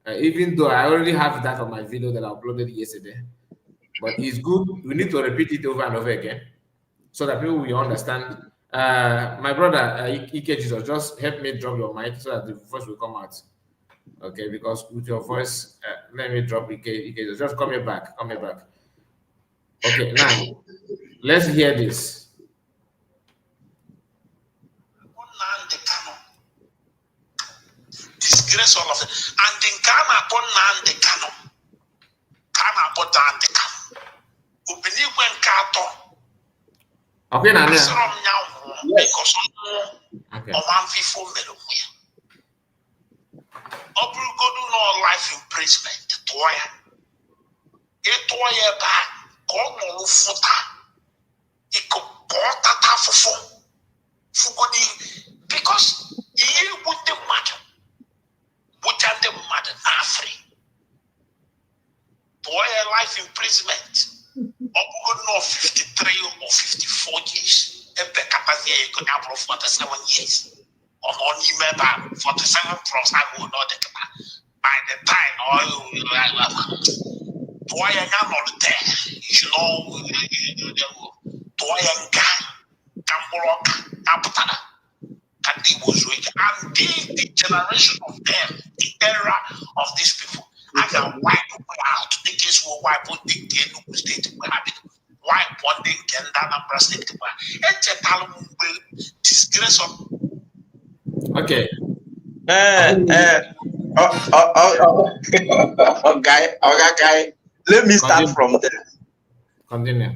B: Even though I already have that on my video that I uploaded yesterday, but it's good. We need to repeat it over and over again so that people will understand. My brother Ike Jesus, just help me drop your mic so that the voice will come out. Okay, because with your voice, let me drop Ike Jesus. Just come back. Okay, now let's hear this.
C: Disgrace all of it. And in Ghana, upon Nandi Kano. Ghana, upon Nandi Kano. Ubini when Kato.
B: Okay, now.
C: Because of 154 million. Open go do no life imprisonment. Toya. Etoya back. Kono futa. Iko boss because you would the matter. Would the matter not free. To a life imprisonment. Or 53 or 54 years. And the capacity you could have 47 years. Or only member 47 plus I will not take by the time to I am not there. You know, to I am Cambolok, Capitana. And the generation of them, the era of these people, I can wipe out the case will wipe on the state will have it. Wipe one thing and that number state. It's a disgrace of.
G: Okay. Okay. Let me start from there.
B: Continue.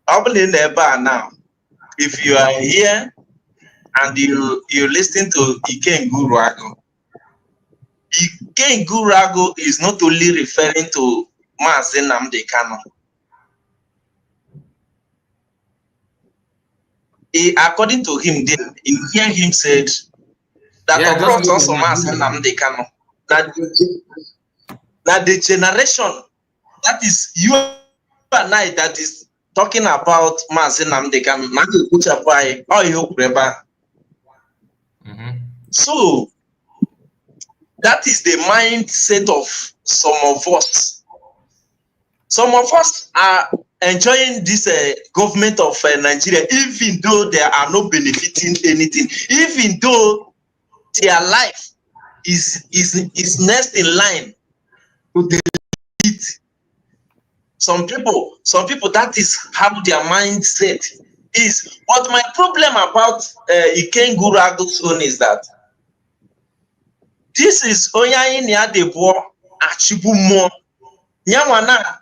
G: Now, if you are here and you listen to Iken Gurago, Iken Gurago is not only referring to Mazen Nnamdi Kanu. According to him, you hear him said that the process of Mazen Nnamdi Kanu, that the generation that is you and I that is talking about Mazen Nnamdi Kanu, so that is the mindset of some of us. Some of us are enjoying this government of Nigeria, even though they are not benefiting anything, even though their life is next in line to delete. Some people, that is how their mindset is. But my problem about Iken Gurago's own is that this is Oya Inia Debo Achibumo. Nyamwana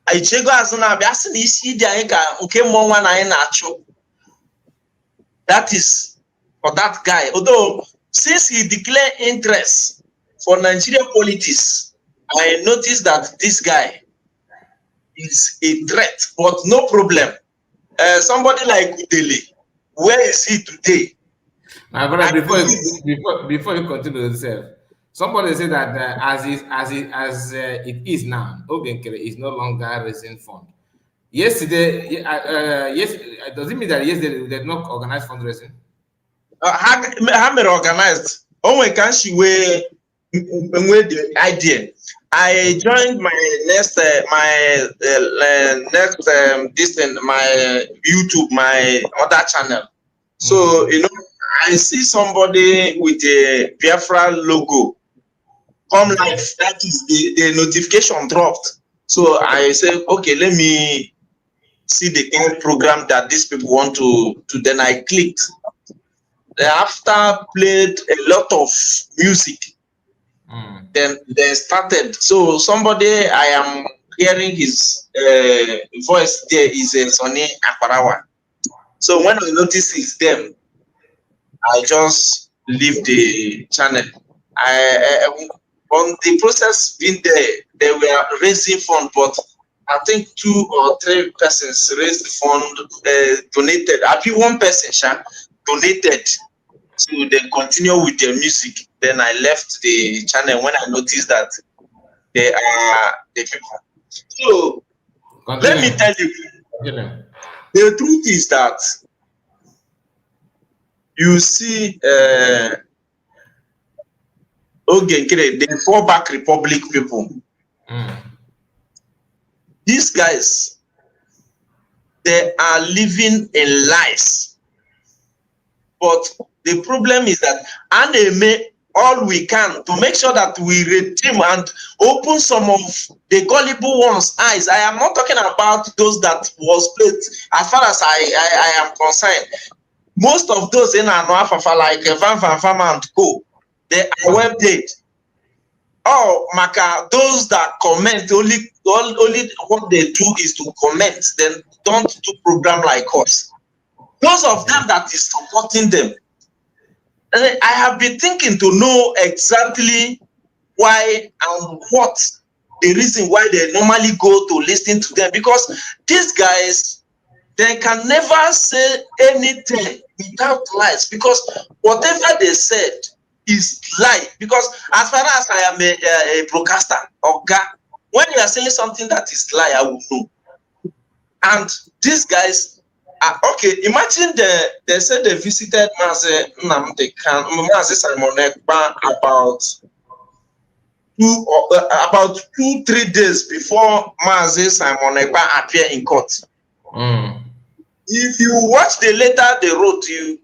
G: Aichego Azuna Biasin isi Diaga Uke Mwana Nacho. That is for that guy. Although since he declared interest for Nigerian politics, I noticed that this guy is a threat, but no problem. Somebody like Udele, where is he today?
B: My brother, before you continue yourself, somebody said that as it is now, Nkere is no longer raising fund. Yesterday, does it mean that yesterday they did not organize fundraising?
G: How many organized? Oh my gosh, we the idea. I joined my next my YouTube, my other channel. So you know, I see somebody with a Biafra logo come live. That is the notification dropped. So I said, okay, let me see the kind of program that these people want to. Then I clicked. After played a lot of music. Then they started. So somebody I am hearing his voice there is a Sonny Akbarawa. So when I notice it's them, I just leave the channel. On the process being there, they were raising fund, but I think 2 or 3 persons raised the fund, donated. I think one person donated. So they continue with their music. Then I left the channel when I noticed that they are the people. So let me tell you, the truth is that you see Nkere, the FallBack Republic people. These guys, they are living in lies. But the problem is that anime all we can to make sure that we redeem and open some of the gullible ones' eyes. I am not talking about those that was played. As far as I am concerned, most of those in Anuafafa like Van Fama and Co, they are well played. Oh, Maka, those that comment only what they do is to comment. Then don't do program like us. Those of them that is supporting them. And I have been thinking to know exactly why and what the reason why they normally go to listen to them, because these guys, they can never say anything without lies, because whatever they said is lie. Because as far as I am a broadcaster, okay, when you are saying something that is lie, I will know. And these guys are okay. Imagine they said they visited Mazi Simon Ekpa about 2-3 days before Mazi Simon Ekpa appeared in court. If you watch the letter they wrote, you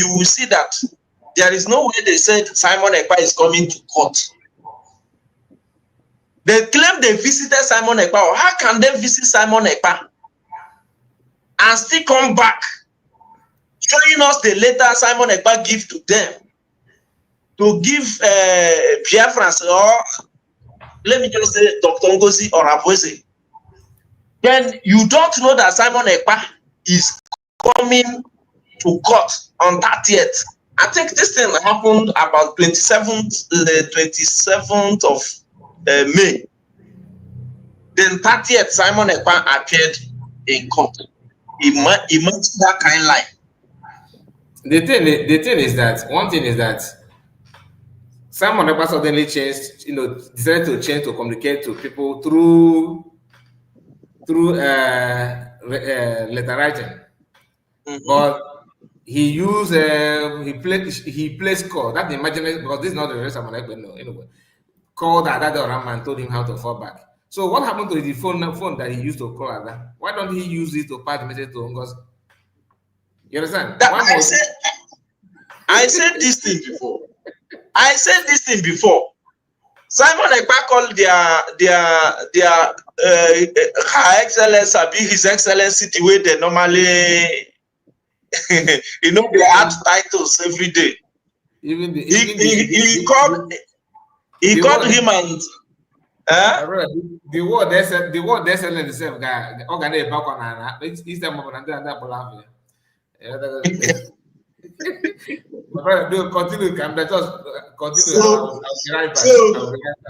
G: will see that there is no way they said Simon Ekpa is coming to court. They claim they visited Simon Ekpa. How can they visit Simon Ekpa and still come back showing us the letter Simon Ekpa give to them to give Biafrans, or let me just say Dr. Ngozi or Aboise? Then you don't know that Simon Ekpa is coming to court on 30th. I think this thing happened about 27th of May. Then 30th, Simon Ekpa appeared in court. Imagine that kind of lie.
B: The thing is that one thing is that Simon Ekpa suddenly changed, decided to change to communicate to people through letter writing. But he used he placed call. That's the imaginary, because this is not the real Simon Ekpa, no, anyway. Called Ada Orama and told him how to fall back. So what happened to the phone that he used to call Ada? Why don't he use it to pass the message to Ngozi? You understand?
G: I said this thing before. Simon Ekpa called their Her Excellence, His Excellency, the way they normally they add titles every day. He called him and
B: the word they said the same guy. Okay, back on he's the moment and continue.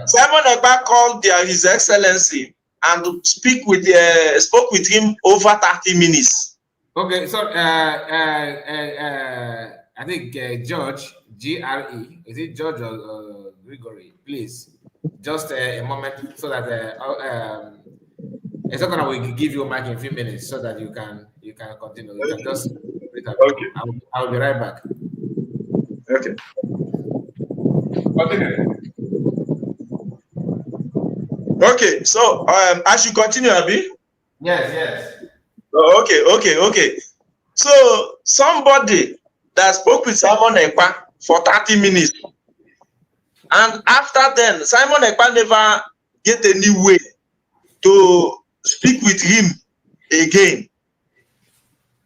G: Simon Ekpa called His Excellency and spoke with him over 30 minutes.
B: Okay, so I think George, GRE, is it George or Gregory? Please, just a moment so that a second I will give you a mic in a few minutes so that you can continue. You can just
G: okay.
B: I'll be right back.
G: Okay. Okay, so I should continue, Abi?
B: Yes.
G: Okay. So somebody that spoke with Simon Ekpa for 30 minutes, and after then, Simon Ekpa never get any way to speak with him again.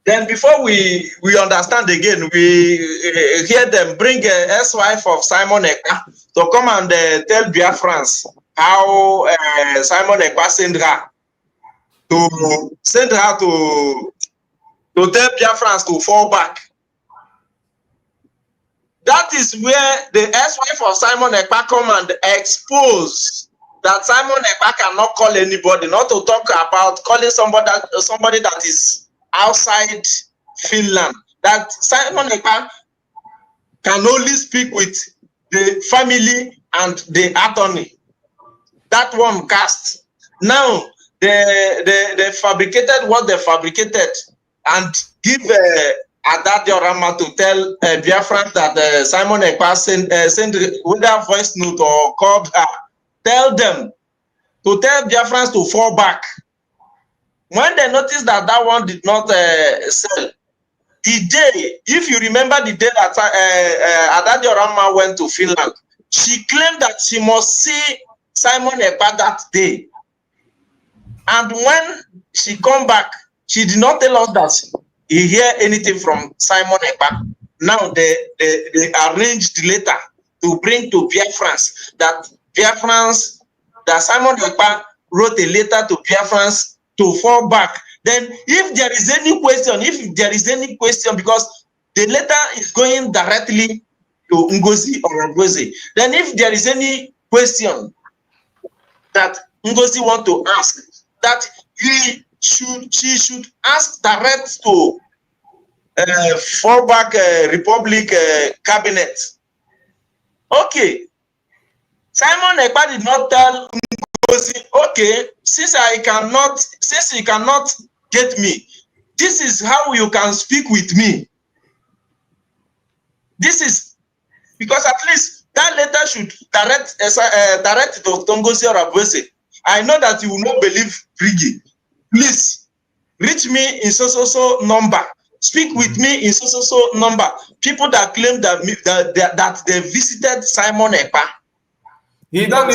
G: Then before we understand again, we hear them bring a ex-wife of Simon Ekpa to come and tell Biafrans how Simon Ekpa sent her to tell Biafrans to fall back. That is where the ex-wife of Simon Ekpa come and expose that Simon Ekpa cannot call anybody, not to talk about calling somebody that is outside Finland. That Simon Ekpa can only speak with the family and the attorney. That one cast. Now they fabricated what they fabricated and give Ada Diorama to tell Biafran that Simon Ekpa sent whether voice note or called her. Tell them to tell Biafrans to fall back. When they noticed that one did not sell, the day, if you remember the day that Ada Diorama went to Finland, she claimed that she must see Simon Ekpa that day. And when she come back, she did not tell us that he hear anything from Simon Ekpa. Now they arranged the letter to bring to Biafrans that Simon Ekpa wrote a letter to Biafrans to fall back. Then if there is any question, because the letter is going directly to Ngozi or Ngozi, then if there is any question that Ngozi want to ask, that he she should ask direct to FallBack Republic cabinet. Okay, Simon Ekpa did not tell Ngozi, okay, since he cannot get me, this is how you can speak with me. This is because at least that letter should direct Dr. Ngozi Orabuese. I know that you will not believe Brigi. Please reach me in so number. Speak with me in so number. People that claim that they visited Simon Ekpa.
B: He don't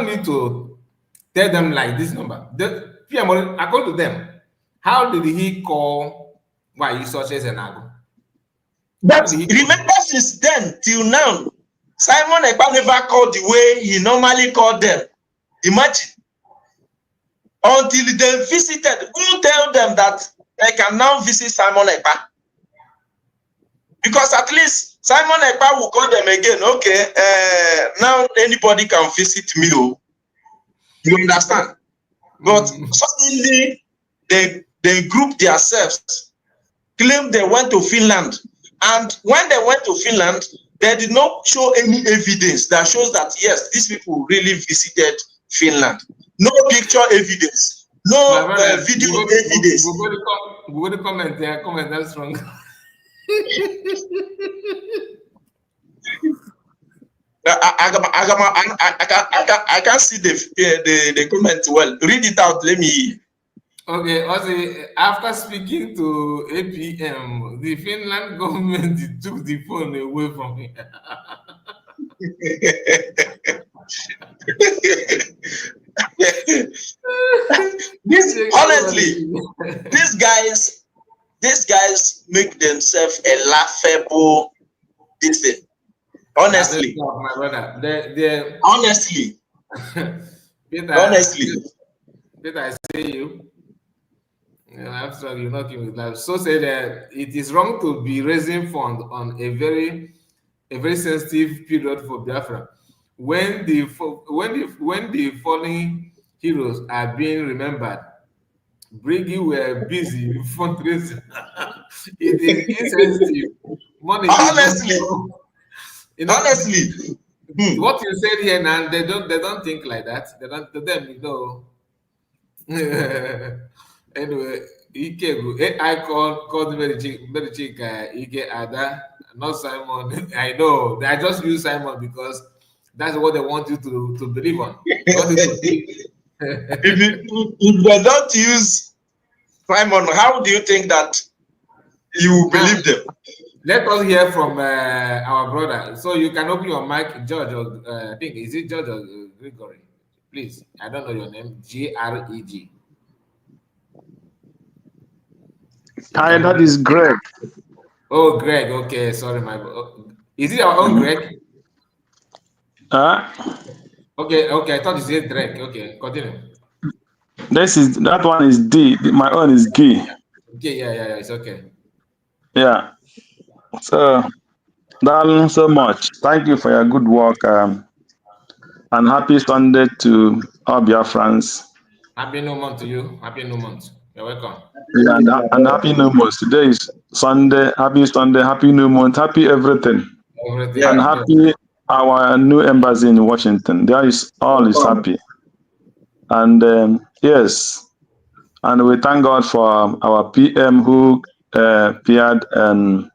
B: need to tell them like this number. According to them, how did he call why you such as an ago?
G: But remember, since then till now, Simon Ekpa never called the way he normally called them. Imagine. Until they visited, who tell them that they can now visit Simon Ekpa? Because at least Simon Ekpa will call them again. Okay, now anybody can visit me. Oh. You understand? But suddenly they group themselves, claim they went to Finland. And when they went to Finland, they did not show any evidence that shows that, yes, these people really visited Finland. No picture evidence, no video evidence.
B: Go to comment there, comment that's wrong.
G: I can't see the comment well. Read it out, let me.
B: Okay, also, after speaking to APM, the Finland government took the phone away from him.
G: Honestly, these guys make themselves a laughable thing. Honestly,
B: my brother,
G: honestly,
B: Peter,
G: honestly,
B: Peter, I say you. I'm sorry, you're not giving that. So say that it is wrong to be raising funds on a very sensitive period for Biafra. When the fallen heroes are being remembered, Brigi were busy fundraising. It is insensitive. Money.
G: Honestly,
B: honestly, what you said here now, they don't think like that. They don't. To them, Anyway, I called very chick Ike Ada, not Simon. I know. I just use Simon because that's what they want you to believe on.
G: If they don't use Simon, how do you think that you believe them?
B: Let us hear from our brother. So you can open your mic, George, or I think, is it George or Gregory? Please, I don't know your name. Greg.
H: Hi, that is Greg.
B: Oh, Greg. Okay, sorry, is it our own Greg? Okay. I thought you said Greg. Okay, continue.
H: That one is D. My own is G.
B: Okay, yeah, it's okay.
H: Yeah. So, darling, so much. Thank you for your good work. And happy Sunday to all Biafrans.
B: Happy New Month to you. Happy New Month. You're welcome.
H: Yeah, and happy New Month. Today is Sunday. Happy Sunday. Happy New Month. Happy everything.
B: Everything.
H: And happy our new embassy in Washington. There is all is happy. And yes, and we thank God for our PM who appeared and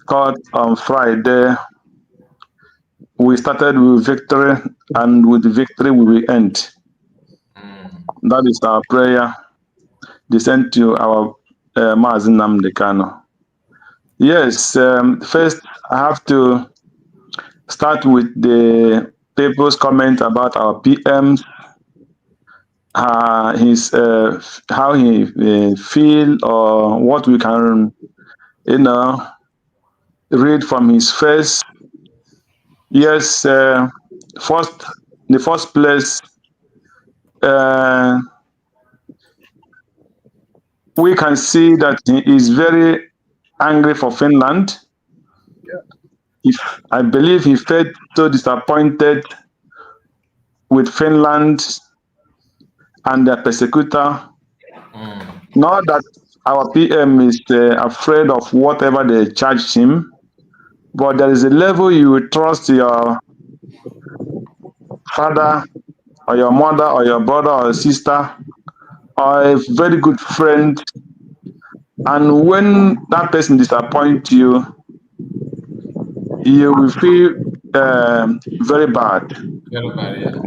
H: court on Friday. We started with victory, and with victory we will end. That is our prayer. Descend to our Mazi Nnamdi Kanu. Yes, first I have to start with the people's comment about our PM. How he feel, or what we can, read from his face. Yes, the first place, we can see that he is very angry for Finland. I believe he felt so disappointed with Finland and the persecutor. Not that our PM is afraid of whatever they charge him, but there is a level you will trust your father or your mother or your brother or sister or a very good friend, and when that person disappoints you, you will feel very bad.
B: Very bad, yeah.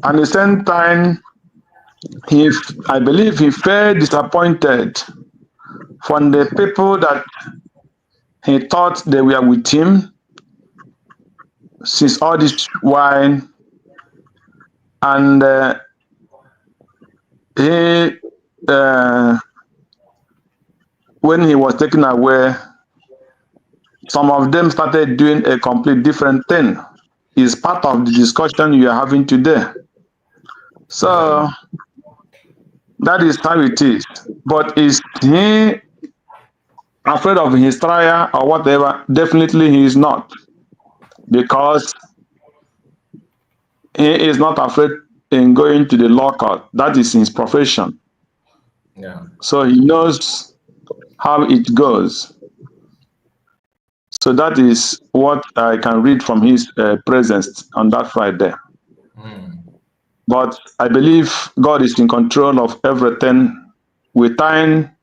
H: At the same time, I believe he felt disappointed from the people that he thought they were with him since all this while, and he when he was taken away, some of them started doing a complete different thing. It's part of the discussion you are having today. So that is how it is. But is he afraid of his trial or whatever? Definitely he is not, because he is not afraid in going to the law court. That is his profession.
B: Yeah.
H: So he knows how it goes. So that is what I can read from his presence on that Friday. But I believe God is in control of everything. With time,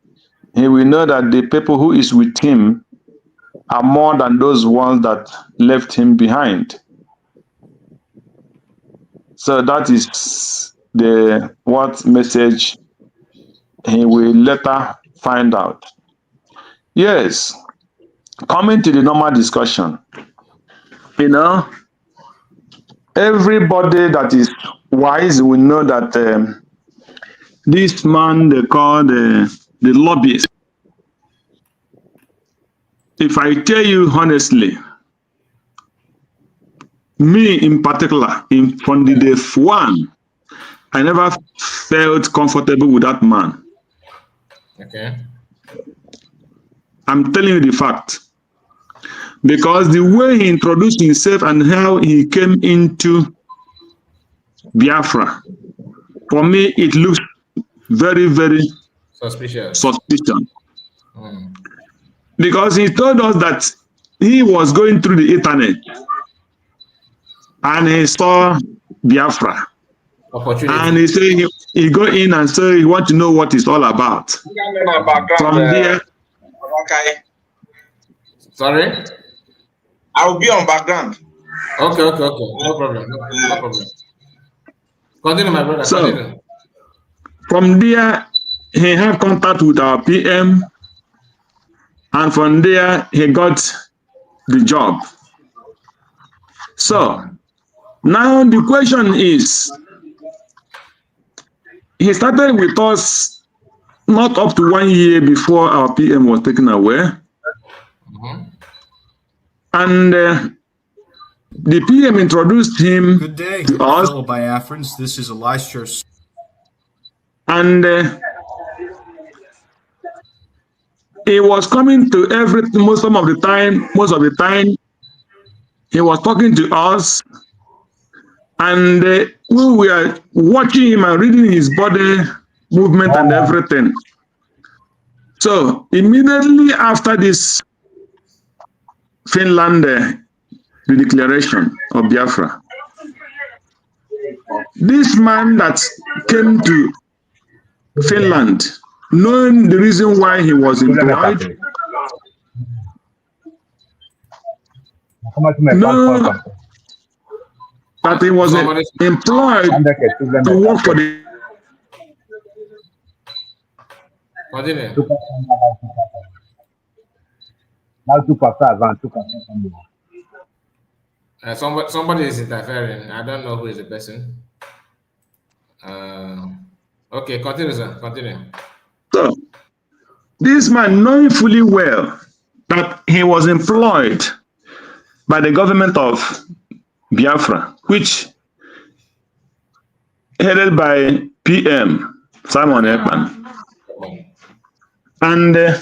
H: he will know that the people who is with him are more than those ones that left him behind. So that is what message he will later find out. Yes, coming to the normal discussion, everybody that is wise will know that this man they call the lobbyist. If I tell you honestly, me in particular, from the day one, I never felt comfortable with that man.
B: Okay.
H: I'm telling you the fact. Because the way he introduced himself and how he came into Biafra, for me, it looks very, very
B: suspicious.
H: Because he told us that he was going through the internet and he saw Biafra. And he said he go in and say he want to know what it's all about. From there,
B: sorry?
G: I will be on background.
B: Okay. No problem. Continue, my brother.
H: So,
B: continue.
H: From there, he had contact with our PM, and from there, he got the job. So, now the question is, he started with us not up to 1 year before our PM was taken away. And the PM introduced him
D: Good day,
H: to us.
D: fellow Biafrans. This is Alias.
H: And he was coming to most of the time, he was talking to us, and we were watching him and reading his body movement and everything. So immediately after this Finland the declaration of Biafra, this man that came to Finland, knowing the reason why he was employed, know that he was employed to work for the
B: somebody is interfering. I don't know who is the person. Okay, continue, sir. Continue.
H: So, this man, knowing fully well that he was employed by the government of Biafra, which headed by PM Simon Ekman, and at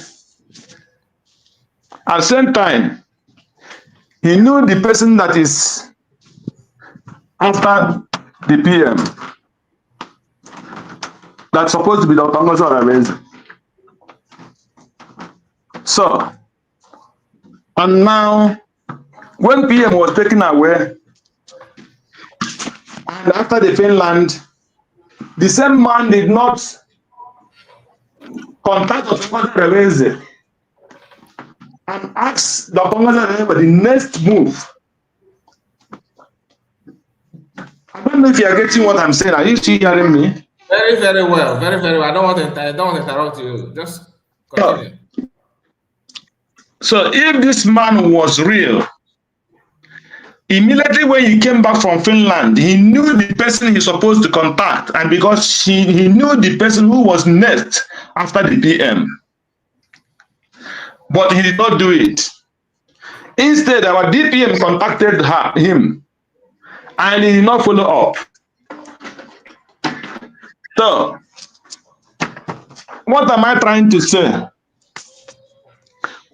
H: the same time, he knew the person that is after the PM. that's supposed to be Dr. Ngozi Orebeze. So, and now, when PM was taken away, and after the Finland, the same man did not contact Dr. Ngozi Orebeze and ask Dr. Ngozi Orebeze the next move. I don't know if you are getting what I'm saying. Are you still hearing me?
B: Very, very well. Very, very well. I don't want to interrupt you. Just continue.
H: So if this man was real, immediately when he came back from Finland, he knew the person he's supposed to contact, and because he knew the person who was next after the PM. But he did not do it. Instead, our DPM contacted him, and he did not follow up. So, what am I trying to say?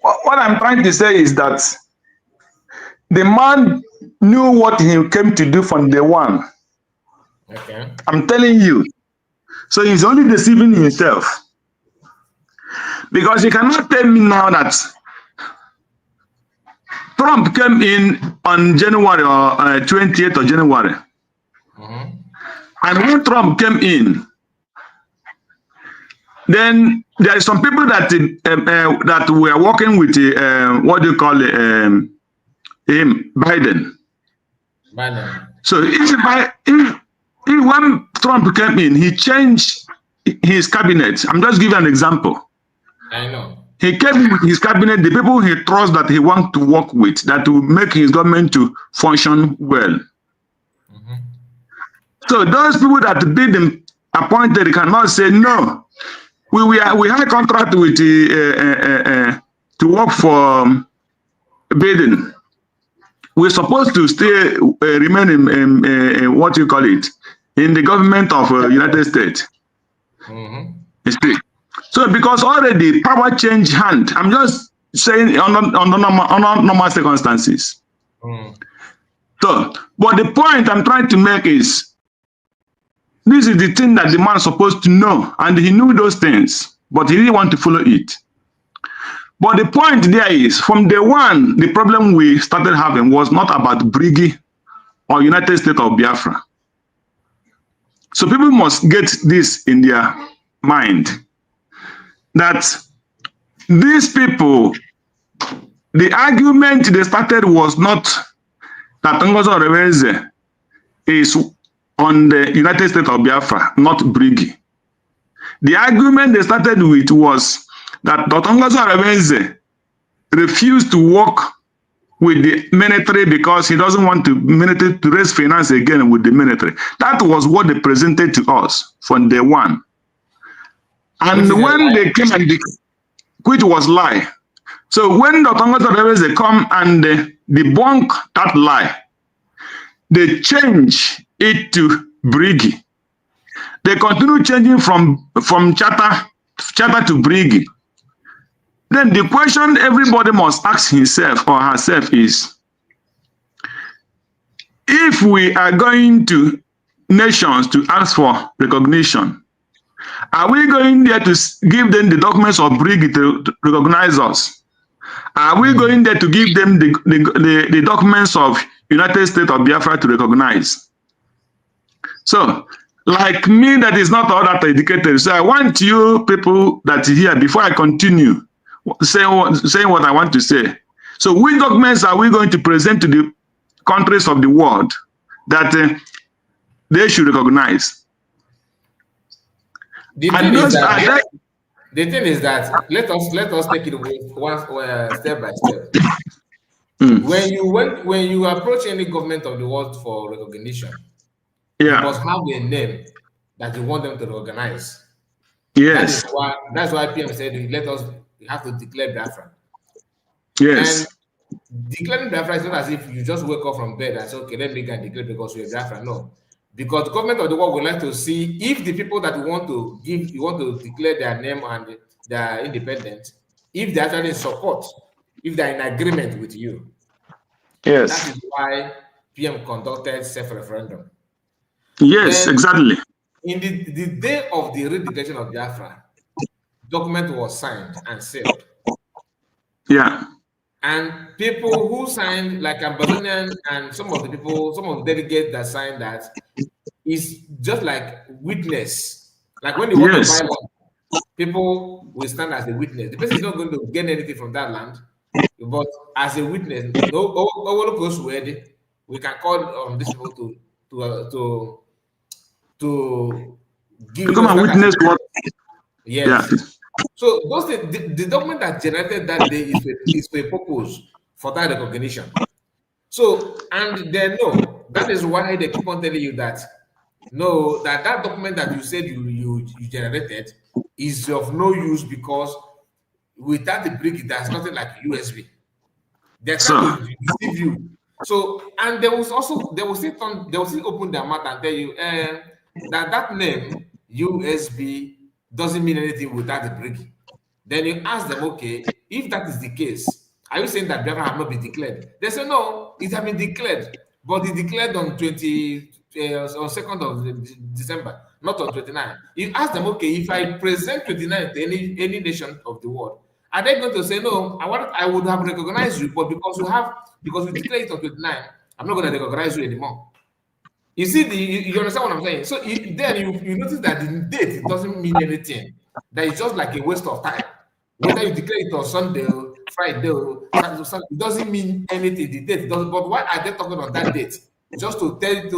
H: What I'm trying to say is that the man knew what he came to do from day one.
B: Okay.
H: I'm telling you. So he's only deceiving himself. Because you cannot tell me now that Trump came in on January or 28th of January. And when Trump came in, then there are some people that that were working with what do you call it, him, Biden. So if when Trump came in, he changed his cabinet. I'm just giving an example.
B: I know.
H: He came with his cabinet, the people he trusts that he wants to work with, that will make his government to function well. So those people that been appointed cannot say no. We had a contract with to work for Biden. We're supposed to stay remain in what you call it, in the government of United States. So because already power changed hand, I'm just saying on normal circumstances. So, but the point I'm trying to make is, this is the thing that the man is supposed to know, and he knew those things, but he didn't want to follow it. But the point there is, from day one, the problem we started having was not about Briggy or United States of Biafra. So people must get this in their mind, that these people, the argument they started was not that Ngozi Orebeze is on the United States of Biafra, not Briggy. The argument they started with was that Dr. Ngozi Orebeze refused to work with the military because he doesn't want the military to raise finance again with the military. That was what they presented to us from day one. And when they came and which was lie. So when Dr. Ngozi Orebeze come and debunk that lie, they change it to Briggy. They continue changing from charter to Briggy. Then the question everybody must ask himself or herself is, if we are going to nations to ask for recognition, are we going there to give them the documents of Briggy to recognize us? Are we going there to give them the documents of United States of Biafra to recognize? So, like me, that is not all that educated. So I want you people that hear, before I continue saying what I want to say. So which documents are we going to present to the countries of the world that they should recognize?
B: The thing is that let us take it one step by step. When you approach any government of the world for recognition, you must have a name that you want them to recognize.
H: Yes.
B: That's why PM said we have to declare Biafra.
H: Yes.
B: And declaring Biafra is not as if you just wake up from bed and say, okay, let me go and declare because we're Biafra. No. Because the government of the world would like to see if the people that you want to declare their name and their independence, if they're actually in support, if they're in agreement with you.
H: Yes.
B: That is why PM conducted self-referendum.
H: Yes, exactly.
B: in the day of the redeclaration of Biafra, document was signed and sealed.
H: Yeah.
B: And people who signed, like Ambazonian and some of the people, some of the delegates that signed that, is just like witness. Like when you want to buy land, people will stand as a witness. The person is not going to gain anything from that land, but as a witness, we can call these people to give
H: to come and witness what.
B: Yes. Yeah. So those the document that generated that day is for a purpose for that recognition. So, and they know that is why they keep on telling you that no, that document that you said you generated is of no use because without the brick, there's nothing like USB. They're trying to deceive you. So, and they will still open their mouth and tell you that name USB doesn't mean anything without the brick. Then you ask them, okay, if that is the case, are you saying that Biafra have not been declared? They say no, it has been declared, but it declared on 2nd of December, not on 29. You ask them, okay, if I present 29 to any nation of the world, are they going to say no? I would have recognized you, but because you declared it on 29, I'm not going to recognize you anymore. You see, you understand what I'm saying? So then you notice that the date it doesn't mean anything. That is just like a waste of time. Whether you declare it on Sunday, Friday, Saturday, it doesn't mean anything. The date doesn't. But why are they talking on that date? Just to tell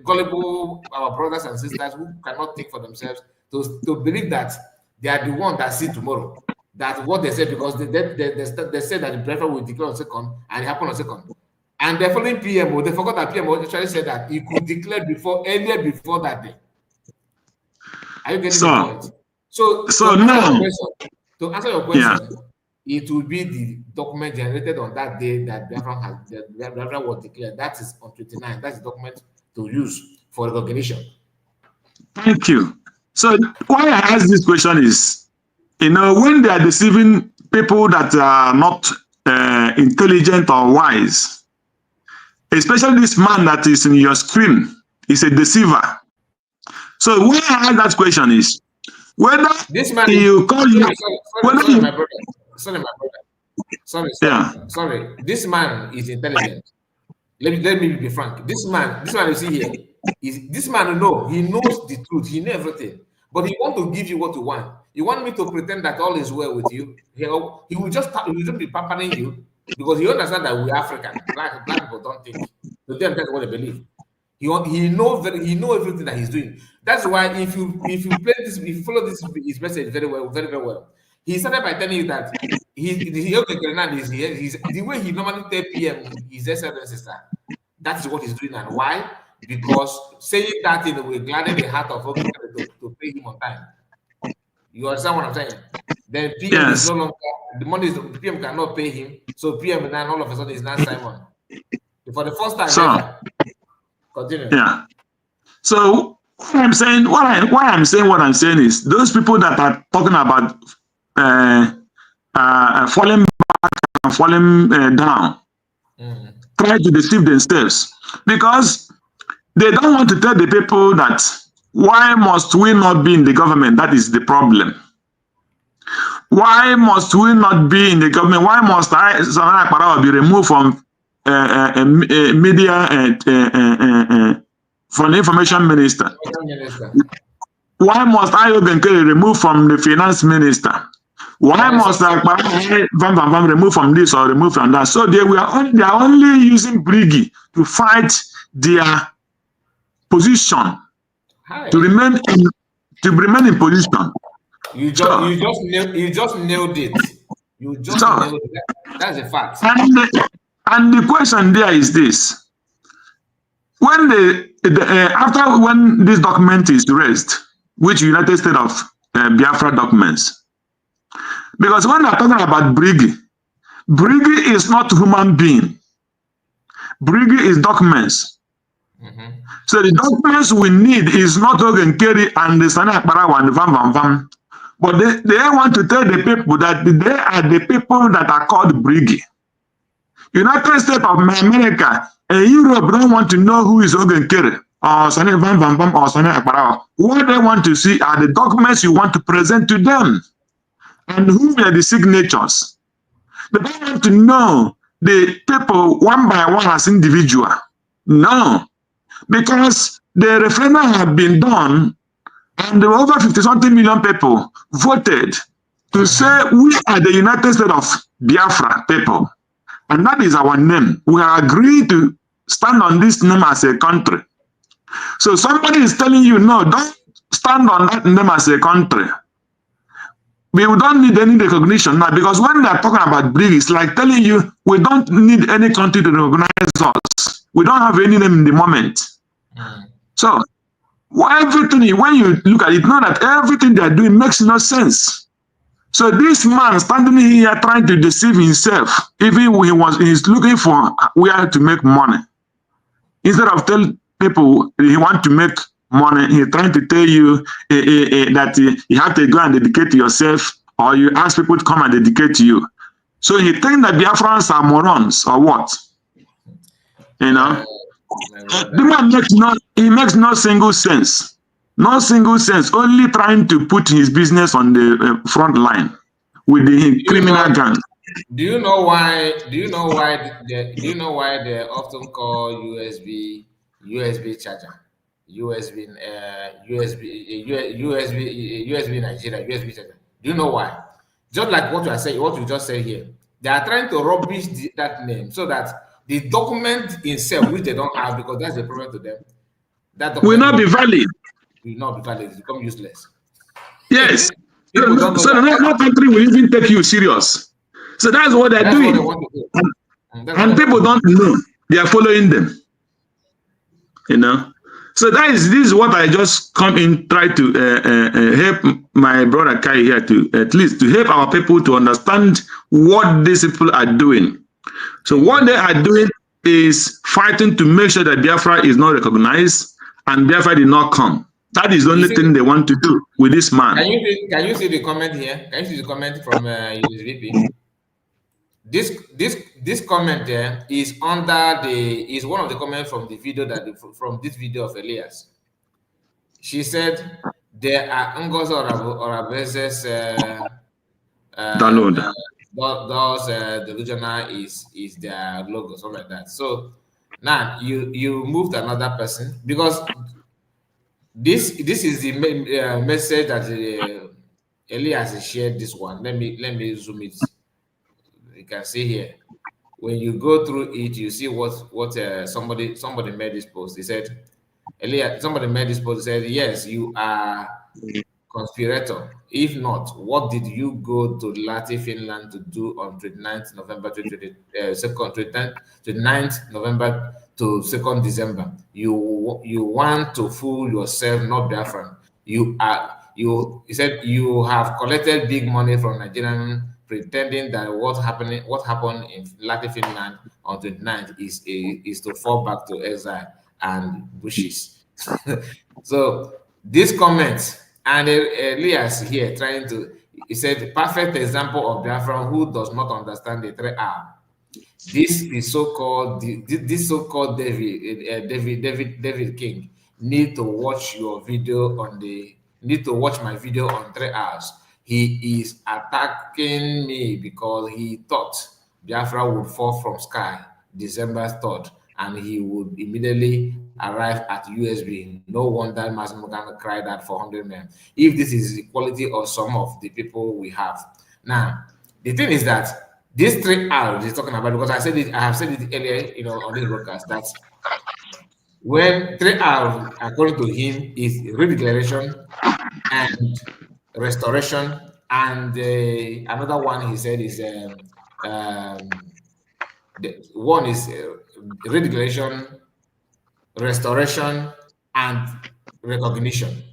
B: gullible our brothers and sisters who cannot think for themselves to believe that they are the one that see tomorrow. That's what they said because they said that the Biafra will declare on 2nd and it happened on 2nd. And the following PMO, they forgot that PMO actually said that he could declare earlier before that day. Are you getting the point? So to answer your question, it will be the document generated on that day that Biafra was declared. That is on 29. That's the document to use for recognition.
H: Thank you. So why I ask this question is, when they are deceiving people that are not intelligent or wise, especially this man that is in your screen is a deceiver. So why I ask that question is, whether
B: this man sorry, this man is intelligent. Let me be frank. This man you see here this man he knows the truth, he knows everything, but he wants to give you what you want. You want me to pretend that all is well with you? He will just be pampering you because he understands that we're African. Black people don't think. To them, that's what they believe. He knows everything that he's doing. That's why if you play this, if you follow his message very well, very very well, he started by telling you that the way he normally tell PM his excellency, that is what he's doing. And why? Because saying that will gladden the heart of okay to pay him on time. You understand what I'm saying? Then PM is no longer the money. The PM cannot pay him, so PM now all of a sudden is not Simon. For the first time ever. Continue. Yeah.
H: So what I'm saying is those people that are talking about falling back and falling down try to deceive themselves because they don't want to tell the people that why must we not be in the government? That is the problem. Why must we not be in the government? Why must I be removed from media from the information minister? Why must Nkere remove from the finance minister? Why must I remove from this or remove from that? So they are only using Brigi to fight their position to remain in position.
B: You just nailed it. You just nailed it. That's a fact.
H: And the question there is this: when when this document is raised, which United States of Biafra documents, because when they're talking about Brigi is not human being. Brigi is documents. So the documents we need is not Nkere and the Sana Akbarawa and the Vam. But they want to tell the people that they are the people that are called Brigi. United States of America and Europe don't want to know who is Nkere. or Sonny Bam Bam Bam or Sonny Akbarao. What they want to see are the documents you want to present to them and who are the signatures. They don't want to know the people one by one as individual. No, because the referendum have been done and there were over 50-something million people voted to say we are the United States of Biafra people. And that is our name. We are agreed to stand on this name as a country. So somebody is telling you, no, don't stand on that name as a country. We don't need any recognition now, because when they're talking about BRIC, it's like telling you we don't need any country to recognize us. We don't have any name in the moment. So everything, when you look at it, know that everything they're doing makes no sense. So this man standing here trying to deceive himself, even when he's looking for where to make money. Instead of telling people he want to make money, he's trying to tell you that you have to go and dedicate to yourself, or you ask people to come and dedicate to you. So he thinks that Biafrans are morons or what? You know? The man makes no single sense. No single sense, only trying to put his business on the front line with the criminal gang.
B: Do you know why they often call USB charger? USB Nigeria, USB charger. Do you know why? Just like what you just said here. They are trying to rubbish that name so that the document itself, which they don't have because that's the problem to them, that document
H: will not be valid.
B: Will not be valid. It become useless.
H: Yes. So no country will even take you serious. So that's what they're doing.
B: What they want to do.
H: And people don't know. They are following them. You know. So this is what I just come in, try to help my brother Kai here to at least to help our people to understand what these people are doing. So what they are doing is fighting to make sure that Biafra is not recognized and Biafra did not come. That is the only thing they want to do with this man.
B: Can you see the comment here? Can you see the comment from USVP? This comment there is one of the comments from the video from this video of Elias. She said there are Ngos or Abeses
H: download.
B: Those delusional is their logo, something like that. So now you moved another person because this is the message that Elias shared. This one. Let me zoom it. You can see here. When you go through it, you see what somebody made this post. He said, Elias, somebody made this post. He said, yes, you are conspirator. If not, what did you go to Latin Finland to do on 29th November 29th November to 2nd December? You want to fool yourself, not Biafran. He said you have collected big money from Nigerian, pretending that what happened in Latin Finland on 29th is to fall back to exile and bushes. So this comment. And Elias here he said, perfect example of Biafran who does not understand the 3R. This so-called David King need to watch my video on 3 hours. He is attacking me because he thought Biafra would fall from sky December 3rd. And he would immediately arrive at USB. No wonder Massimo cried out for 100 men. If this is the quality of some of the people we have. Now, the thing is that these 3 hours he's talking about, because I have said it earlier, on this broadcast, that when 3 hours, according to him, is redeclaration and restoration, and another one he said is one is redeclaration, restoration, and recognition.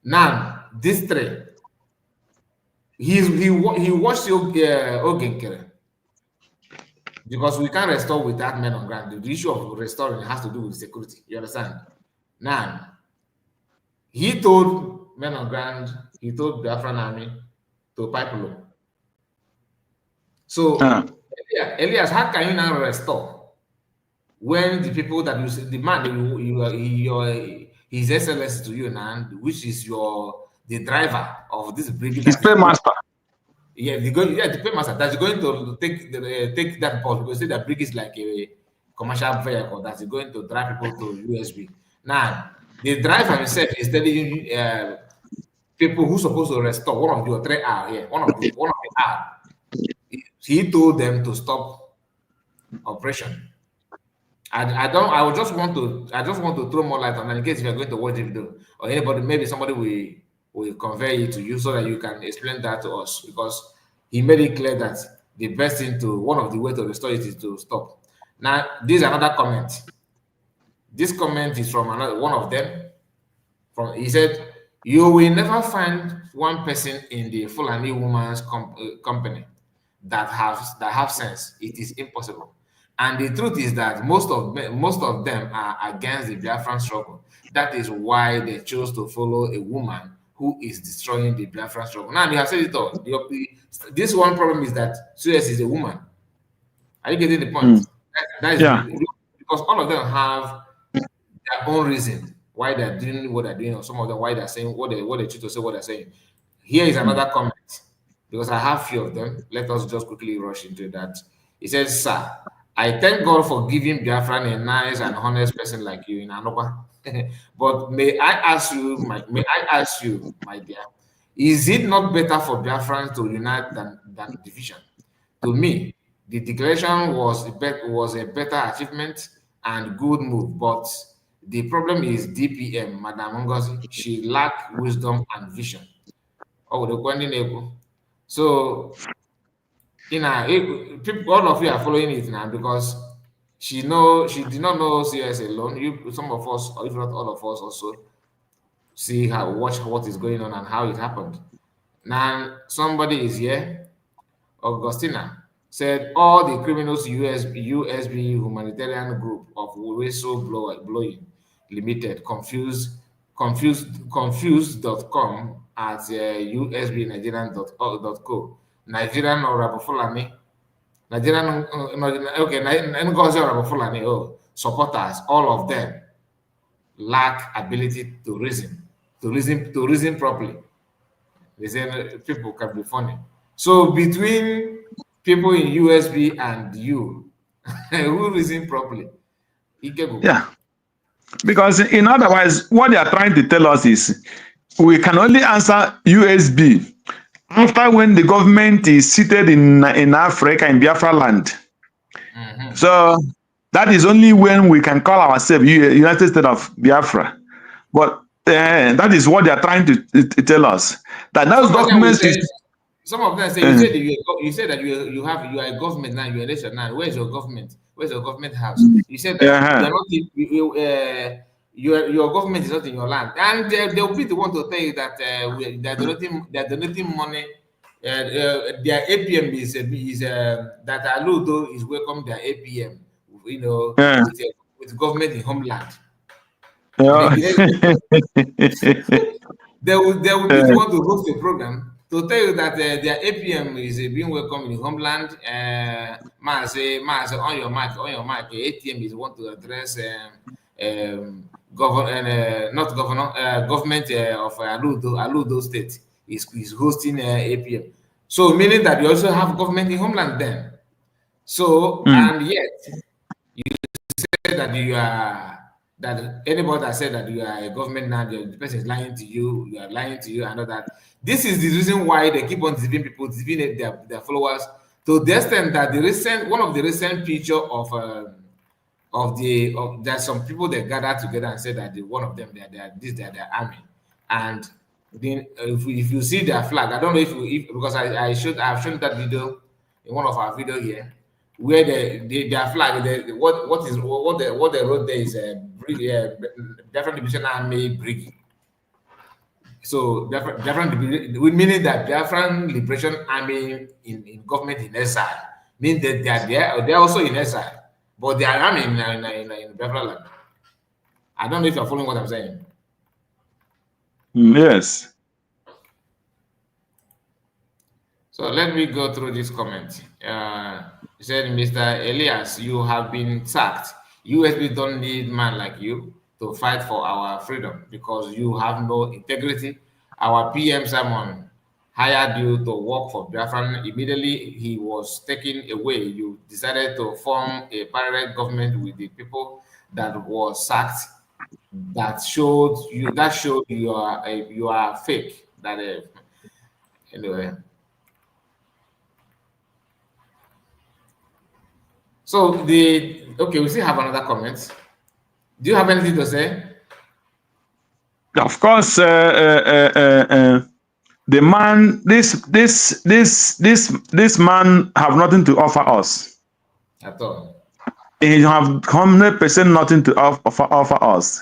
B: Now, these 3, he watched Nkere, because we can't restore without men on ground. The issue of restoring has to do with security. You understand? Now, he told men on ground, he told the Biafran army to pipe low. So, Elias, how can you now restore when the people that you the man that his SLS to you now, which is the driver of this brigade,
H: His paymaster.
B: Yeah, the paymaster that's going to take that bus, because say that brig is like a commercial vehicle that's going to drive people to USB. Now, the driver himself is telling people who supposed to restore one of your 3 hours here, one of the hour. He told them to stop operation. I just want to throw more light on that in case if you're going to watch the video, or anybody, maybe somebody will convey it to you so that you can explain that to us, because he made it clear that the best thing one of the way to restore it is to stop. Now, this is another comment. This comment is from one of them. He said, "You will never find one person in the Fulani woman's company that have sense. It is impossible." And the truth is that most of them are against the Biafran struggle. That is why they chose to follow a woman who is destroying the Biafran struggle. Now, they have said it all. This one problem is that Suez is a woman. Are you getting the point? That is because all of them have their own reason why they're doing what they're doing, or some of them why they're saying what they choose to say what they're saying. Here is another comment, because I have few of them. Let us just quickly rush into that. He says, "Sir, I thank God for giving Biafran a nice and honest person like you in Anopa. But may I ask you, my dear, is it not better for Biafran to unite than division? To me, the declaration was a better achievement and good move, but the problem is DPM, Madam Ngozi. She lacked wisdom and vision." Oh, the Kwandi. So, all of you are following it now, because she did not know CS alone. Some of us, or if not all of us, also watch what is going on and how it happened. Now, somebody is here. Augustina said all the criminals USB humanitarian group of whistleblowing limited confused.com at usbnigerian.co. Nigerian or Fulani. Nigerian Ngozi or Fulani, supporters, all of them lack ability to reason properly. They say people can be funny. So between people in USB and you, who reason properly?
H: Yeah. Because in other words, what they are trying to tell us is we can only answer USB after when the government is seated in Africa, in Biafra land. So that is only when we can call ourselves United States of Biafra. But that is what they are trying to tell us. That those documents
B: some of them say you said that you are a government now, you're a nation now. Where's your government? Where's your government house? You said that your government is not in your land, and they'll be the one to tell you that they're donating money. Their APM is that Aludo is welcome their APM, with government in homeland. They will be the one to host the program to tell you that their APM is being welcomed in homeland. Man say on your mic, ATM is want to address government of Aludo state is hosting APM. So meaning that you also have government in homeland then. So and yet you say that you are. That anybody that said that you are a government now, the person is lying to you, you are lying to you, and all that. This is the reason why they keep on deceiving people, deceiving their followers, to the extent that one of the recent picture of there's some people that gathered together and said that one of them they are their army, and then if you see their flag, I don't know if because I've shown that video in one of our video here, where their flag, what they wrote there is different division army brig. So different meaning that Biafran Liberation Army in government in exile means that they're also in exile, but they are army in Biafra land. I don't know if you're following what I'm saying.
H: Yes.
B: So let me go through this comment. He said, "Mr. Alias, you have been sacked. USB don't need man like you to fight for our freedom because you have no integrity. Our PM Simon hired you to work for Biafran. Immediately he was taken away. You decided to form a parallel government with the people that was sacked. That showed you you are fake. That anyway. So we still have another comment. Do you have anything to say?
H: Of course, the man, this man have nothing to offer us.
B: At all.
H: He have 100% nothing to offer us.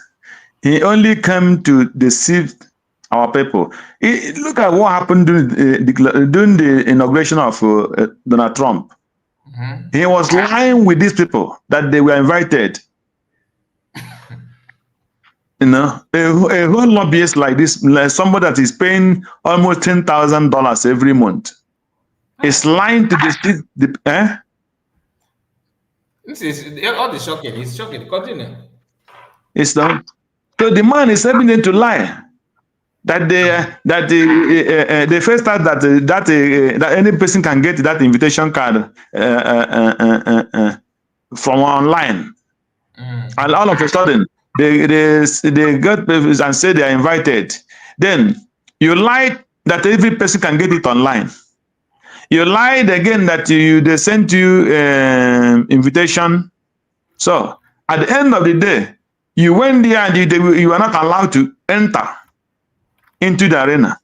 H: He only came to deceive our people. Look at what happened during the inauguration of Donald Trump.
B: Mm-hmm.
H: He was lying with these people that they were invited. You know, a whole lobbyist like this, like somebody that is paying almost $10,000 every month, is lying to the
B: This is all the shocking. It's shocking. Continue.
H: It's done. So the man is helping them to lie. That they first start that any person can get that invitation card from online, and all of a sudden they get people and say they are invited. Then you lie that every person can get it online. You lied again that they sent you invitation. So at the end of the day, you went there and you are not allowed to enter into the arena.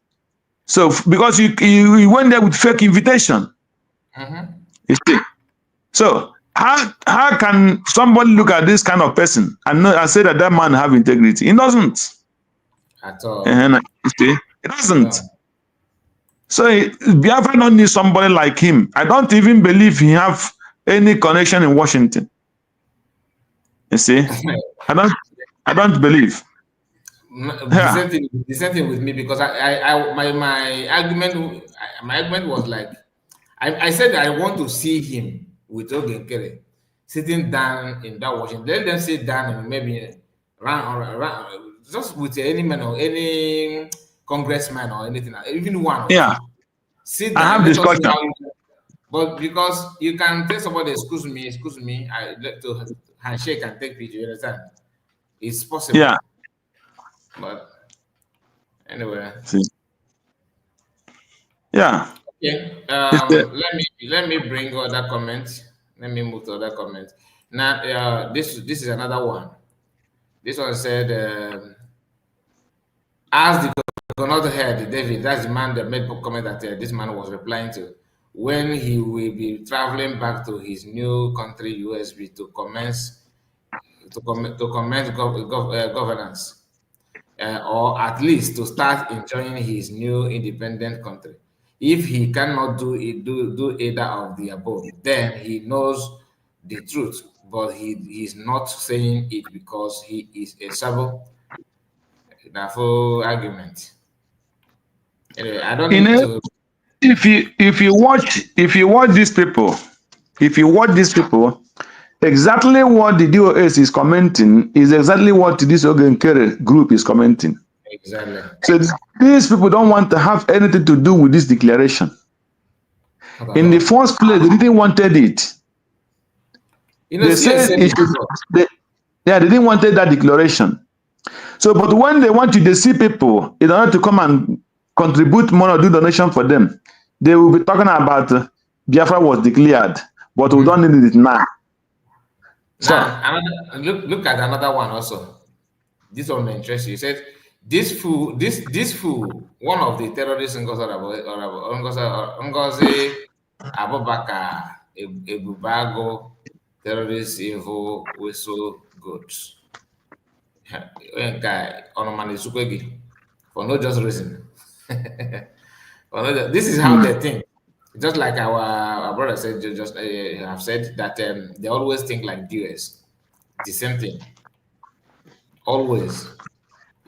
H: So because you went there with fake invitation. You see? So how can somebody look at this kind of person and say that that man have integrity? He doesn't.
B: At all.
H: You see? It doesn't. Yeah. So Biafra don't need somebody like him. I don't even believe he have any connection in Washington. You see? I don't believe.
B: The same thing with me, because my argument was like, I said I want to see him with Nkere sitting down in that Washington. Let them sit down and maybe around just with any man or any congressman or anything, even one.
H: Yeah.
B: Sit down.
H: I have discussion.
B: But because you can tell somebody, excuse me, I let to handshake and take picture, you understand? It's possible.
H: Yeah.
B: But anyway.
H: See. Yeah.
B: Okay. Let me bring other comments. Let me move to other comments. Now, this is another one. This one said, as the another head, David, that's the man that made a comment that this man was replying to, when he will be traveling back to his new country, USB, to commence governance. Or at least to start enjoying his new independent country. If he cannot do either of the above, then he knows the truth, but he is not saying it because he is a sabo. The full argument. Anyway, I don't need to.
H: If you watch these people, exactly what the DOS is commenting is exactly what this Nkere group is commenting.
B: Exactly.
H: So these people don't want to have anything to do with this declaration. In the first place, they didn't wanted it. They said they didn't want that declaration. So, but when they want to deceive people in order to come and contribute money or do donation for them, they will be talking about Biafra was declared, but we don't need it now.
B: So look at another one also. This one may interest you. He said, this fool, one of the terrorists in Ngozi Abubakar Ebubago, terrorist evil whistle goods. For no just reason. This is how they think. Just like our brother said, just have said that they always think like US. The same thing. Always.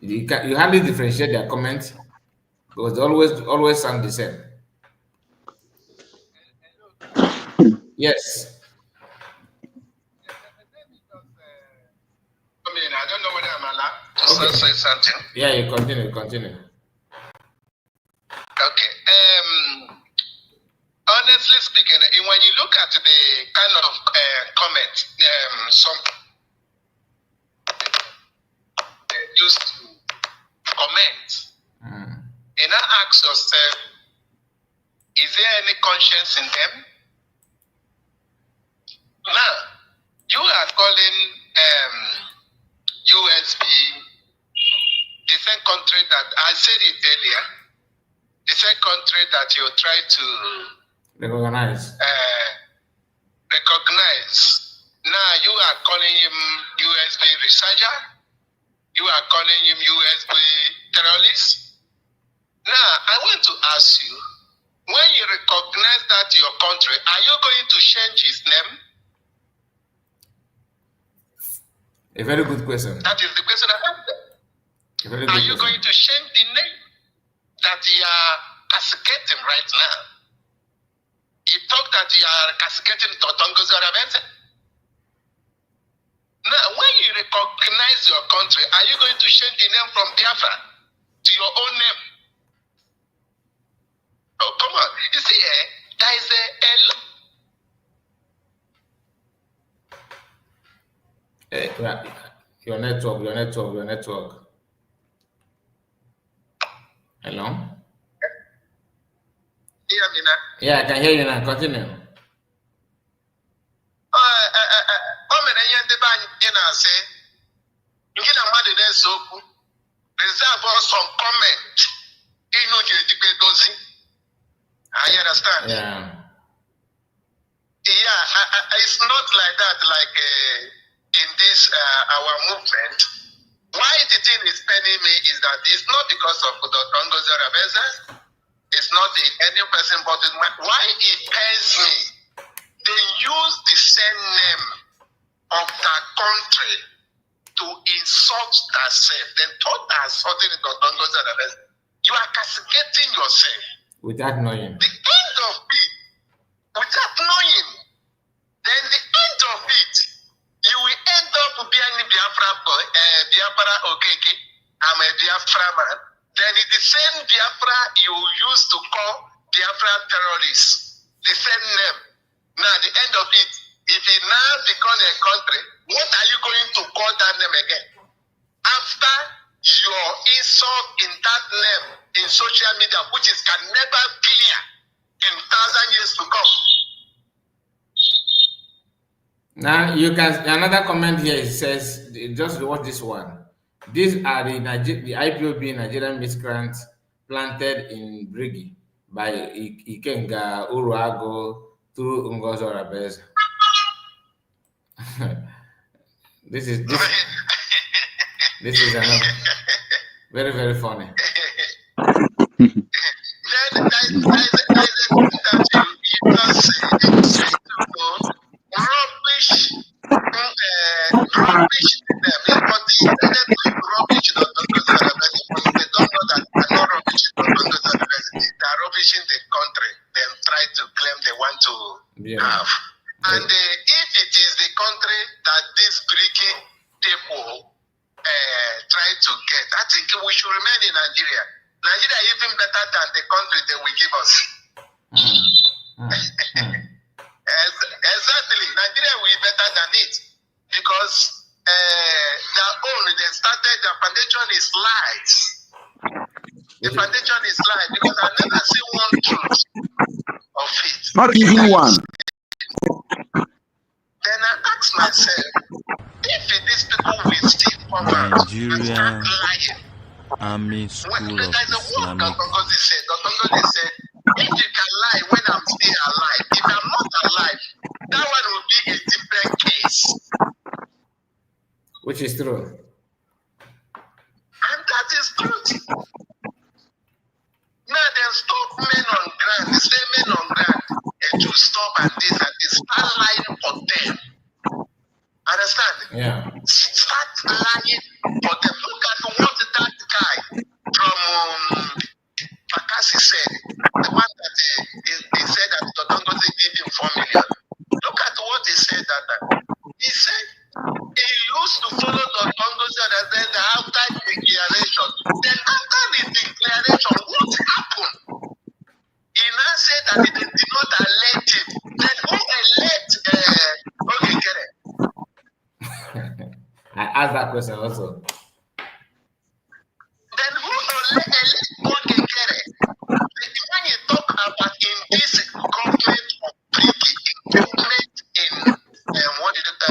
B: You hardly differentiate their comments because they always sound the same. Yes.
C: say something?
B: Yeah, you continue.
C: Okay. Honestly speaking, when you look at the kind of comment some used to comment, you now ask yourself, is there any conscience in them? Now, you are calling USB the same country that I said it earlier, the same country that you try to
B: recognize.
C: Now you are calling him USB researcher. You are calling him USB terrorist. Now I want to ask you, when you recognize that your country, are you going to change his name?
B: A very good question.
C: That is the question I have. Are you going to change the name that you are castigating right now? You talk that you are castigating Totongo Zorabete. Now, when you recognize your country, are you going to change the name from Biafra to your own name? Oh, come on. You see, there is
B: your network. Hello?
C: Hear me now?
B: Yeah, I can hear you now. Continue.
C: Reserve some comment. I understand.
B: Yeah.
C: Yeah, it's not like that, like in this our movement. Why the thing is paining me is that it's not because of Dr. Ngozi Rabeza. It's not any person, but why it pains me. They use the same name of that country to insult themselves. Then thought that something Dr. Ngozi Rabeza. You are castigating yourself.
B: Without knowing.
C: The end of it, without knowing, then the end of it, you will end up being Biafra Okeke. I'm a Biafra man. Then it's the same Biafra you used to call Biafra terrorists. The same name. Now, the end of it, if it now becomes a country, what are you going to call that name again? After your insult in that name in social media, which is can never clear in 1,000 years to come.
B: Now you can another comment here. It says, just watch this one. These are the IPOB Nigerian miscreants planted in Brigi by Ikenga Uruago through Ngozi Rabeza. This is another very, very funny.
C: Then there is a thing that you just say rubbish them. But the internet will rubbish the Dr. But they don't know that they're not rubbishing the Dr. They are rubbishing the country. Then try to claim they want to have. And if it is the country that this Greek people try to get, I think we should remain in Nigeria. Nigeria is even better than the country they will give us. Exactly. Nigeria will be better than it because their own, they started, their foundation is lies. The foundation is lies because I never see one truth of it.
H: Not even one.
C: Then I ask myself, if these people will still come out and start lying.
I: Army School of Islamic.
C: Dr. Ngozi said, if you can lie when I'm still alive, if I'm not alive, that one will be a different case.
B: Which is true.
C: And that is truth. Now then stop men on ground. They say men on ground to stop and this and this. Start lying for them. Understand?
B: Yeah.
C: Start lying for them. Look at what that guy from Fakasi said. The one that he said that Dodongozi gave him 4 million. Look at what he said that time. He said he used to follow Dodongozi and then after that they did not elect him. Then who elect Nkere?
B: I asked that question also.
C: Then who elect Nkere? When you talk about in this government of government in what is it,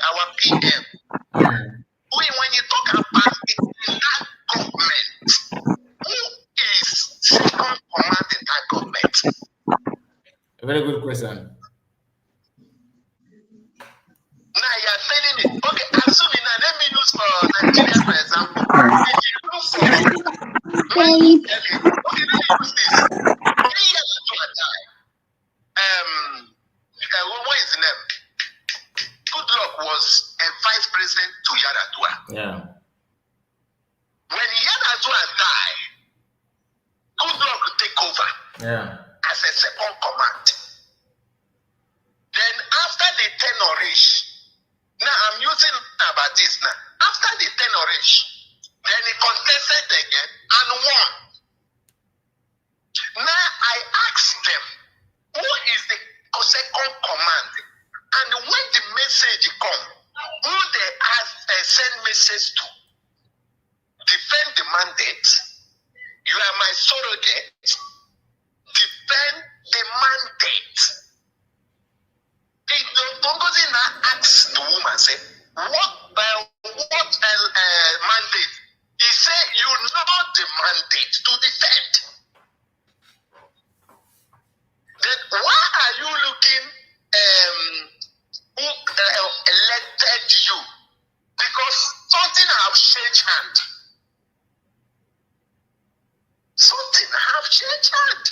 C: our PM, when you talk about in that government, who is second command in that government?
B: A very good question.
C: Now you're telling me, okay, assuming now let me use for Nigeria for example. If you look for okay, let me use this. 3 years ago I died. What is the name? Goodluck was a vice president to Yar'Adua.
B: Yeah.
C: When Yar'Adua died, Goodluck would take over as a second command. Then after the tenorish, now I'm using about this now. After the tenorish, then he contested again and won. Now I asked them, who is the second command? And when the message come, who they send message to? Defend the mandate. You are my surrogate. Defend the mandate. Tongozi now asks the woman, say, what mandate? He said, you know the mandate to defend. Then why are you looking who elected you? Because something have changed hand. Something have changed hand.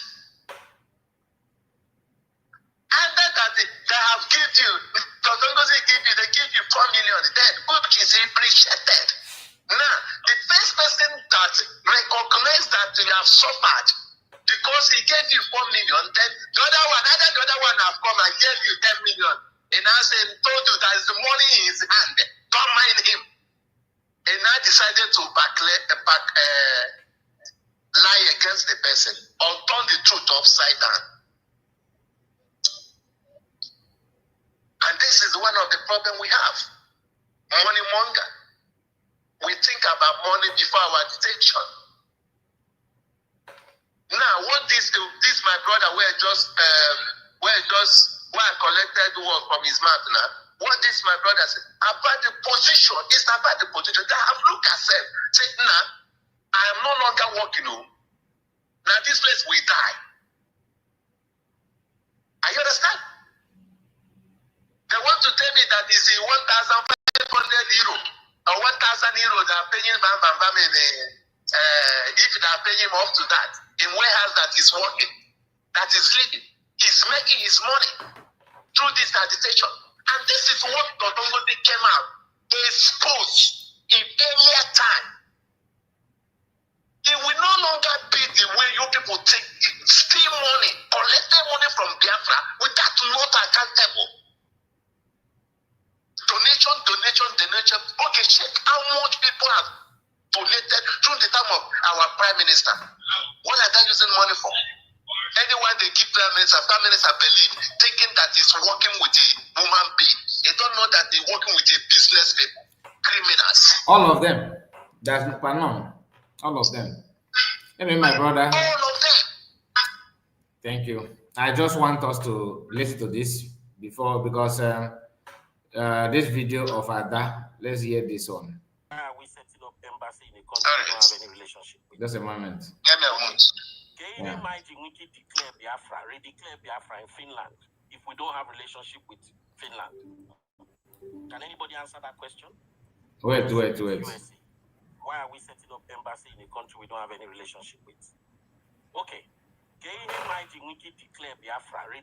C: And that they have given you, they give you 4 million, then book is appreciated. Now, the first person that recognized that you have suffered because he gave you 4 million, then the other one have come and gave you 10 million. And as he told you that the money in his hand, don't mind him. And I decided to lie against the person or turn the truth upside down. And this is one of the problems we have. Money monger. We think about money before our detection. Now, what this my brother where I collected word from his mouth now. What this my brother said about the position, it's about the position. They have looked at them, say, nah, I am no longer working home. Now this place will die. Are you understand? They want to tell me that it's 1,500 euro or 1,000 euro they are paying Bam if they are paying him up to that in warehouse that is working, that is living, is making his money through this agitation. And this is what Dodongode came out exposed in earlier time. It will no longer be the way you people take steal money, collected money from Biafra without not accountable. Donation. Okay, check how much people have donated through the time of our Prime Minister. What are they using money for? Anyone they give Prime Minister believe, thinking that he's working with a woman being. They don't know that they're working with a business people, criminals.
B: All of them. That's Panon. All of them. Anyway, my brother.
C: All of them.
B: Thank you. I just want us to listen to this because this video of Ada, let's hear this one.
J: We setting up embassy in a country we don't have any relationship with.
B: Just a moment.
C: Give me a moment.
J: Can you imagine we can declare Biafra in Finland if we don't have relationship with Finland? Can anybody answer that question?
B: Wait.
J: USA. Why are we setting up embassy in a country we don't have any relationship with? Okay. Can you imagine we can declare Biafra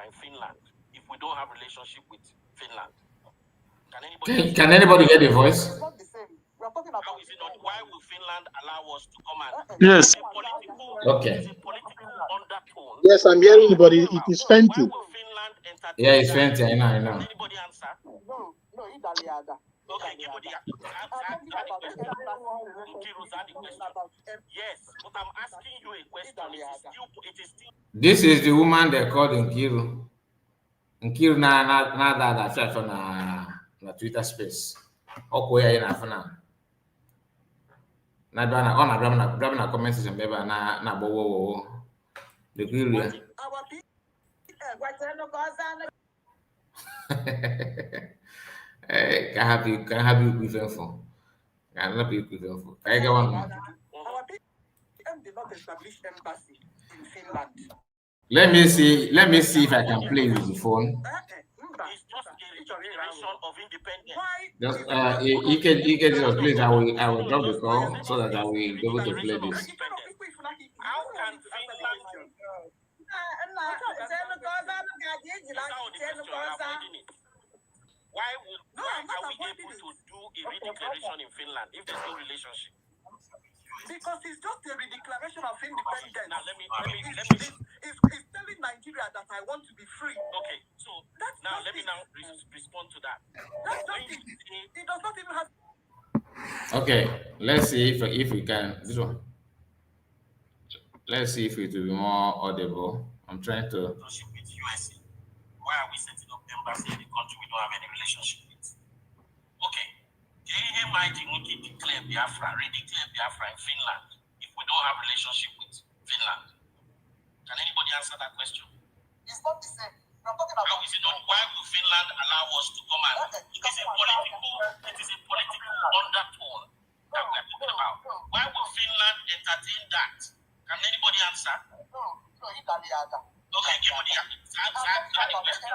J: in Finland if we don't have relationship with Finland?
B: Can anybody hear the voice?
J: How is it not? Why will Finland allow us to come and
H: Yes.
B: Okay.
J: Undertone?
E: Yes, I'm hearing you, but it is fainty.
J: Why will Finland entertain?
B: Yeah, it's fainty. I know.
J: Can anybody answer?
K: No, Italiada.
J: Okay, give me the question. Yes, but I'm asking you a question. It is still.
B: This is the woman they called Nkere. Nkere na that church on na Twitter space. Okay, ya ina fana. Na bana ona bana comment section beba na bowo. The Nkere. Can have you equivalent for. Can not be equivalent for. I get one.
K: Our PM did not establish embassy in Finland.
B: Let me see if I can play with the phone.
J: It's just a declaration of independence.
B: Just you can just please. I will drop the call so that I will be able to play this.
J: How can Finland? Why are we able to do a redeclaration in Finland if there's no relationship?
K: Because it's just a redeclaration of independence.
J: Now let me
K: It's telling Nigeria that I want to be free.
J: Okay, so now let me respond to that.
K: That's just it. It does not even have.
B: Okay, let's see if we can this one. Let's see if it will be more audible. I'm trying to.
J: With USA. Why are we setting up embassy in a country we don't have any relationship with? Okay. We declare Biafra, redeclare Biafra in Finland if we don't have relationship with Finland. Can anybody answer that question?
C: It's not the same. I'm talking about.
J: How is it done? Why will Finland allow us to come and it is a political undertone that we are talking about. Why will Finland entertain that? Can anybody answer?
C: No, Italy.
J: Okay, give me the question.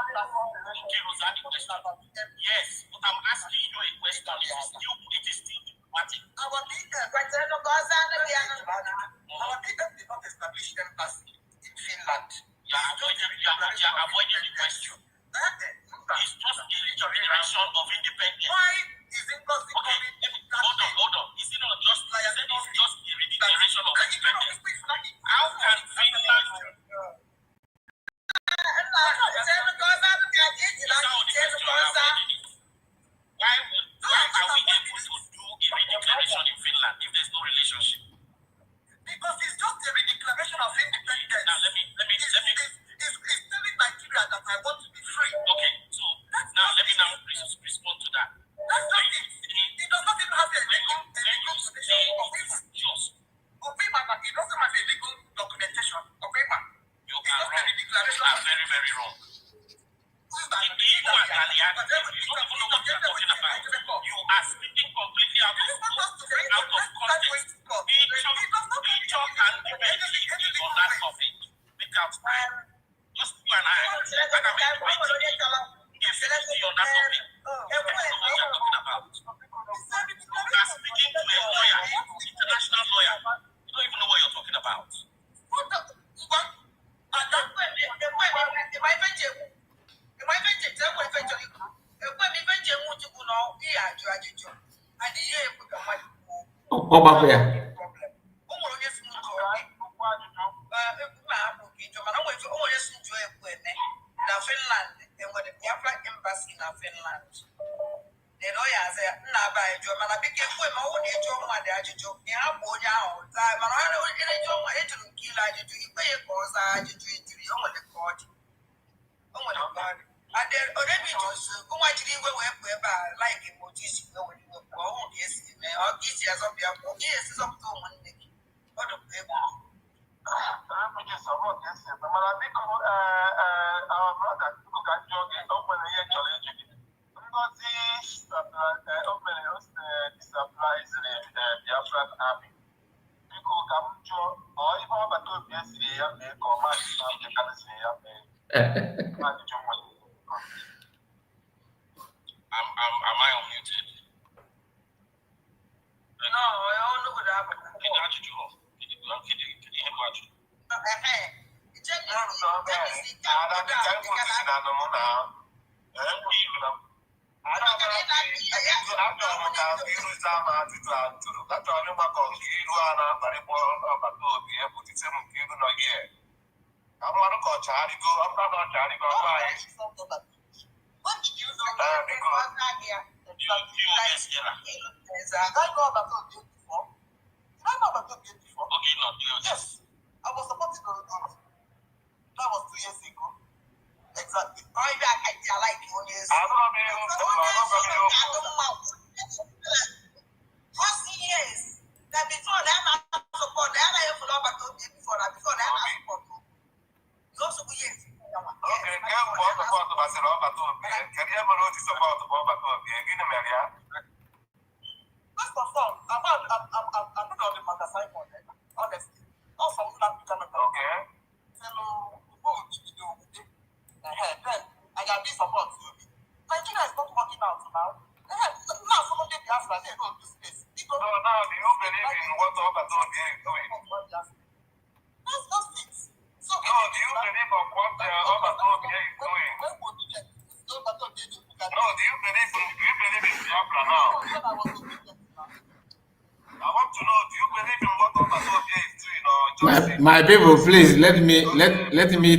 J: Yes, but I'm asking you a question. It is still diplomatic.
K: Our PM did not establish embassy in Finland.
J: You are avoiding the question. It's just a declaration of independence.
K: Why is it not
J: Hold on. Is it not just a declaration of independence? How can Finland? Why are we able to do a redeclaration in Finland if there's no relationship?
K: Because it's just a redeclaration of independence.
J: Now let me.
K: It's telling Nigeria that I want to be free.
J: Okay, so now let me respond to that.
K: That's not it. It does not even have a legal documentation of women. It doesn't have a legal documentation of women.
J: You are wrong. You are very, very wrong. You are speaking completely out of context. Picture can debate on that topic. Make out time. Just you and I can make debate on that topic. What we are talking about. You are speaking to a lawyer, international lawyer. You don't even know what you're talking about. Am I unmuted?
K: No, I don't know what happened.
C: Yes, I was supporting the that was 2 years ago. Exactly. I like you. Yes. I don't know. Yes. That before that, I support that. I follow back to before that. Before that, I support. Also, yes. Okay. Can you support the Barcelona to be? Can you ever notice about the Boba to be? Again, Maria. First of all, I'm not on the magazine for that. Honestly. Also, I'm not becoming okay. Hello. Then I got this support to me. Nigeria is not working out now. Now someone take the answer and go to space. No, now do you believe in what Obasanjo is doing? That's just it. So no, do you believe in what Obasanjo is doing? No, do you believe in Biafra now? I want to know, do you believe in what Obasanjo is doing or just
B: My people, please let me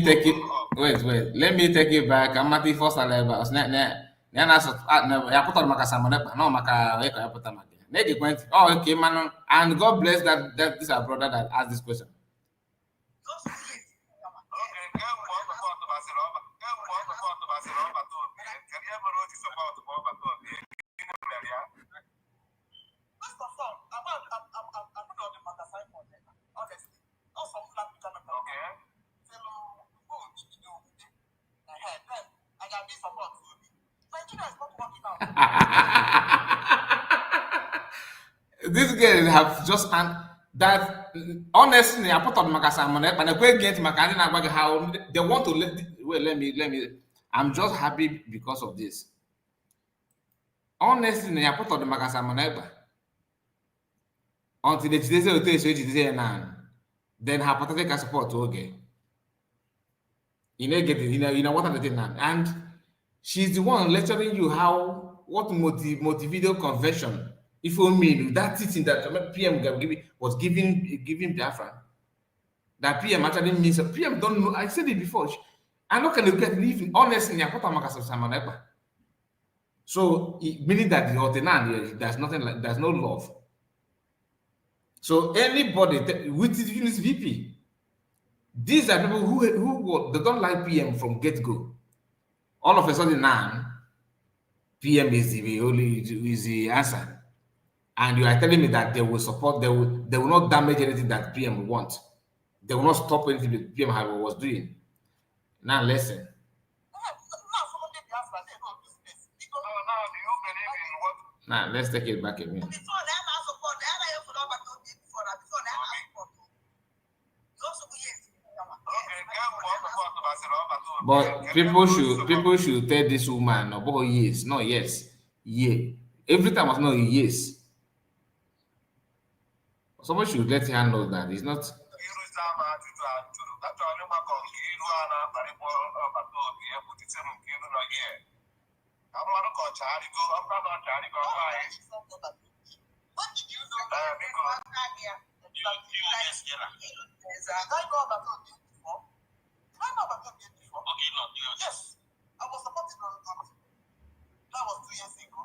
B: take it. Wait. Let me take it back. I'm not the first alive. Ya put on maka samana, no maka ya put on maka. Lady went. Oh, okay, man. And God bless that this our brother that asked this question. These guys have just that honestly, I put on Makasamon and I get Makana how they want to let me. I'm just happy because of this. Honestly, I put on the Makasamon until the say now. Then her pathetic support okay. You know, get it, you know what I'm doing now. And she's the one lecturing you how what multi-video conversion. If you mean that teaching that PM was giving Biafra, that PM actually means PM don't know. I said it before. I'm not going to get even honestly. So meaning that the ordinary there's nothing like there's no love. So anybody with this VP, these are people who they don't like PM from get-go. All of a sudden now, PM is the answer. And you are telling me that they will support, they will not damage anything that PM wants. They will not stop anything that PM was doing. Now listen. Now let's take it back again. But people should tell this woman about yes, no yes, yeah. Every time I know yes. Someone should let her know that it's not.
C: Yes, I was supporting that was 2 years ago.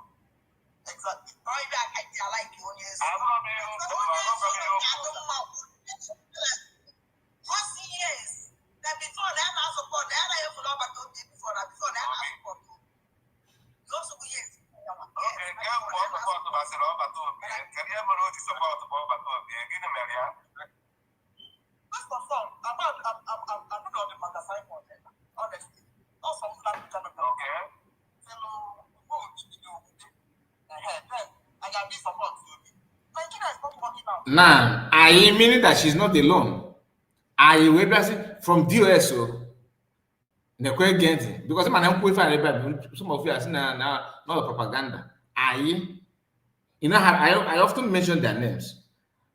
C: Exactly. I like you. Yes. Yes. That before that I support that I follow back to before that I support. Also yes. Okay. Can you support the Barcelona to be? Can you ever notice about the Boba to be? Again, Maria. First of all, I'm not on the magazine for that. Honestly. Also, I'm not becoming okay. Hello.
B: Now, I mean that she's not alone. I will from DOSO. Because some of you are saying now not propaganda. I often mention their names.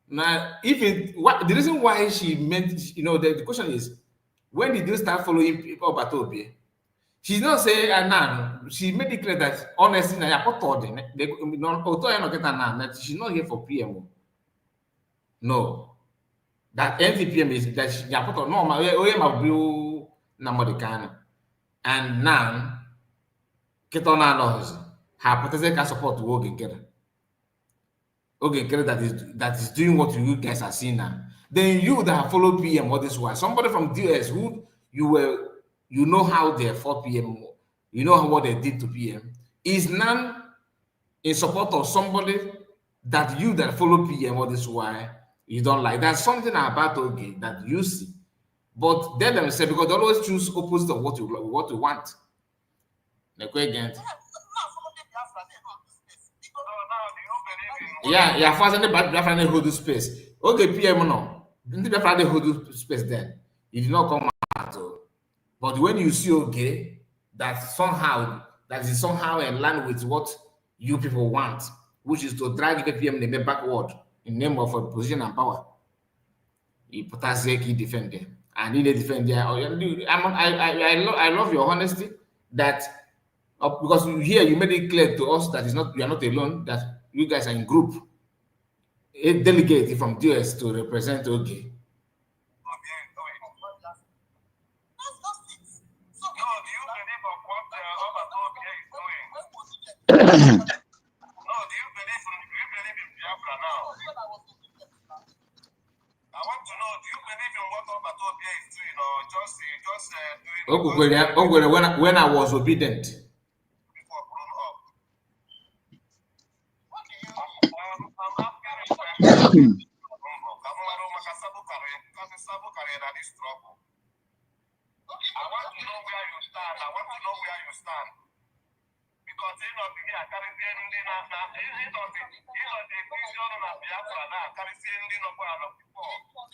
B: Now, the reason why she meant, the question is, when did you start following people about Obi? She's not saying now. She made it clear that honestly, she's not here for PMO. No, that NTPM is that she and now Ketona knows hypothetical support to Nkere. Nkere that is doing what you guys are seeing now. Then you that have followed PM all this while, somebody from DS who you know how they fought PM, you know what they did to PM, is none in support of somebody that you that follow PM all this while you don't like. There's something about Oge that you see, but they themselves, because they always choose opposite of what you want. Like again. Yeah, first and bad Biafra hold this space. Okay, PM no. Didn't Biafra hold this space then? It did not come out. But when you see okay, that is somehow in line with what you people want, which is to drag the PM name backward in name of a position and power. He put us he defend them. And he defend there. I love your honesty that because here you made it clear to us that you are not alone, that you guys are in group. A delegate from DS to represent OG. When I was obedient.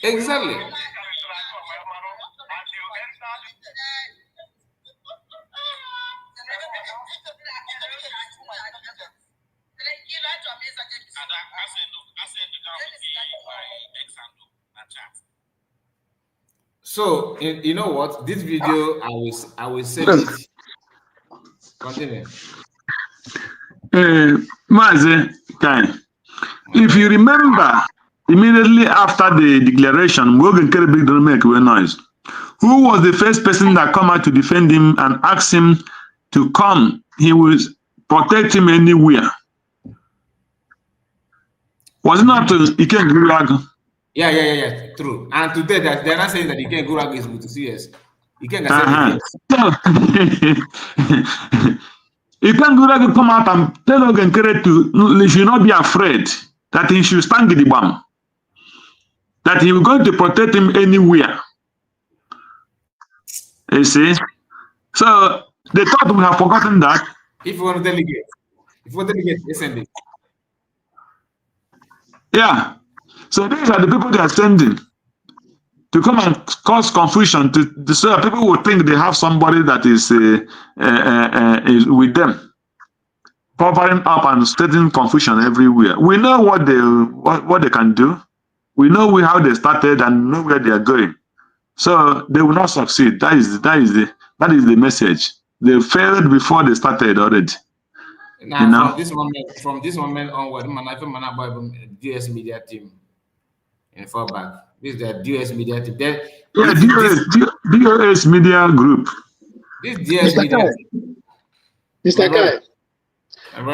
B: Exactly. So you know what? This video I will save it. Continue.
H: Mazi, if you remember, immediately after the declaration, Nkere big don't make a noise. Who was the first person that come out to defend him and ask him to come? He will protect him anywhere. Was it not Iken Gurag?
B: Yeah, true. And today that they're not saying that Iken Gurag is with CS. Iken
H: Gurag come out and tell Nkere he should not be afraid, that he should stand the bomb, that he will going to protect him anywhere. You see? So they thought we have forgotten that.
B: If you want to delegate, listen.
H: Yeah. So these are the people they are sending to come and cause confusion so that people will think they have somebody that is with them, covering up and spreading confusion everywhere. We know what they can do. We know how they started and know where they are going. So they will not succeed. That is the message. They failed before they started already.
B: Now, from this moment onward, DS media team in FallBack. This is the DS media team.
H: DOS media group.
B: This DS media team.
E: Mr. Kai,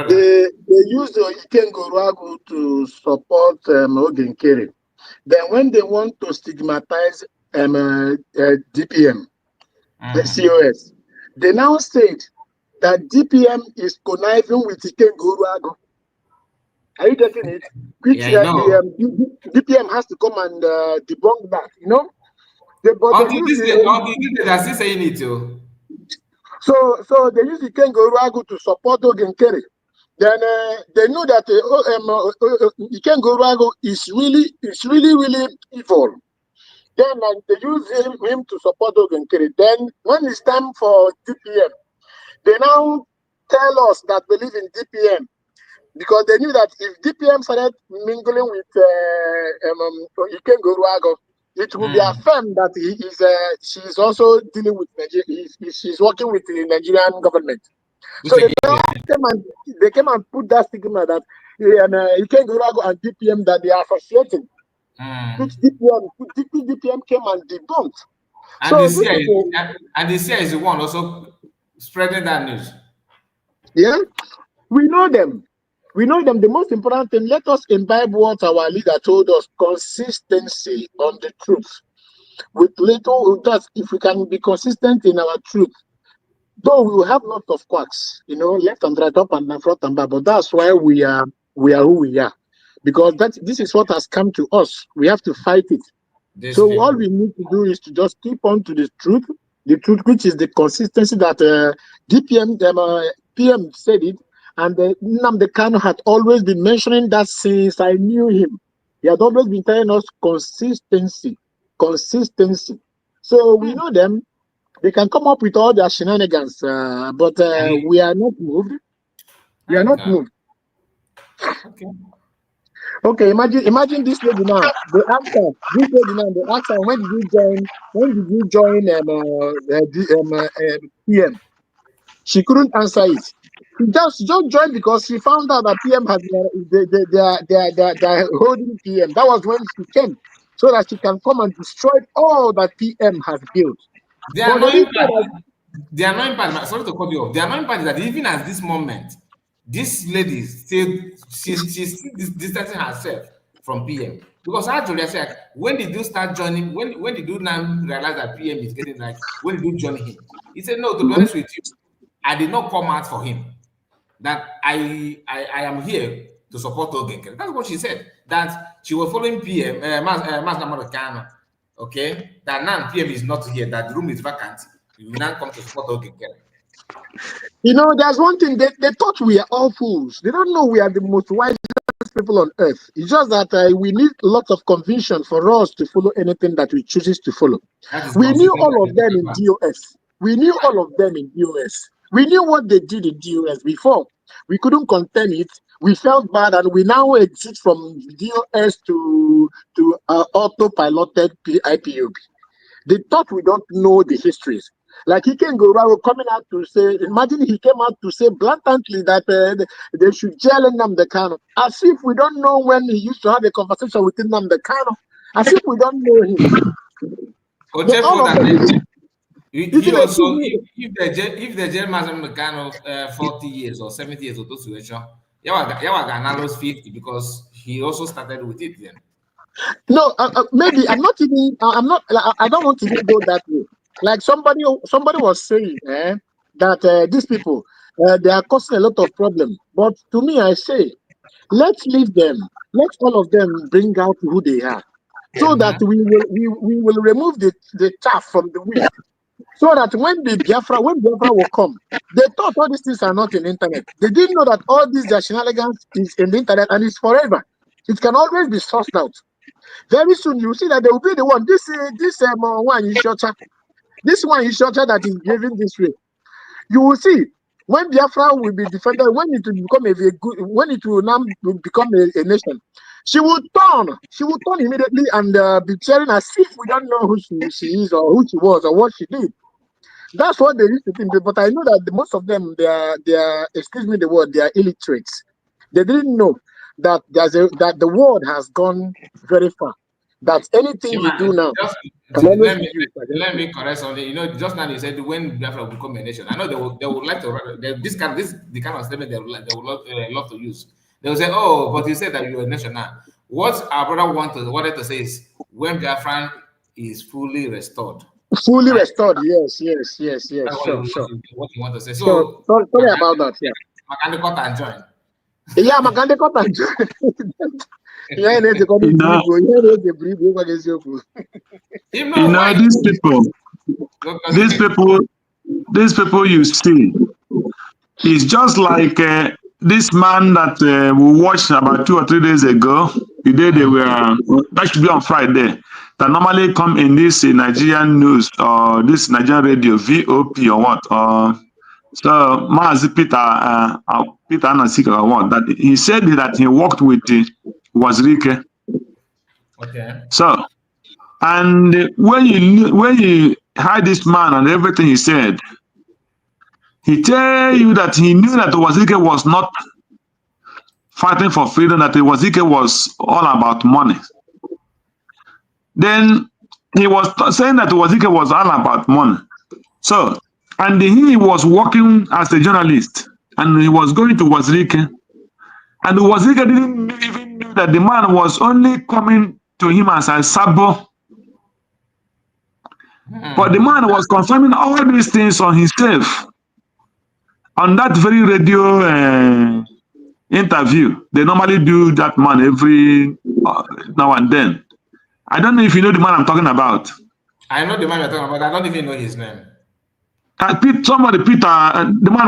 E: they use the Iken Gurag to support Nkere. Then when they want to stigmatize DPM, the COS, they now said that DPM is conniving with Iken Gurag. Are you getting it? Which DPM has to come and debunk that, you know?
B: That's still saying it too.
E: So they use Iken Gurag to support Nkere. Then they know that Iken Gurag is really evil. Then they use him to support Nkere. Then when it's time for DPM, they now tell us that believe in DPM, because they knew that if DPM started mingling with Iken Gurag, it will be affirmed that she's also dealing with Nigeria. She's working with the Nigerian government. So they came and put that stigma that Iken Gurag and DPM that they are associating. Which DPM came and debunked.
B: And the CIA is the one also spreading that news.
E: Yeah. We know them. We know them. The most important thing, let us imbibe what our leader told us: consistency on the truth. With little, just if we can be consistent in our truth, though we will have lots of quacks, left and right, up and down, front and back. But that's why we are who we are, because this is what has come to us. We have to fight it. So all we need to do is to just keep on to the truth, which is the consistency that PM said it, and Nnamdi Kanu had always been mentioning that since I knew him. He had always been telling us consistency. So we know them. They can come up with all their shenanigans, but we are not moved. We are not moved. Okay, imagine this lady now. They ask her, when did you join PM? She couldn't answer it. She just joined because she found out that PM had they are holding PM. That was when she came, so that she can come and destroy all that PM has built.
B: The annoying part, sorry to cut you off. The annoying part is that even at this moment, this lady she's distancing herself from PM. Because actually, I said, when did you start joining? When did you now realize that PM is getting like? When did you join him? He said, no. To be honest with you, I did not come out for him. That I am here to support Nkere. That's what she said. That she was following PM, Mas Namarikana. Okay, that now PM is not here. That the room is vacant. You will now come to support Nkere.
E: There's one thing, they thought we are all fools. They don't know we are the most wisest people on earth. It's just that we need lots of conviction for us to follow anything that we chooses to follow. We knew all of them in DOS. We knew all of them in DOS. We knew what they did in DOS before. We couldn't contain it. We felt bad, and we now exit from DOS to autopiloted IPOB. They thought we don't know the histories. Like he can go around coming out to say, imagine he came out to say blatantly that they should jail Nnamdi Kanu, as if we don't know when he used to have a conversation with Nnamdi Kanu, as if we don't know him.
B: If the jail Nnamdi Kanu 40 years or 70 years or those situation, Yawaga knows 50 because he also started with it then.
E: No, maybe I don't want to go that way. Like somebody was saying that these people they are causing a lot of problems. But to me, I say, let's leave them. Let all of them bring out who they are, so that we will remove the chaff from the wheat. So that when Biafra will come, they thought all these things are not in the internet. They didn't know that all these shenanigans is in the internet and it's forever. It can always be sourced out. Very soon you see that they will be the one. This one is shorter. This one is shorter that is behaving this way. You will see when Biafra will be defended, when it will become when it will now become a nation, she will turn immediately and be cheering as if we don't know who she is or who she was or what she did. That's what they used to think. But I know that most of them they are excuse me the word, they are illiterates. They didn't know that that the world has gone very far. That anything you do now.
B: Let me correct something. Just now you said when Biafra will become a nation. I know they would like to this the kind of statement they would love to use. They will say, "Oh, but you said that you're a nation now." What our brother wanted to say is when Biafra is fully restored.
E: Fully restored, yes. Sure.
B: What you want to say?
E: So sorry about that. Yeah.
B: Makandekot and join.
E: Yeah, Makandekot and join.
H: These people you see, it's just like this man that we watched about 2 or 3 days ago. The day they were, that should be on Friday, that normally come in this Nigerian news or this Nigerian radio, VOP or what. So Mazi Peter Anasika or what, that he said that he worked with Wazirike.
B: Okay.
H: So, and when you heard this man and everything he said, he tell you that he knew that Wazirike was not fighting for freedom, that Wazirike was all about money. Then he was saying that Wazirike was all about money. So, and he was working as a journalist. and he was going to Wazirike. And Wazirike didn't even know that the man was only coming to him as a sabo. But the man was confirming all these things on himself. On that very radio interview, they normally do that man every now and then. I don't know if you know the man I'm talking about.
B: I know the man you're talking about. I don't even know his name.
H: Peter, the man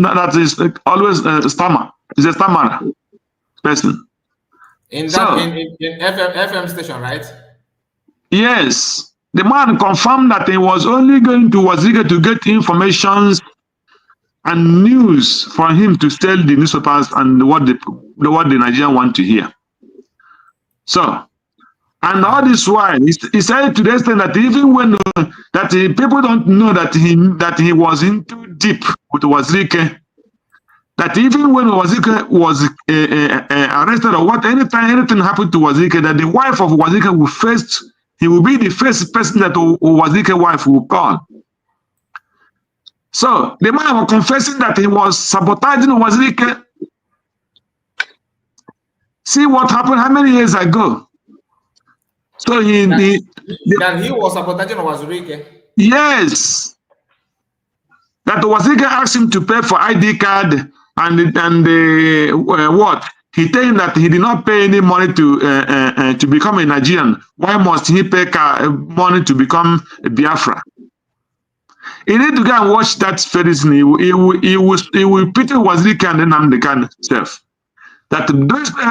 H: that is always stammer. He's a stammerer person.
B: In that in FM station, right?
H: Yes. The man confirmed that he was only going to Wazirike to get information and news for him to sell the newspapers and what the Nigerians want to hear. So, and all this while, he said to the extent that even when people don't know that he was into deep with Wazirike, that even when Wazirike was arrested or what, anything happened to Wazirike, that the wife of Wazirike will be the first person that Wazirike wife will call. So the man was confessing that he was sabotaging Wazirike. See what happened how many years ago? So
B: that he was sabotaging Wazirike.
H: Yes. That Wazirike asked him to pay for ID card and what? He told him that he did not pay any money to become a Nigerian. Why must he pay money to become a Biafra? You need to go and watch that series. He will pity Wazirike and then Nnamdi himself. That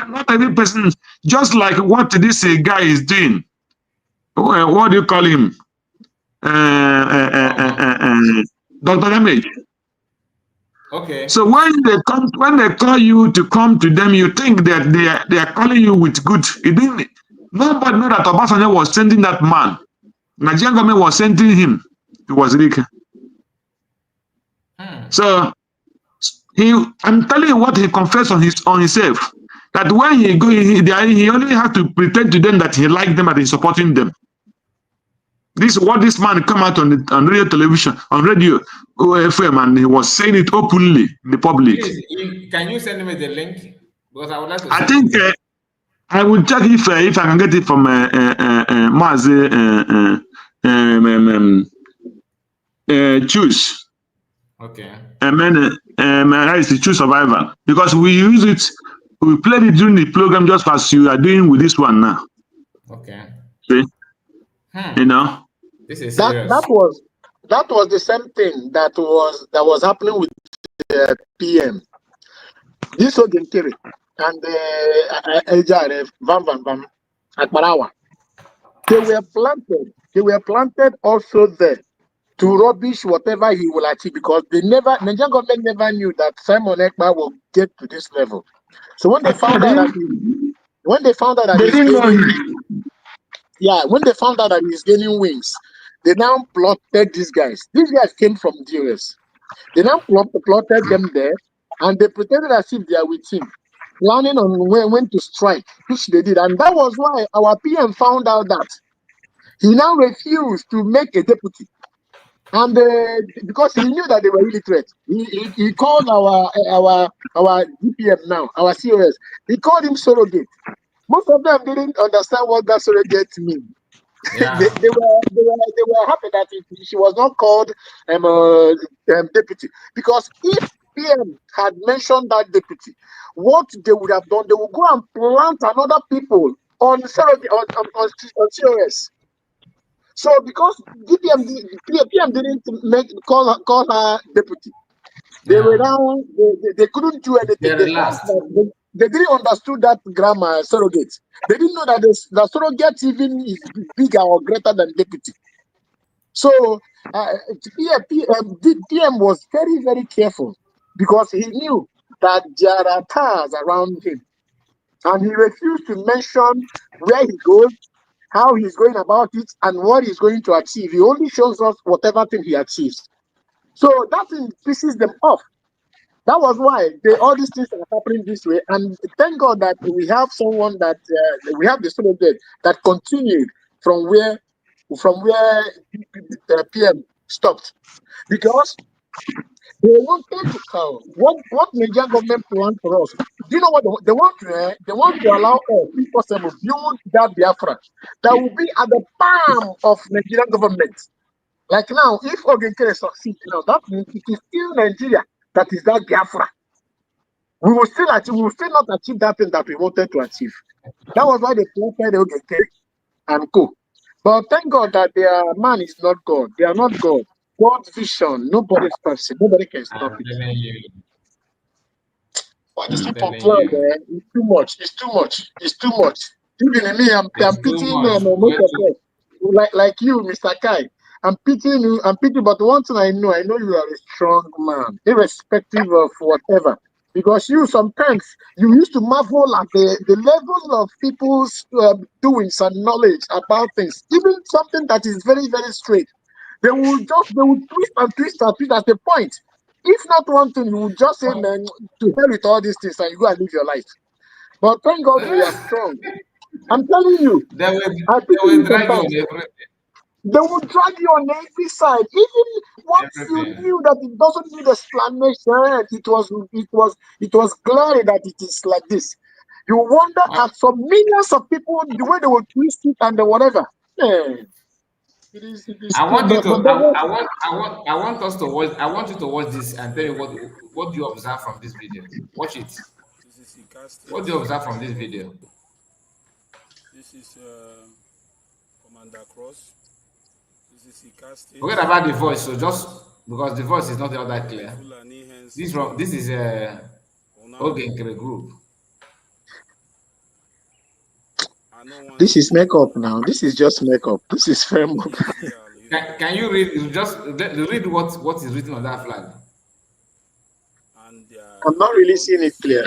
H: not every person, just like what this guy is doing. What do you call him? Dr. Damage.
B: Okay.
H: So when they call you to come to them, you think that they are calling you with good. Nobody know that Obasanjo was sending that man. Nigerian government was sending him to Wazirike. So I'm telling you what he confessed on himself. That when he only had to pretend to them that he liked them and he's supporting them. This is what this man come out on radio, television, on radio, FM, and he was saying it openly in the public.
B: Please, can you send me the link? Because I would like to.
H: I think I will check if I can get it from Mazi Choose.
B: Okay.
H: And then it's the Choose Survival, because we use it. We played it during the program just as you are doing with this one now.
B: Okay.
H: See? You know,
B: this is serious.
E: That was the same thing that was happening with the PM. This was Nkere and Van Akbarawa. They were planted also there to rubbish whatever he will achieve, because Nigerian government never knew that Simon Ekpa will get to this level. So when they found out that when they found out that he's gaining wings, they now plotted these guys. These guys came from DOS. They now plotted them there, and they pretended as if they are with him, planning on when to strike, which they did. And that was why our PM found out that he now refused to make a deputy. And because he knew that they were illiterate, he called our DPM now, our COS. He called him surrogate. Most of them didn't understand what that surrogate means.
B: Yeah.
E: they were happy that she was not called deputy, because if PM had mentioned that deputy, what they would have done, they would go and plant another people on COS. So because PM didn't call her deputy, they were down. They couldn't do anything. They didn't understood that grammar surrogate. They didn't know that the surrogate even is bigger or greater than deputy. So PM was very, very careful, because he knew that there are tars around him, and he refused to mention where he goes, how he's going about it, and what he's going to achieve. He only shows us whatever thing he achieves. So that thing pisses them off. That was why all these things are happening this way. And thank God that we have someone that we have the surrogate that continued from where PM stopped. Because They wanted to count. What Nigerian government want for us? Do you know what they want to? They want to allow us, people to build that Biafra that will be at the palm of Nigerian government. Like now, if Nkere succeeds now, that means it is still Nigeria that is that Biafra. We will still not achieve that thing that we wanted to achieve. That was why they planted Nkere and co. But thank God that their man is not God. They are not God. God's vision, nobody stops it. Nobody can stop
B: I'm
E: it.
B: telling you.
E: But these
B: I'm
E: people
B: telling
E: plan,
B: you.
E: it's too much. It's too much. It's too much. Even me, I'm
B: It's too
E: pitying
B: much.
E: most of us. Like you, Mr. Kai. I'm pitying you. I'm pitying, but one thing I know you are a strong man, irrespective of whatever. Because you sometimes you used to marvel at the level of people's doings and knowledge about things, even something that is very, very straight. They will twist and twist and twist at the point. If not one thing, you would just say, man, to hell with all these things and you go and live your life. But thank God we are strong. I'm telling you, I
B: They
E: pity
B: will
E: you
B: drag you on
E: sometimes. They will drag you on every side. Even once you
B: everything.
E: knew that it doesn't need explanation, it was glaring that it is like this. You wonder at some millions of people the way they will twist it and the whatever. Man, it is
B: I
E: cool.
B: want you
E: But
B: to. I want us to watch. I want you to watch this and tell me what you observe from this video. Watch it.
L: This is Ika
B: What
L: State.
B: do you observe from this video?
L: This is Commander Cross. This is Ika State.
B: Forget about the voice. So just because the voice is not all that clear.
L: Fulani hence
B: This is a Nkere group.
E: this is makeup now. This is just makeup. This is firm up.
B: Can you read? Just read what is written on that flag.
L: And
E: I'm not really seeing it clear.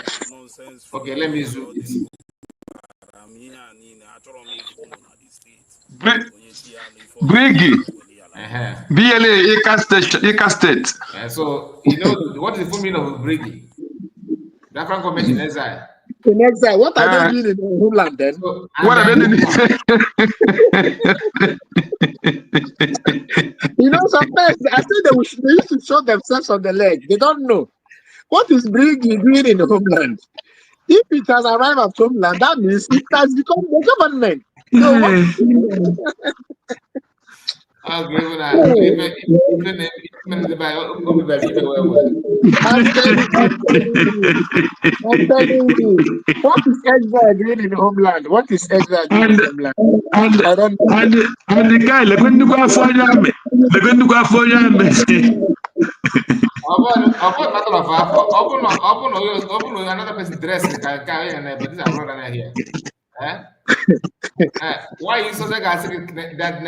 L: nonsense.
B: Okay, let me zoom it.
H: Briggy. BLA Ika State.
B: So you know what is the full meaning of Briggy? Biafran government in exile.
E: In exile, what are they doing in the homeland then?
B: So,
H: What are they doing?
E: You know, sometimes I think they used to show themselves on the leg. They don't know. What is Briggy doing in the homeland? If it has arrived at homeland, that means it has become the government. So what?
B: I'll give you that.
E: I'm telling you. What is exile doing in the homeland? What is exile doing in the homeland? I don't know.
H: And the guy, let me go for you. Let me go for you.
B: Open another person dress but this is brother here. Why is so that guy saying that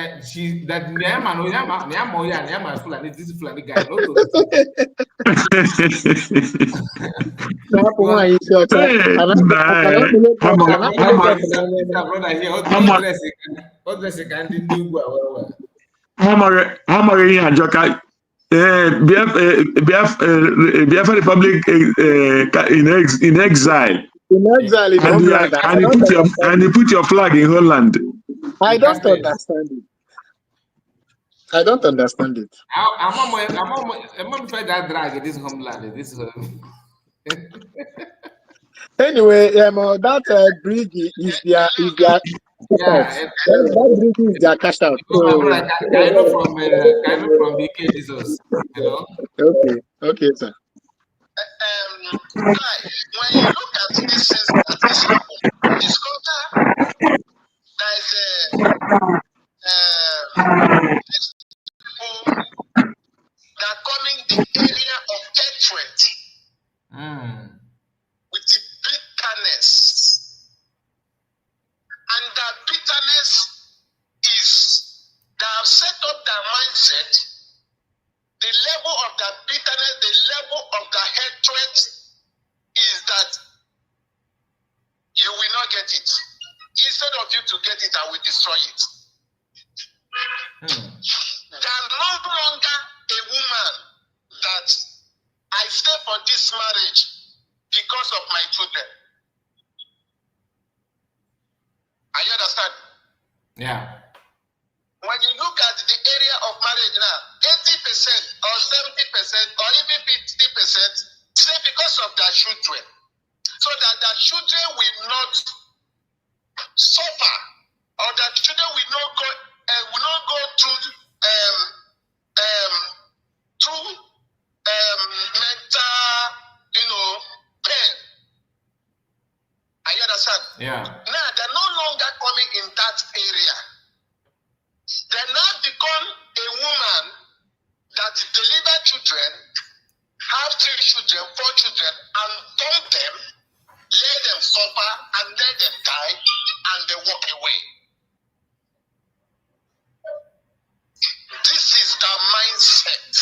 B: Nema is Fulani, this is Fulani guy, not to
H: Hammer here, Joka. Biafra Republic in exile.
E: In exile in homeland.
H: And you put your flag in Holland.
E: I don't understand it. I don't understand it.
B: I'm on that drag this homeland. This
E: Anyway, that bridge is their that bridge is their cash out. So,
B: kind of from the UK Jesus, you know.
E: Okay, sir.
C: When you look at this that is happening, you discover there is people that are coming the area of hatred with the bitterness, and that bitterness is they have set up their mindset. The level of that bitterness, the level of the hatred is that you will not get it. Instead of you to get it, I will destroy it. There's no longer a woman that I stay for this marriage because of my children. Are you understand?
B: Yeah.
C: When you look at the area of marriage now, 80% or 70% or even 50% say because of their children, so that their children will not suffer, or that children will not go through mental, pain. Are you understand?
B: Yeah.
C: Now they're no longer coming in that area. They now become a woman that deliver children, have 3 children, 4 children, and dump them, let them suffer, and let them die, and they walk away. This is the mindset.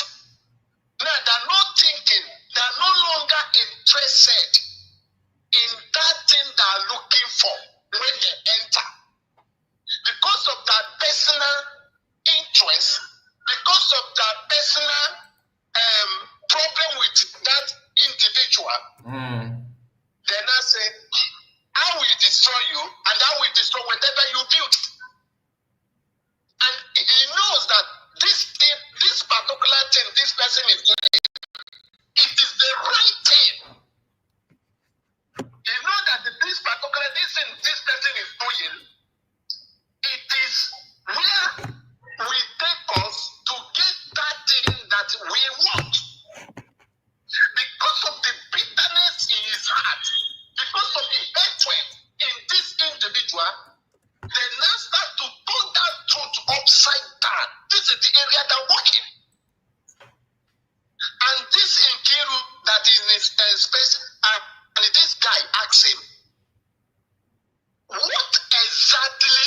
C: Now they're not thinking, they're no longer interested in that thing they're looking for when they enter. Because of that personal interest, because of that personal problem with that individual, they now say, I will destroy you, and I will destroy whatever you build. And he knows that this thing, this particular thing this person is doing, it is the right thing. You know that this particular thing this person is doing, it is where we take us to get that thing that we want. Because of the bitterness in his heart, because of the hatred in this individual, they now start to turn that truth upside down. This is the area they're working. And this Nkere that is in his space, and this guy asks him, what exactly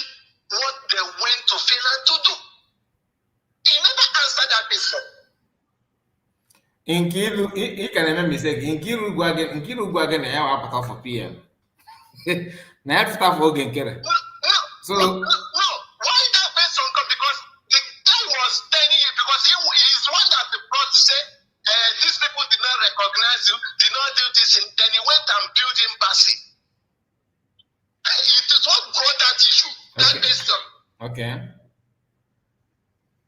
C: what they went to Finland to do? He never answered that question.
B: Nkere, he can remember me say Nkere go again na ya apata for PM. Na ya start for Nkere. So
C: No. Why that person come? Because the guy was telling you, because he is one that brought to say these people did not recognize you, did not do this, and then he went and built embassy. It is what brought that issue, that question.
B: okay.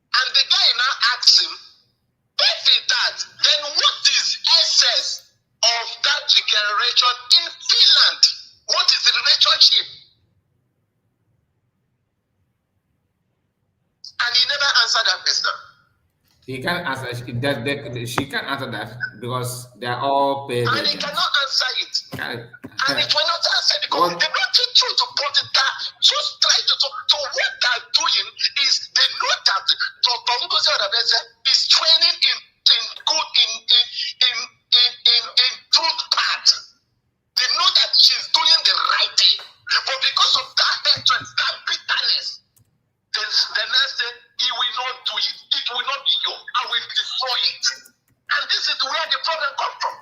C: And the guy now asks him, if he that, then what is essence of that generation in Finland? What is the relationship? And he never answered that question.
B: He can't answer. She can't answer that because they are all paid.
C: And he cannot answer it. And it will not answer because
B: What?
C: they don't teach you to put it down. Just try to what they're doing is they know that Dr. Ngozi Odebese is training in truth path. They know that she's doing the right thing. But because of that hatred, that bitterness, the next day he will not do it. It will not be you. I will destroy it. And this is where the problem comes from.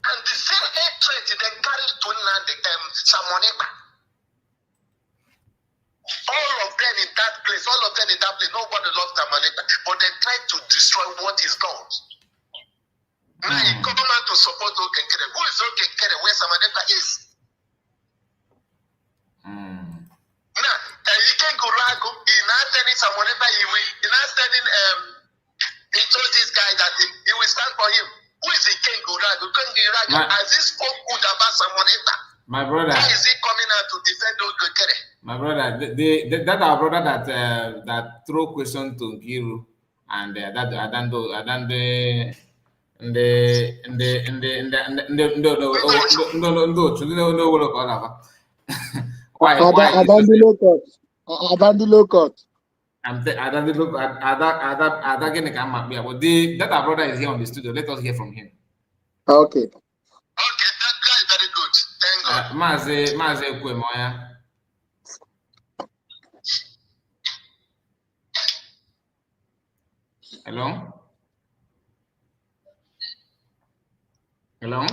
C: And the same hatred they carry to Samoneba. All of them in that place, nobody loves Samoneba, but they try to destroy what is God. Now he come out to support Nkere. Who is Nkere? Where Samoneba is? Now, he can't go rago. He not telling Samoneba he not telling he told this guy that he will stand for him. Who is the King Gurago? As he spoke good about Samoneba.
B: My brother.
C: Why is he coming out to defend Nkere?
B: My brother, that our brother that throw question to Nkere and that that our brother is here on the studio. Let us hear from him.
E: Okay.
C: Okay, that guy is very good. Thank God.
B: Maze Kwemoya. Hello? Hello?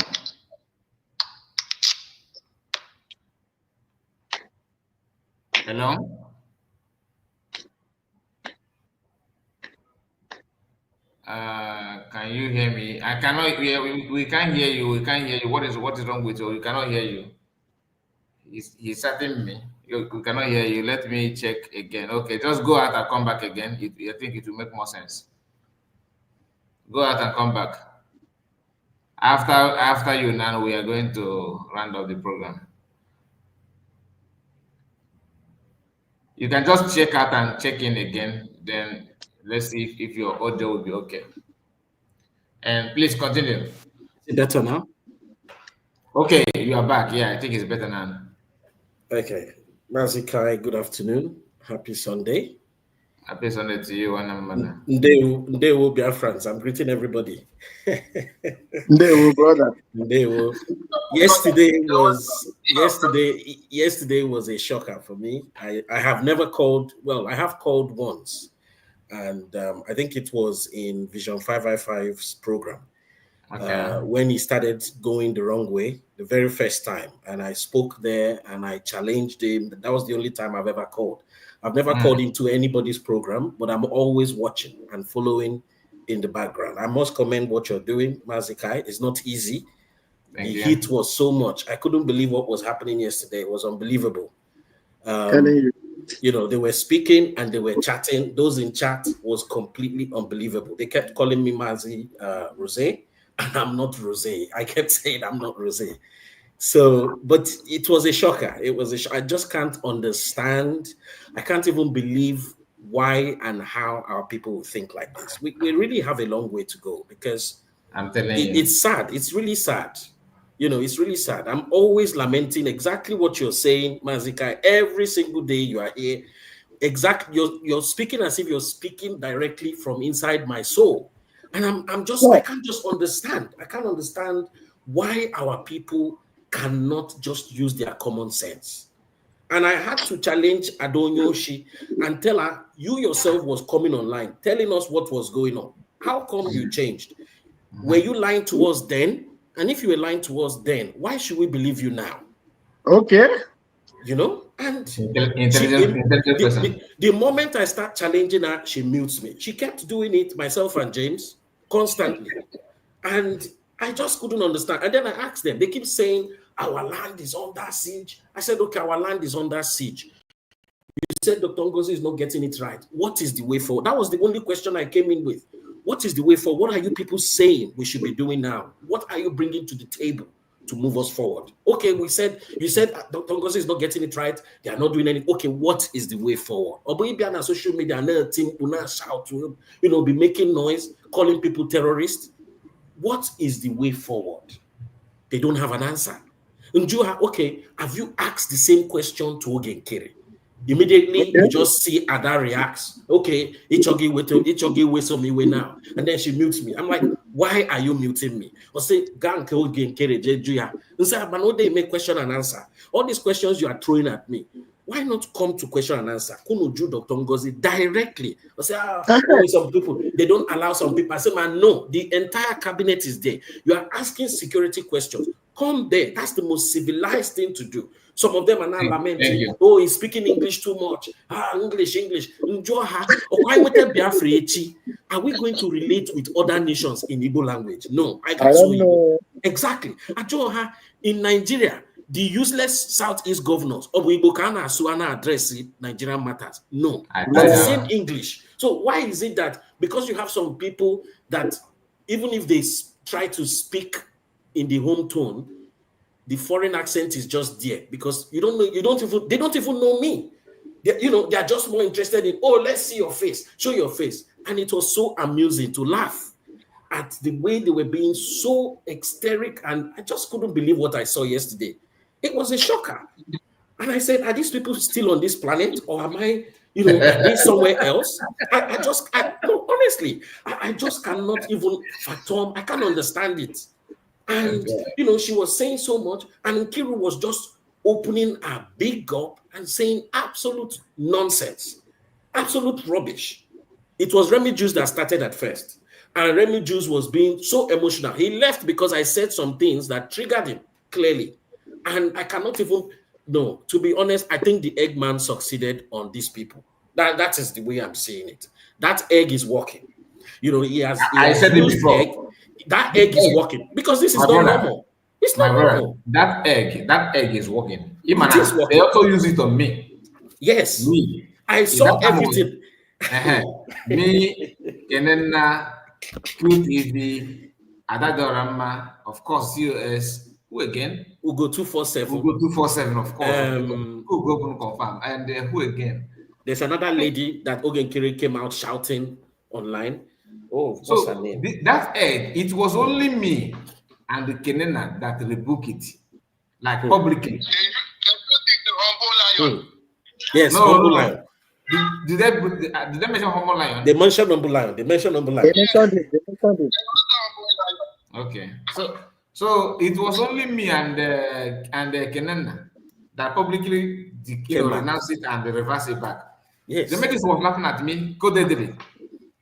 B: Hello? Can you hear me? I cannot hear. We can't hear you. We can't hear you. What is wrong with you? We cannot hear you. He's starting me. We cannot hear you. Let me check again. Okay, just go out and come back again. I think it will make more sense. Go out and come back. After you now, we are going to round up the program. You can just check out and check in again. Then let's see if your audio will be okay. And please continue.
M: Is it better now?
B: Okay, you are back. Yeah, I think it's better now.
M: Okay. Mazikai, good afternoon. Happy Sunday.
B: Happy Sunday to you, one.
M: They will be our friends. I'm greeting everybody.
E: They will, brother.
M: They will. Yesterday was a shocker for me. I have never called. Well, I have called once, and I think it was in Vision 555's program.
B: Okay.
M: When he started going the wrong way the very first time, and I spoke there and I challenged him. That was the only time I've ever called. I've never called into anybody's program, but I'm always watching and following in the background. I must commend what you're doing, Mazikai. It's not easy. The heat was so much. I couldn't believe what was happening yesterday. It was unbelievable. You know, they were speaking and they were chatting. Those in chat was completely unbelievable. They kept calling me Mazi Rosé, and I'm not Rosé. I kept saying I'm not Rosé. So, but it was a shocker. It was I just can't understand. I can't even believe why and how our people think like this. We really have a long way to go, because
B: I'm telling you,
M: it's sad. It's really sad. You know, it's really sad. I'm always lamenting exactly what you're saying, Mazikai. Every single day you are here. Exactly, you're speaking as if you're speaking directly from inside my soul. And I can't just understand. I can't understand why our people cannot just use their common sense. And I had to challenge Adonyoshi and tell her, you yourself was coming online, telling us what was going on. How come you changed? Were you lying to us then? And if you were lying to us then, why should we believe you now?
E: Okay.
M: You know? And
B: the
M: moment I start challenging her, she mutes me. She kept doing it, myself and James, constantly. And I just couldn't understand. And then I asked them, they keep saying, our land is under siege. I said, okay, our land is under siege. You said Dr. Ngozi is not getting it right. What is the way forward? That was the only question I came in with. What is the way forward? What are you people saying we should be doing now? What are you bringing to the table to move us forward? Okay, you said Dr. Ngozi is not getting it right. They are not doing anything. Okay, what is the way forward? Or maybe on social media, another team will not shout to be making noise, calling people terrorists. What is the way forward? They don't have an answer. Okay, have you asked the same question to Nkere? Immediately, you just see Ada reacts. Okay, Ichogi wait me way now. And then she mutes me. I'm like, why are you muting me? Or say, Ganke Nkere, Jejuya. And say, but no, they make question and answer. All these questions you are throwing at me. Why not come to question and answer? Kunuju Dr. Ngozi directly. Or say, some people, they don't allow some people. I say, man, no, the entire cabinet is there. You are asking security questions. Come there. That's the most civilized thing to do. Some of them are now lamenting, oh, he's speaking English too much. English. Are we going to relate with other nations in Igbo language? No, I don't know. Exactly. In Nigeria, the useless Southeast governors of Igbo can address Nigerian matters. No, it's the same English. So why is it that because you have some people that even if they try to speak in the home tone, the foreign accent is just there because they don't even know me. They are just more interested in, oh, let's see your face, show your face. And it was so amusing to laugh at the way they were being so ecstatic, and I just couldn't believe what I saw yesterday. It was a shocker. And I said, are these people still on this planet, or am I, are they somewhere else? Honestly, I just cannot even fathom. I can't understand it. And, she was saying so much, and Nkere was just opening a big gulp and saying absolute nonsense, absolute rubbish. It was Remy Juice that started at first, and Remy Juice was being so emotional. He left because I said some things that triggered him clearly, and I cannot even, to be honest, I think the Eggman succeeded on these people. That is the way I'm seeing it. That egg is working. I
B: said it before.
M: Egg. That egg is working because this is not normal. It's not normal.
B: That egg is working. Imana,
M: is
B: they also use it on me.
M: Yes.
B: Me.
M: I saw everything.
B: Me, Kenena, QTV, Adadorama, of course, COS. Who again?
M: Ugo 247.
B: Ugo 247, of course. Who go confirm? And who again?
M: There's another lady that Nkere came out shouting online. Oh, what's
B: so
M: her name?
B: That egg, it was only me and the Kenena that rebook it, like publicly.
M: Yes,
B: No,
M: Humble
B: no.
M: Lion.
B: Did they mention Humble Lion?
M: They mentioned Humble Lion. They mentioned Humble Lion.
E: They mentioned it.
B: Okay, so it was only me and Kenena that publicly renounced it and reversed it back.
M: Yes.
B: The medics was laughing at me. Code did it.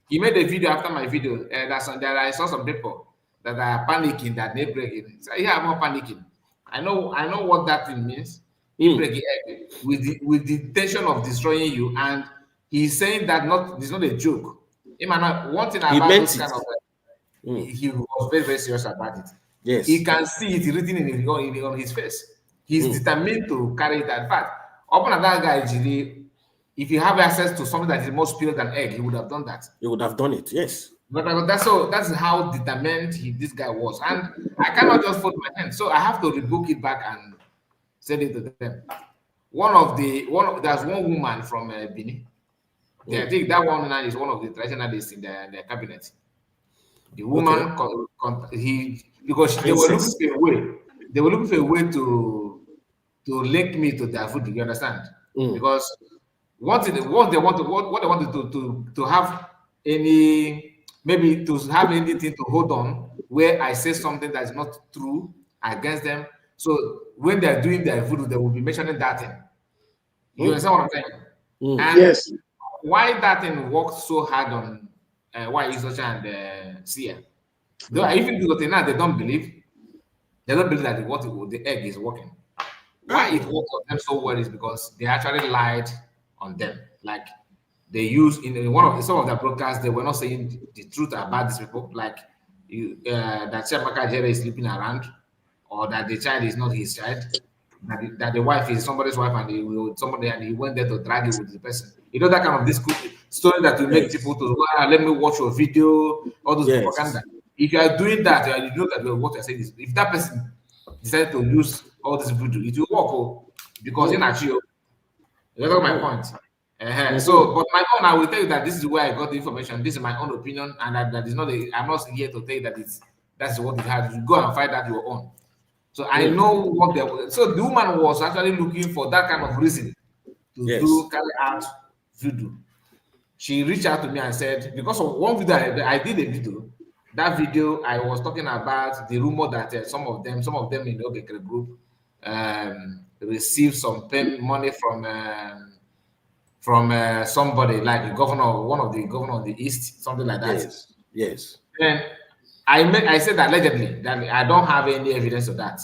B: He made a video after my video. There I saw some people that are panicking that they break it. So yeah, I'm not panicking. I know what that thing means. He break it with the intention of destroying you, and he's saying that it's not a joke. One thing about those kind of he was very, very serious about it.
M: Yes.
B: He can see it written on his face. He's determined to carry it. In fact, open at that guy, if you have access to something that is more spiritual than egg, he would have done that.
M: He would have done it, yes.
B: But that's how determined this guy was. And I cannot just fold my hands. So I have to rebook it back and send it to them. There's one woman from Benin. I think that one is one of the traditionalists in their cabinet. The woman, because they were looking for a way to link me to their food. You understand? Because what they wanted to have anything to hold on where I say something that is not true against them. So when they are doing their voodoo, they will be mentioning that thing. You understand what I'm saying? And
E: yes.
B: Why that thing worked so hard on why Isocha and Sia? Though even now they don't believe that the egg is working. Why it works on them so well is because they actually lied on them. Like they used in some of their broadcasts, they were not saying the truth about these people, like that Chiamaka Jere is sleeping around, or that the child is not his child, that the wife is somebody's wife, and he went there to drag it with the person. You know, that kind of this story that will make people to let me watch your video, all those propaganda. If you are doing that, you know that what you're saying is, if that person decided to use all this voodoo, it will work, because in actually, you got my point. So, but my own, I will tell you that this is where I got the information. This is my own opinion, and that is not. I'm not here to tell you that that's what it has. You go and find out your own. So I know what they were. So the woman was actually looking for that kind of reason to carry out voodoo. She reached out to me and said, because of one video I did a video. That video I was talking about the rumor that some of them in the Nkere group received some money from somebody, like the governor, one of the governor of the East, something like that.
M: Yes.
B: Then I said allegedly that I don't have any evidence of that.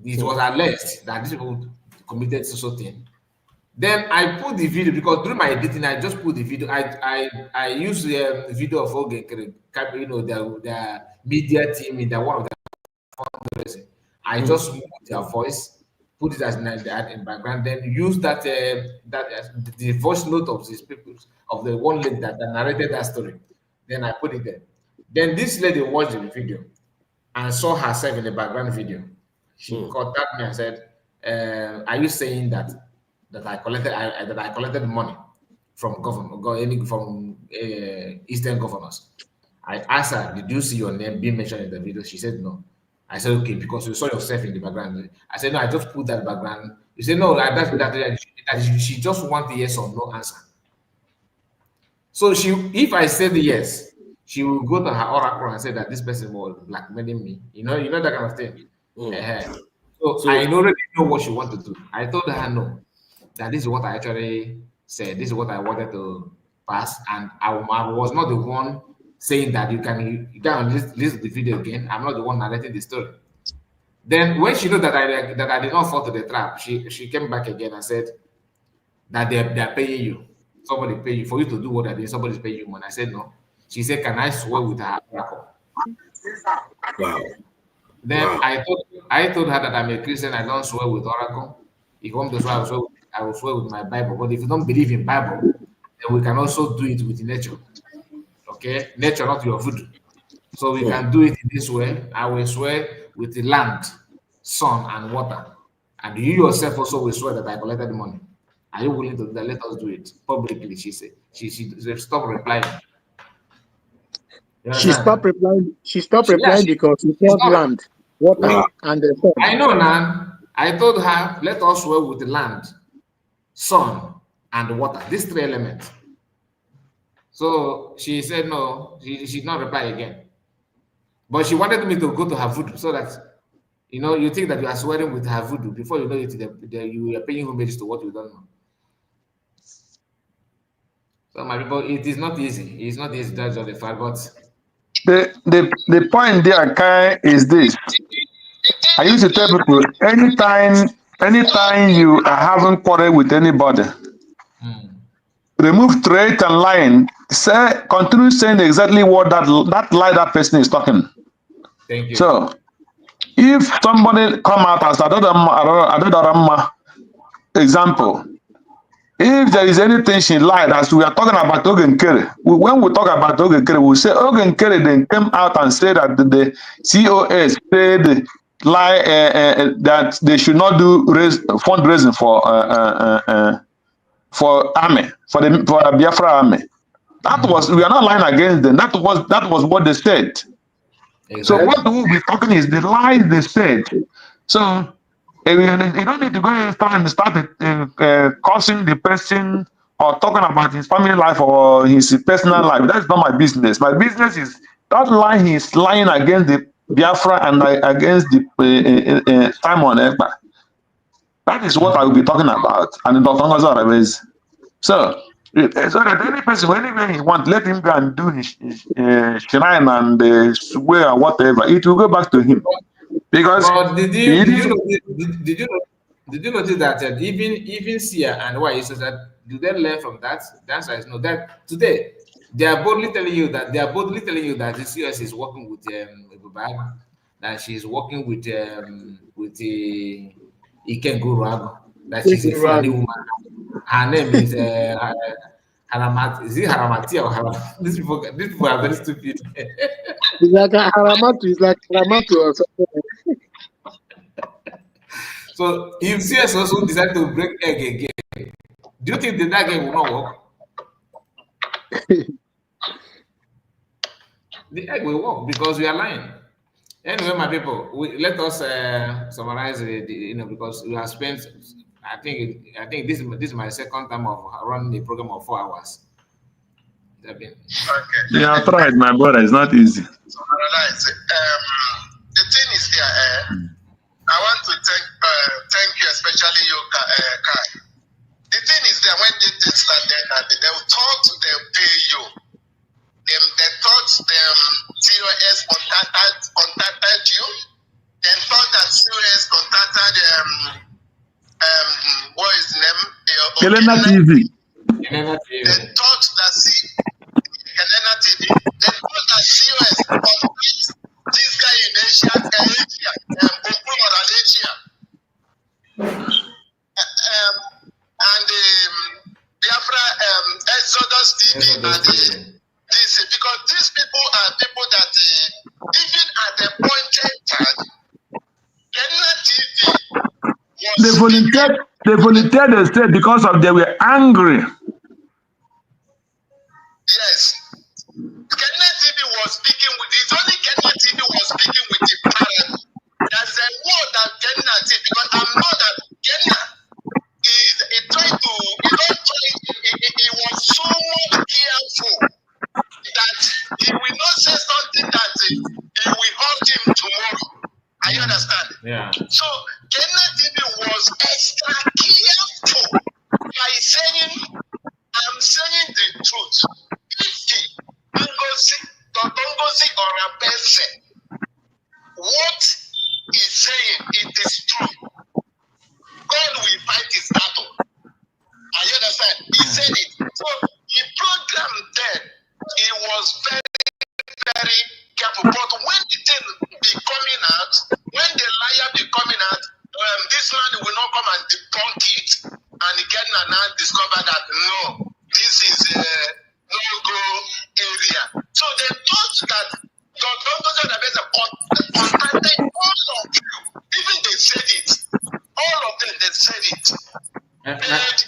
B: It was alleged that these people committed social thing. Then I put the video, because during my editing, I just put the video. I used the video of Nkere, their media team in one of their fundraising. I just moved their voice, put it as in background, then use that the voice note of these people, of the one lady that narrated that story. Then I put it there. Then this lady watched the video and saw herself in the background video. She contacted me and said, "Are you saying that I collected money from Eastern governors?" I asked her, "Did you see your name being mentioned in the video?" She said no. I said, "Okay, because you saw yourself in the background." I said, "No, I just put that background." You said, "No, that she just wants a yes or no answer." So if I said yes, she will go to her oracle and say that this person was blackmailing me. You know that kind of thing. So I already know what she wanted to do. I told her no, that this is what I actually said. This is what I wanted to pass, and I was not the one saying that you can listen to the video again. I'm not the one narrating the story. Then when she knew that I did not fall to the trap, she came back again and said that they're paying you. Somebody pay you for you to do what I did. Somebody's paying you money. I said no. She said, "Can I swear with her oracle?"
M: Wow.
B: Then I told her that I'm a Christian. I don't swear with oracle. If you want to swear, I will swear with my Bible. But if you don't believe in Bible, then we can also do it with nature. Okay, nature, not your food. So we can do it in this way. I will swear with the land, sun, and water. And you yourself also will swear that I collected the money. Are you willing to do that? Let us do it publicly, she said. She stopped replying.
E: She stopped replying. She stopped replying because you called land, water, and the sun.
B: I know, Nan. I told her, let us swear with the land, sun, and water. These three elements. So she said no. She did not reply again. But she wanted me to go to her voodoo so that, you think that you are swearing with her voodoo. Before you know it, you are paying homage to what you don't know. So my people, it is not easy. It's not easy, that's just the fact. But
H: the point there, Kai, is this. I used to tell people, anytime you are having quarrel with anybody, remove threat and lying. Continue saying exactly what that lie that person is talking.
B: Thank you.
H: So, if somebody come out as Adodarama example, if there is anything she lied, as we are talking about Nkere, when we talk about Nkere, we say Nkere then came out and said that the COS said lie that they should not do fundraising for army, for the Biafra army. That was, we are not lying against them. That was what they said. Exactly. So what we will be talking is the lies they said. So you don't need to go and start cursing the person or talking about his family life or his personal life. That's not my business. My business is that lie he is lying against the Biafra and against the Simon Ekpa. That is what I will be talking about. And Dr. Ngozo is. So that any person, anywhere he wants, let him go and do his shrine and swear or whatever. It will go back to him. Because
B: did you notice that even Sia and why is that do they learn from that? The answer is no. That today they are boldly telling you that the CS is working with Bag, that she's working with the Iken Guru, that she's a Fulani woman. Her name is Haramat. Is it Haramati or Haram? These people are very stupid.
E: It's like Haramatu or something.
B: So if CS also decide to break egg again, do you think that game will not work? The egg will work because we are lying. Anyway, my people, let us summarize because we have spent. I think this is my second time of running a program of 4 hours.
C: Okay.
H: Yeah, I tried, my brother. It's not easy.
C: Summarize. The thing is here. I want to thank you, especially you, Kai. The thing is that when they started, they thought they'll pay you. They thought COS contacted you. They thought that COS contacted what is the name?
H: Helena TV.
C: They thought that Helena TV. They thought that COS contacted this guy in Asia, and Biafra Exodus TV and this, because these people are people that even at the appointed time, Helena TV
H: they volunteered the state because of they were angry.
C: Yes. Helena TV was speaking with, it's only Helena TV was speaking with the parent. That's a word that Helena TV, because I'm not that Helena he was so careful that he will not say something that he will hurt him tomorrow. Are you understand?
B: Yeah.
C: So Helena TV was extra careful by saying, I'm saying the truth. If Ngozi or a person, what he's saying, it is true. God will fight his battle. Are you understand? He said it. So the program then, it was very, very careful. But when the thing be coming out, So they thought that those are contacted all of you. Even they said it. All of them, they said it. Paid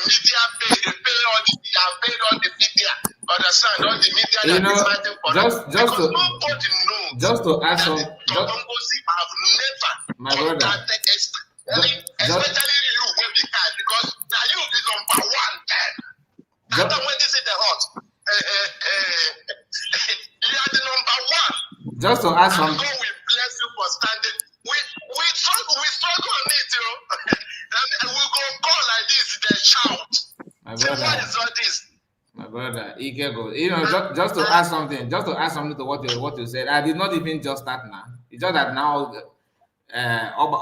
C: media, paid all the media. Understand? All the media
B: You
C: that
B: know,
C: is fighting for
B: just to add some,
C: have never
B: my brother,
C: especially you when we can, because now you be number one then. After when this is the hot, you are the number one.
B: Just to add some.
C: God will bless you for standing. We struggle on it, you know. And we go call like this, they shout.
B: My
C: Say,
B: brother.
C: what is all this?
B: My brother, Ikego, you know, just to add something to what you said. I did not even just start now. It's just that now,
C: No. I know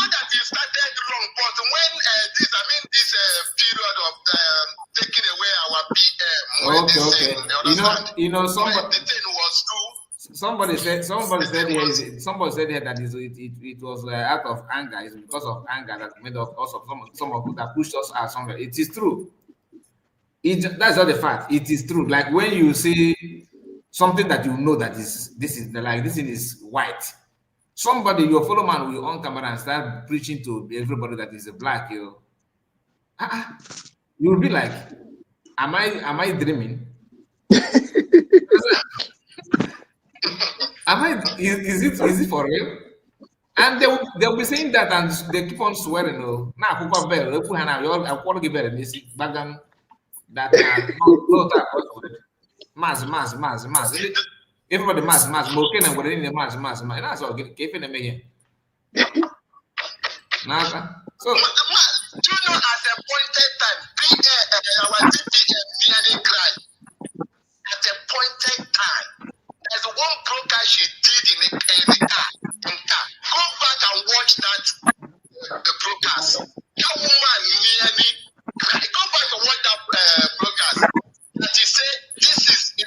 C: that you started wrong, but when this period of taking away our PM,
B: you know, somebody,
C: the thing was true.
B: Somebody said here that it was out of anger. It's because of anger that made us also some of that pushed us out somewhere. It is true. That's not the fact. It is true. Like when you see something that you know that this thing is white. Somebody, your fellow man, will on camera and start preaching to everybody that is a black. You will be like, am I dreaming? Is it for real? And they'll be saying that, and they keep on swearing. Oh, nah, that mass. Everybody mass. Okay, now we're in the mass. And that's all. Keep in the million. So,
C: do you know at a pointed time, our DPM nearly cried. At a pointed time, there's one broker she did in the car. Go back and watch that the broadcast. That woman nearly cried. Go back and watch that broadcast. That she said, this is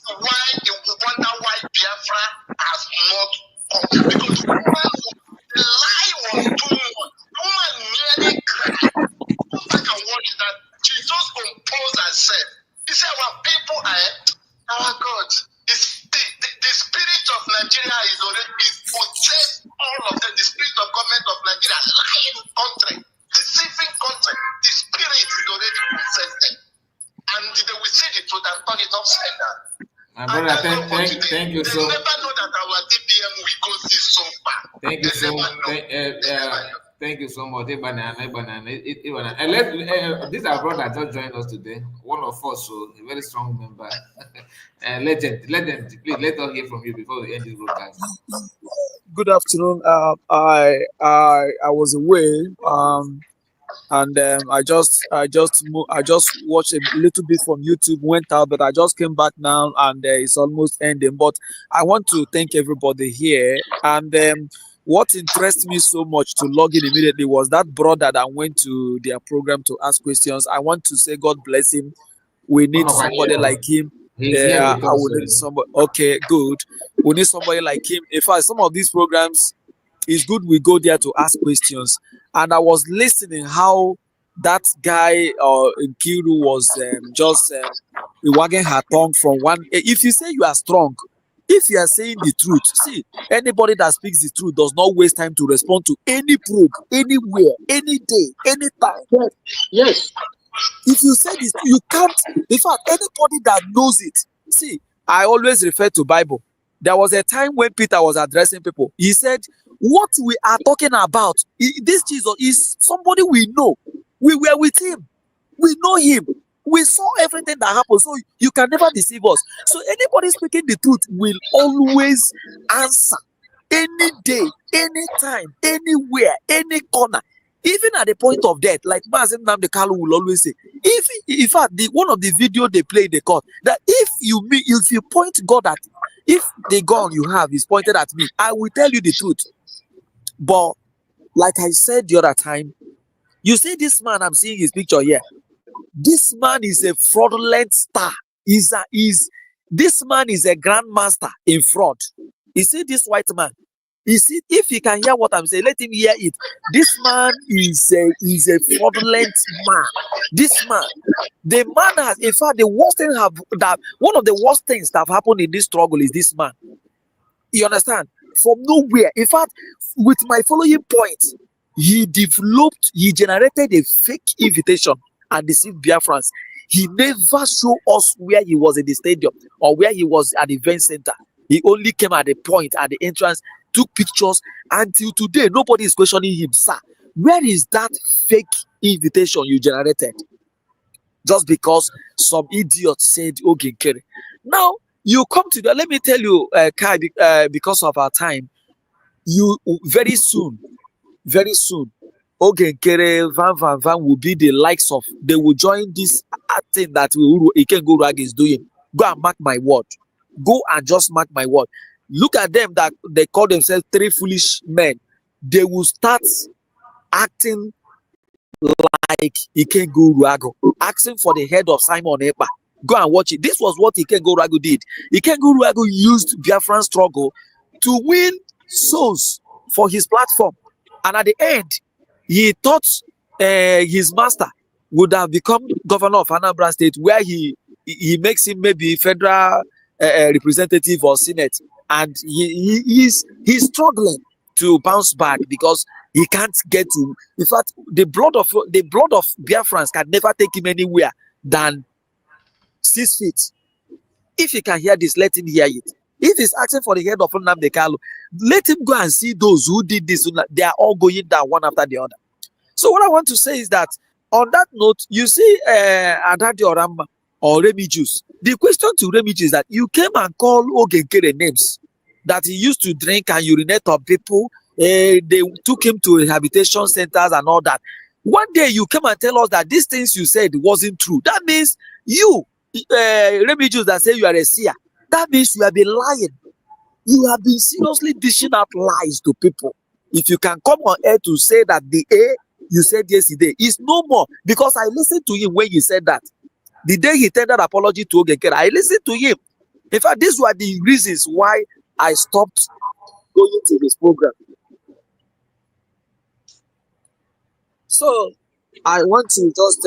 C: why you wonder why Biafra has not come. Because the lie was too much. The woman nearly cried. Go back and watch that. She just composed herself. He said, our people are, our God. The spirit of Nigeria is already possessed all of them. The spirit of government of Nigeria, lying country, deceiving country. The spirit is already possessed them. And they will see the truth and turn it upside down.
B: My brother, thank you so much.
C: They never know that our DPM will go this so far.
B: Thank you so much. Thank you so much. This our brother just joined us today. One of us, so a very strong member. Legend. Please let us hear from you before we end this broadcast.
N: Good afternoon. I was away, and I just watched a little bit from YouTube, went out, but I just came back now, and it's almost ending. But I want to thank everybody here, and what interests me so much to log in immediately was that brother that went to their program to ask questions. I want to say God bless him. We need somebody like him. Yeah, I would need somebody. Okay, good. We need somebody like him. In fact, some of these programs, it's good we go there to ask questions. And I was listening how that guy Nkere was just wagging her tongue from one. If you say you are strong, if you are saying the truth, see, anybody that speaks the truth does not waste time to respond to any probe, anywhere, any day, anytime.
E: Yes.
N: If you say this, you can't. In fact, anybody that knows it. See, I always refer to Bible. There was a time when Peter was addressing people. He said, what we are talking about, this Jesus is somebody we know. We were with him. We know him. We saw everything that happened. So you can never deceive us. So anybody speaking the truth will always answer. Any day, anytime, anywhere, any corner. Even at the point of death, like Mazen Namdekalu will always say, if in fact one of the video they play in the court, that if you point God at, if the gun you have is pointed at me, I will tell you the truth. But like I said the other time, you see this man, I'm seeing his picture here. This man is a fraudulent star. This man is a grandmaster in fraud. You see this white man, You see, if he can hear what I'm saying, let him hear it. This man is a fraudulent man. This man, the man has, in fact, the worst thing have that one of the worst things that have happened in this struggle is this man. You understand? From nowhere. In fact, with my following point, he generated a fake invitation and deceived Biafrans. He never showed us where he was in the stadium or where he was at the event center. He only came at the point, at the entrance, took pictures. Until today, nobody is questioning him. Sir, where is that fake invitation you generated? Just because some idiot said, okay, Nkere. Now, you come to the, let me tell you, Kai, because of our time, you very soon, okay, Nkere, Van will be the likes of, they will join this thing that Ikengo Rag is doing. Go and mark my word. Go and just mark my word. Look at them that they call themselves three foolish men. They will start acting like Ikengo Ruago, asking for the head of Simon Ekpa. Go and watch it. This was what Ikengo Ruago did. Ikengo Ruago used Biafran struggle to win souls for his platform. And at the end, he thought his master would have become governor of Anambra State, where he makes him maybe federal representative or senate. And he's struggling to bounce back because he can't get to. In fact, the blood of Biafrans can never take him anywhere than 6 feet. If he can hear this, let him hear it. If he's asking for the head of Nnamdi Kanu, let him go and see those who did this. They are all going down one after the other. So what I want to say is that on that note, you see Adadi Oramba or Remy Juice. The question to Remy Juice is that you came and called Nkere names that he used to drink and urinate on people. They took him to rehabilitation centers and all that. One day you came and tell us that these things you said wasn't true. That means you, Remy Juice, that say you are a seer. That means you have been lying. You have been seriously dishing out lies to people. If you can come on air to say that the A you said yesterday is no more, because I listened to him when you said that. The day he tendered apology to Nkere, I listened to him. In fact, these were the reasons why I stopped going to his program. So I want to just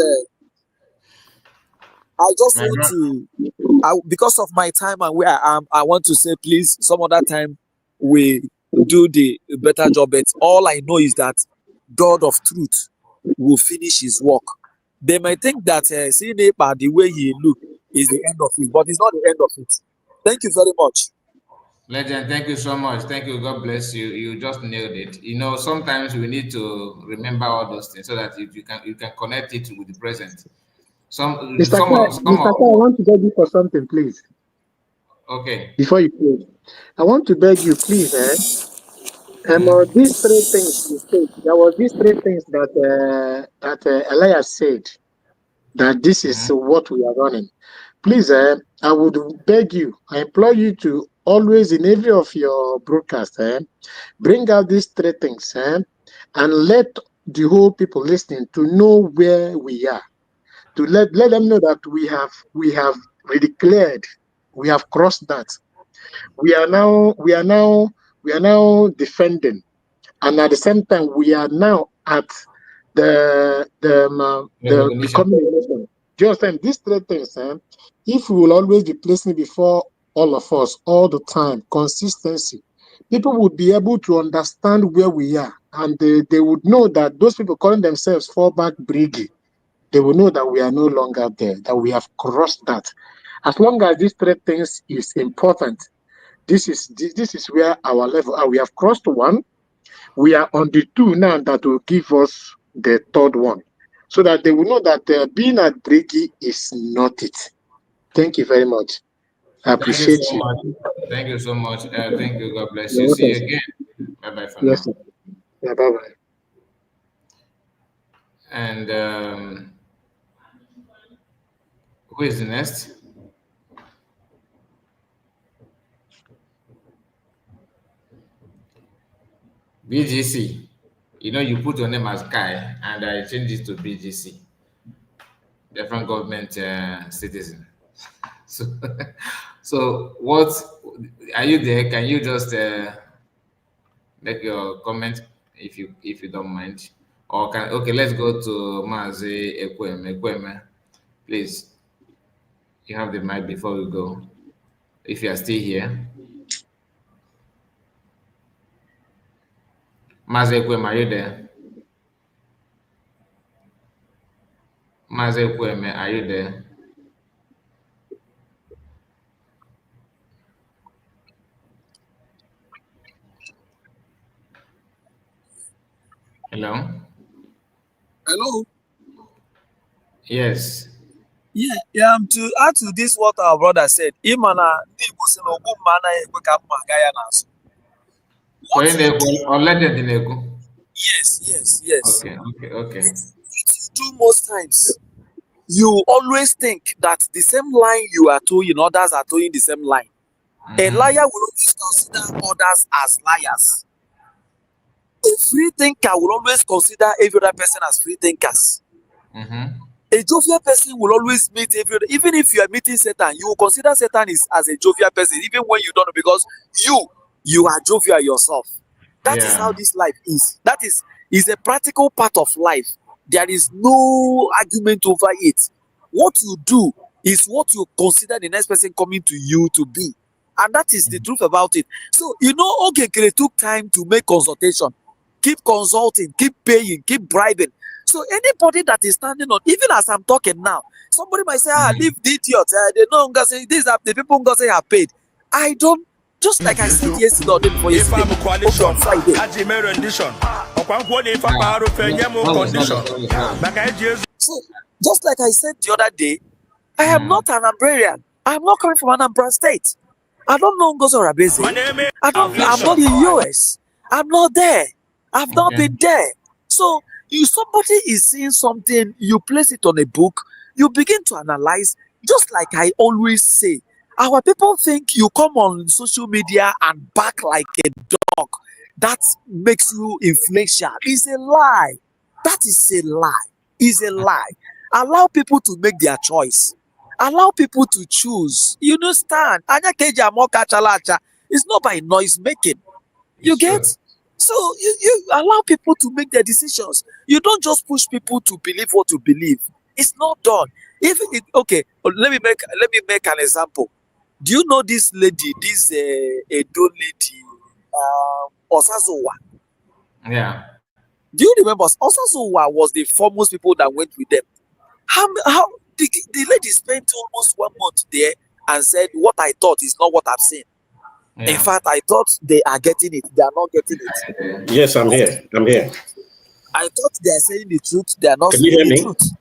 N: because of my time and where I am, I want to say, please, some other time we do the better job. But all I know is that God of truth will finish his work. They might think that seeing it by the way he look is the end of it, but it's not the end of it. Thank you very much.
B: Legend, thank you so much. Thank you. God bless you. You just nailed it. You know, sometimes we need to remember all those things so that if you can connect it with the present.
E: Mr. Kai, I want to beg you for something, please.
B: Okay.
E: Before you close, I want to beg you, please, these three things you said. There was these three things that Elias said, that this is what we are running. Please, I would beg you, I implore you to always, in every of your broadcasts, bring out these three things, and let the whole people listening to know where we are. To let them know that we have declared, we have crossed that. We are now defending, and at the same time we are now at the communication. Do you understand? These three things, if we will always be placing before all of us all the time, consistency, people would be able to understand where we are, and they would know that those people calling themselves FallBack Brigade, they will know that we are no longer there, that we have crossed that. As long as these three things is important, this is where our level are. We have crossed one. We are on the two now that will give us the third one, so that they will know that being at Briggy is not it. Thank you very much. I appreciate you.
B: Thank you so much. Thank you. God bless you. See you again. Bye bye for now.
E: Sir. Yeah, bye bye.
B: And who is the next? BGC. You know, you put your name as Kai, and I changed it to BGC, different government citizen. So what are you there? Can you just make your comment if you don't mind. Or okay, let's go to Mazi Ekweme. Please, you have the mic before we go. If you are still here. Mazi Ekweme, are you there? Mazi Ekweme, are you there? Hello?
N: Hello.
B: Yes.
N: Yeah, to add to this, what our brother said, Imana, yes.
B: Okay.
N: What you do most times, you always think that the same line you are towing, others are towing the same line. A liar will always consider others as liars. A free thinker will always consider every other person as free thinkers. A jovial person will always meet even if you are meeting Satan, you will consider Satan as a jovial person, even when you don't know, because you are jovial yourself. That is how this life is. That is a practical part of life. There is no argument over it. What you do is what you consider the next person coming to you to be. And that is the truth about it. So, Nkere took time to make consultation. Keep consulting, keep paying, keep bribing. So anybody that is standing on, even as I'm talking now, somebody might say, leave the idiot. They know these are the people who say have paid. I don't, just like I said yesterday or day before yesterday. Okay, on Friday. So just like I said the other day, I am not an Umbrarian. I'm not coming from an Anambra state. I don't know Ngozi Orabeze. I'm not in US. I'm not there. I've not been there. So if somebody is seeing something, you place it on a book, you begin to analyze. Just like I always say, our people think you come on social media and bark like a dog. That makes you influential. It's a lie. That is a lie. It's a lie. Allow people to make their choice. Allow people to choose. You understand? It's not by noise making. You get? So you allow people to make their decisions. You don't just push people to believe what to believe. It's not done. Okay, let me make an example. Do you know this lady, this Edo lady, Osazowa?
B: Yeah.
N: Do you remember Osazowa was the foremost people that went with them? How the lady spent almost 1 month there and said, what I thought is not what I've seen. Yeah. In fact, I thought they are getting it. They are not getting it.
O: Yes, I'm here.
N: I thought they are saying the truth. They are not saying the truth.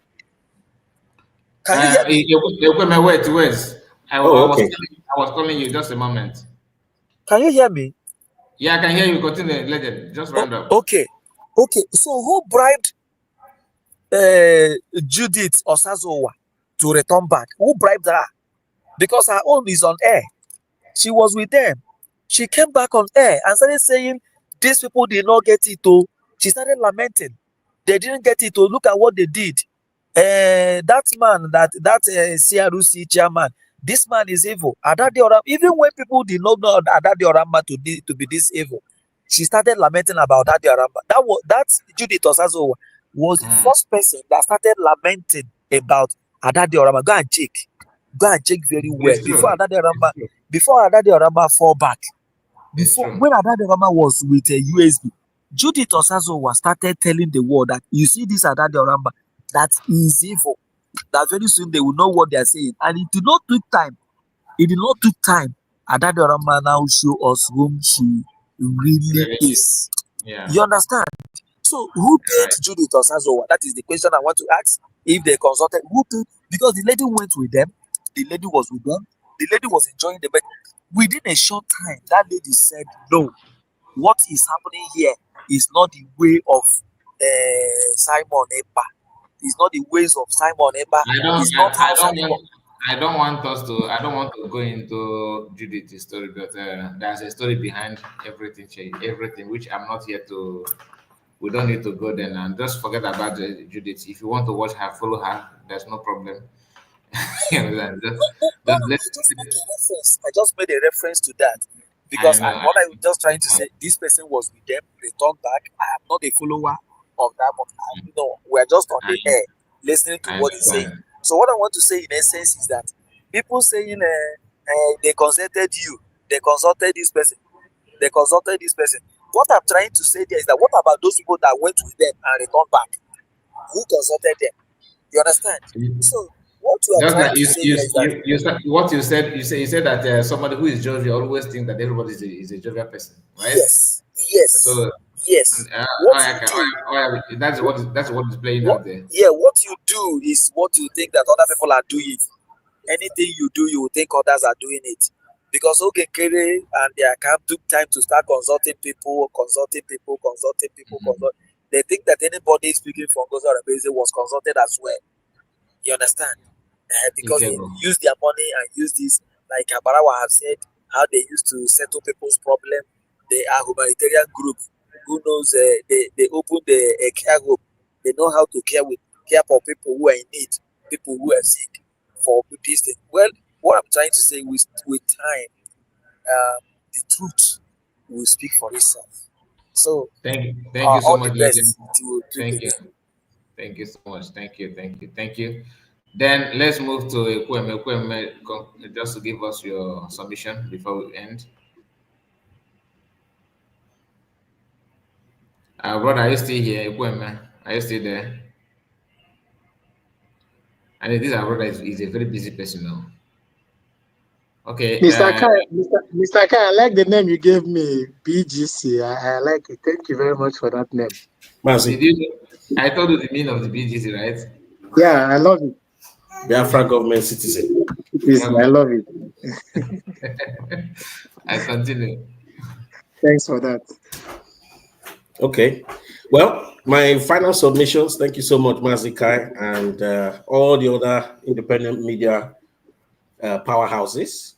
B: Can you hear me? Wait. I was calling you. Just a moment.
N: Can you hear me?
B: Yeah, I can hear you. Continue. Legend. Just round up.
N: Okay. So who bribed Judith Osazowa to return back? Who bribed her? Because her own is on air. She was with them. She came back on air and started saying, these people did not get it. Oh, she started lamenting. They didn't get it. Oh, look at what they did. That man, that CRUC chairman, this man is evil. Even when people did not know Adade Oramba to be this evil, she started lamenting about Adade Oramba. That Judith Osazowa was the first person that started lamenting about Adade Oramba. Go and check very well before Adade Oramba fall back. When Adade Oramba was with a USB, Judith Osazowa started telling the world that you see this Adade Oramba, that is evil. That very soon they will know what they are saying. And it did not take time. Adade Oramba now show us whom she really is. Yeah. You understand? So who paid Judith Osazowa? That is the question I want to ask. If they consulted, who paid? Because the lady went with them. The lady was with them. The lady was enjoying the bed. Within a short time, that lady said, no, what is happening here is not the way of Simon Ekpa. It's not the ways of Simon Ekpa.
B: I don't want to go into Judith's story, but there's a story behind everything, which I'm not here to. We don't need to go there and just forget about Judith. If you want to watch her, follow her. There's no problem.
N: I just made a reference to that. Because
B: I know.
N: what I was just trying to say, this person was with them, returned back. I am not a follower of that, but we're just on the air listening to
B: I
N: what he's saying.
B: understand.
N: So what I want to say in essence is that people saying they consulted you, they consulted this person, they consulted this person. What I'm trying to say there is that what about those people that went with them and returned back? Who consulted them? You understand? So what we are
B: Just
N: trying
B: like
N: to say here is that
B: what you said that somebody who is jovial always think that everybody is a jovial person, right?
N: yes, yes,
B: So
N: yes. What you
B: okay,
N: do,
B: that's what is playing
N: what
B: out there.
N: what you do is what you think that other people are doing. Anything you do, you will think others are doing it. Because Nkere and their camp took time to start consulting people. They think that anybody speaking from Goza Rebeze was consulted as well. You understand? Because they use their money and use this, like Abarawa have said, how they used to settle people's problem. They are humanitarian group who knows they open a care group. They know how to care for people who are in need, people who are sick, for this thing. Well, what I'm trying to say with time, the truth will speak for itself. So
B: Thank you so
N: all
B: much,
N: the
B: Legend.
N: best to
B: Thank you.
N: this.
B: Thank you so much. Thank you. Then let's move to Ekweme. Just to give us your submission before we end. Brother, are you still here, Ekweme? Are you still there? And this our brother is a very busy person now. Okay.
E: Mr. Kai, I like the name you gave me, BGC. I like it. Thank you very much for that name.
B: Did you? I told you the meaning of the BGC, right?
E: Yeah, I love it.
M: Biafra government citizen.
E: I love it.
B: I continue.
E: Thanks for that.
M: Okay. Well, my final submissions. Thank you so much, Mazikai, and all the other independent media powerhouses.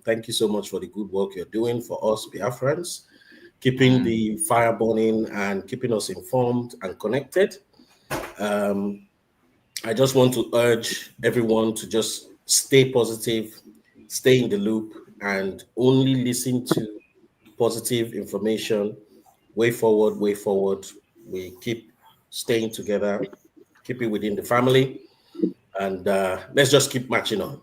M: Thank you so much for the good work you're doing for us, Biafrans, keeping the fire burning and keeping us informed and connected. I just want to urge everyone to just stay positive, stay in the loop, and only listen to positive information. Way forward. We keep staying together, keep it within the family, and let's just keep marching on.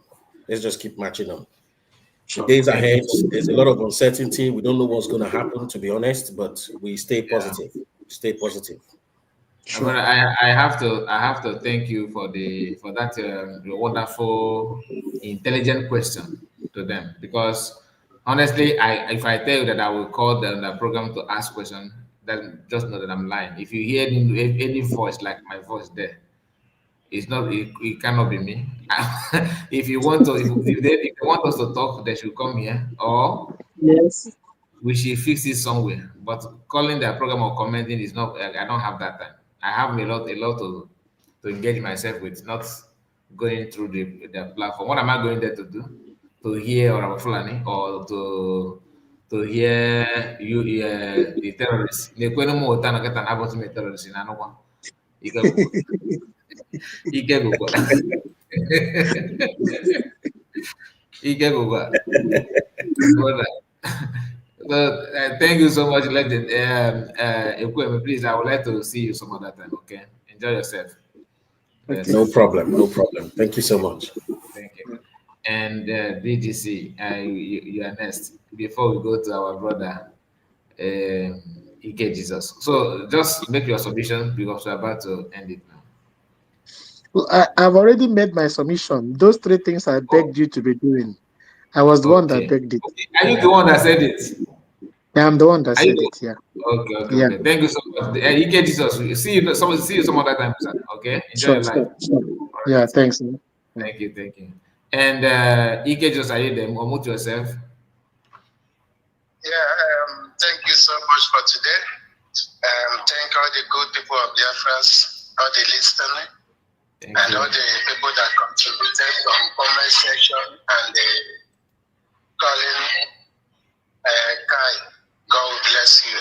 M: The days ahead, there's a lot of uncertainty. We don't know what's going to happen, to be honest, but we stay positive.
B: Sure. I have to thank you for that wonderful, intelligent question to them, because honestly, if I tell you that I will call the program to ask question, then just know that I'm lying. If you hear any voice like my voice there, it cannot be me. If you want to, if they want us to talk, they should come here, or
E: yes,
B: we should fix it somewhere. But calling the program or commenting is not. I don't have that time. I have a lot to engage myself with, not going through the platform. What am I going there to do? To hear or Fulani, or to hear you the terrorists. Terrorists in Anokwa. Thank you so much, Legend. Ekweme, please, I would like to see you some other time, okay? Enjoy yourself.
M: Yes. No problem. Thank you so much.
B: Thank you. And BGC, you are next. Before we go to our brother, Ike Jesus. So just make your submission because we're about to end it now.
E: Well, I've already made my submission. Those three things I begged you to be doing. I was the one that begged it.
B: Okay. Are you the one that said it?
E: Yeah, I'm the one that said it. Yeah.
B: Okay. Thank you so much. Ike Jesus, see you some other time, sir. Okay. Enjoy your life.
E: Sure. Yeah, thanks.
B: Thank you. And Ike Jesus, are you there? Unmute yourself.
C: Yeah, thank you so much for today. Thank all the good people of Biafras, all the listeners, and all the people that contributed from comment section and the calling Kai. God bless you.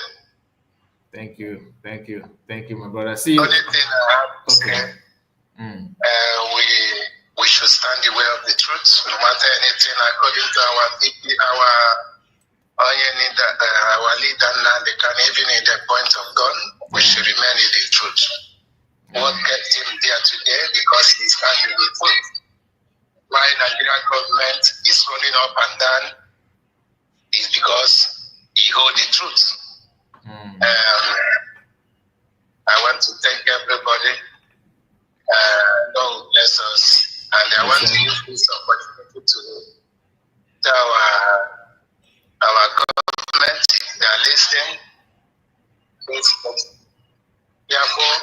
B: Thank you, my brother. See you.
C: Only thing I have to say, we should stand the way of the truth, no matter anything, according to our even in the point of God, we should remain in the truth. What kept him there today? Because he stands in the truth. Why Nigerian government is rolling up and down is because he holds the truth. I want to thank everybody. God bless us. And I want to use this opportunity to tell our government, if they are listening, please be careful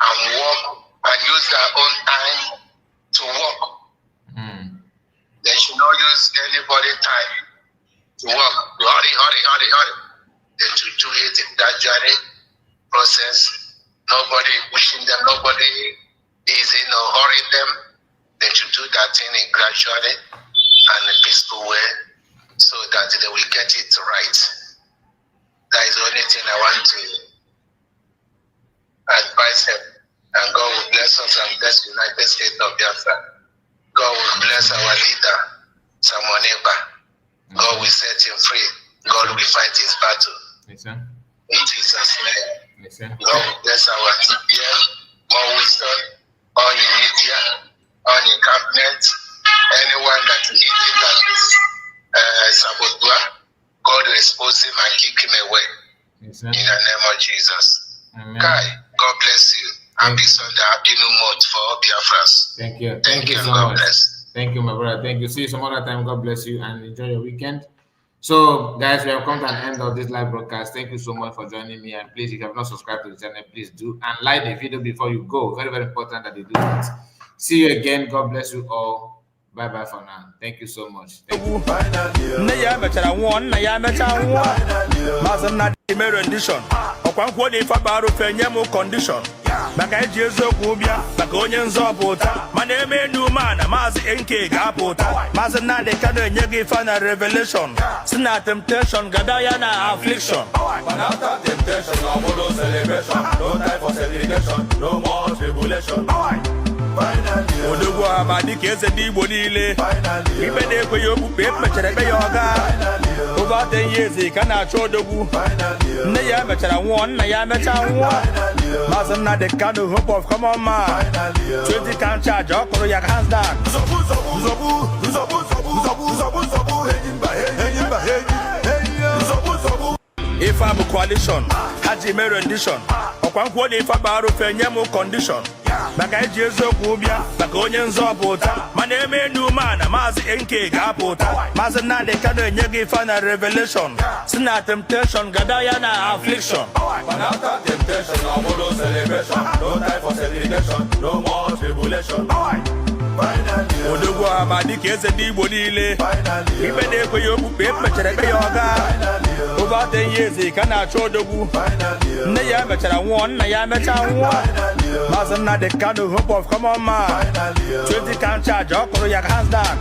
C: and work and use their own time to work. They should not use anybody's time to work. Hurry. They should do it in that journey process. Nobody pushing them, nobody is in a hurry them. They should do that thing in gradually and a peaceful way so that they will get it right. That is the only thing I want to advise them. And God will bless us and bless the United States of Biafra. God will bless our leader, Samoneba. God will set him free. God will fight his battle. In Jesus' name. God will bless our TPM, more wisdom, on your media, on your cabinet, anyone that is eating that is saboteur, God will expose him and kick him away. In the name of Jesus.
B: Amen.
C: Kai, God bless you. Happy Sunday, happy new month for all Biafras.
B: Thank you. Thank you so
C: God
B: much.
C: bless.
B: Thank you, my brother. Thank you. See you some other time. God bless you and enjoy your weekend. So, guys, we have come to an end of this live broadcast. Thank you so much for joining me. And please, if you have not subscribed to the channel, please do. And like the video before you go. Very, very important that you do that. See you again. God bless you all. Bye-bye for now. Thank you so much. Thank you.
A: Maka eji eziokwu bịa maka onye nzọpụta mana eme new man Maazị Nkere ga-apụta Maazị Nnamdi Kanu enye gị final revelation si na temptation gada ya na affliction but after temptation no more celebration no time for celebration no more tribulation Odogwu Amadi ka eze ndị Igbo niile ibe na-ekweghị okpukpe mechara ebe ya ọga over 10 years ka na-achọ odogwu nne ya mechara nwụọ nna ya mecha nwụọ Maazị Nnamdi Kanu hope of common man 20 can charge ọkụrụ ya hands down ife abụ coalition ha ji mere rendition ọkwa nkwuo na ife bara ofe nye m condition maka eji eziokwu bịa maka onye nzọpụta mana eme new man Maazị Nkere ga-apụta Maazị Nnamdi Kanu enye gị final revelation si na temptation gada ya na affliction but after temptation no more celebration no time for celebration no more tribulation Odogwu Amadi ka eze ndị Igbo niile ibe na-ekweghị okpukpe mechara ebe ya ọga over 10 years ka na-achọ odogwu nne ya mechara nwụọ nna ya mecha nwụọ Maazị Nnamdi Kanu hope of common man 20 can charge ọkụrụ ya hands down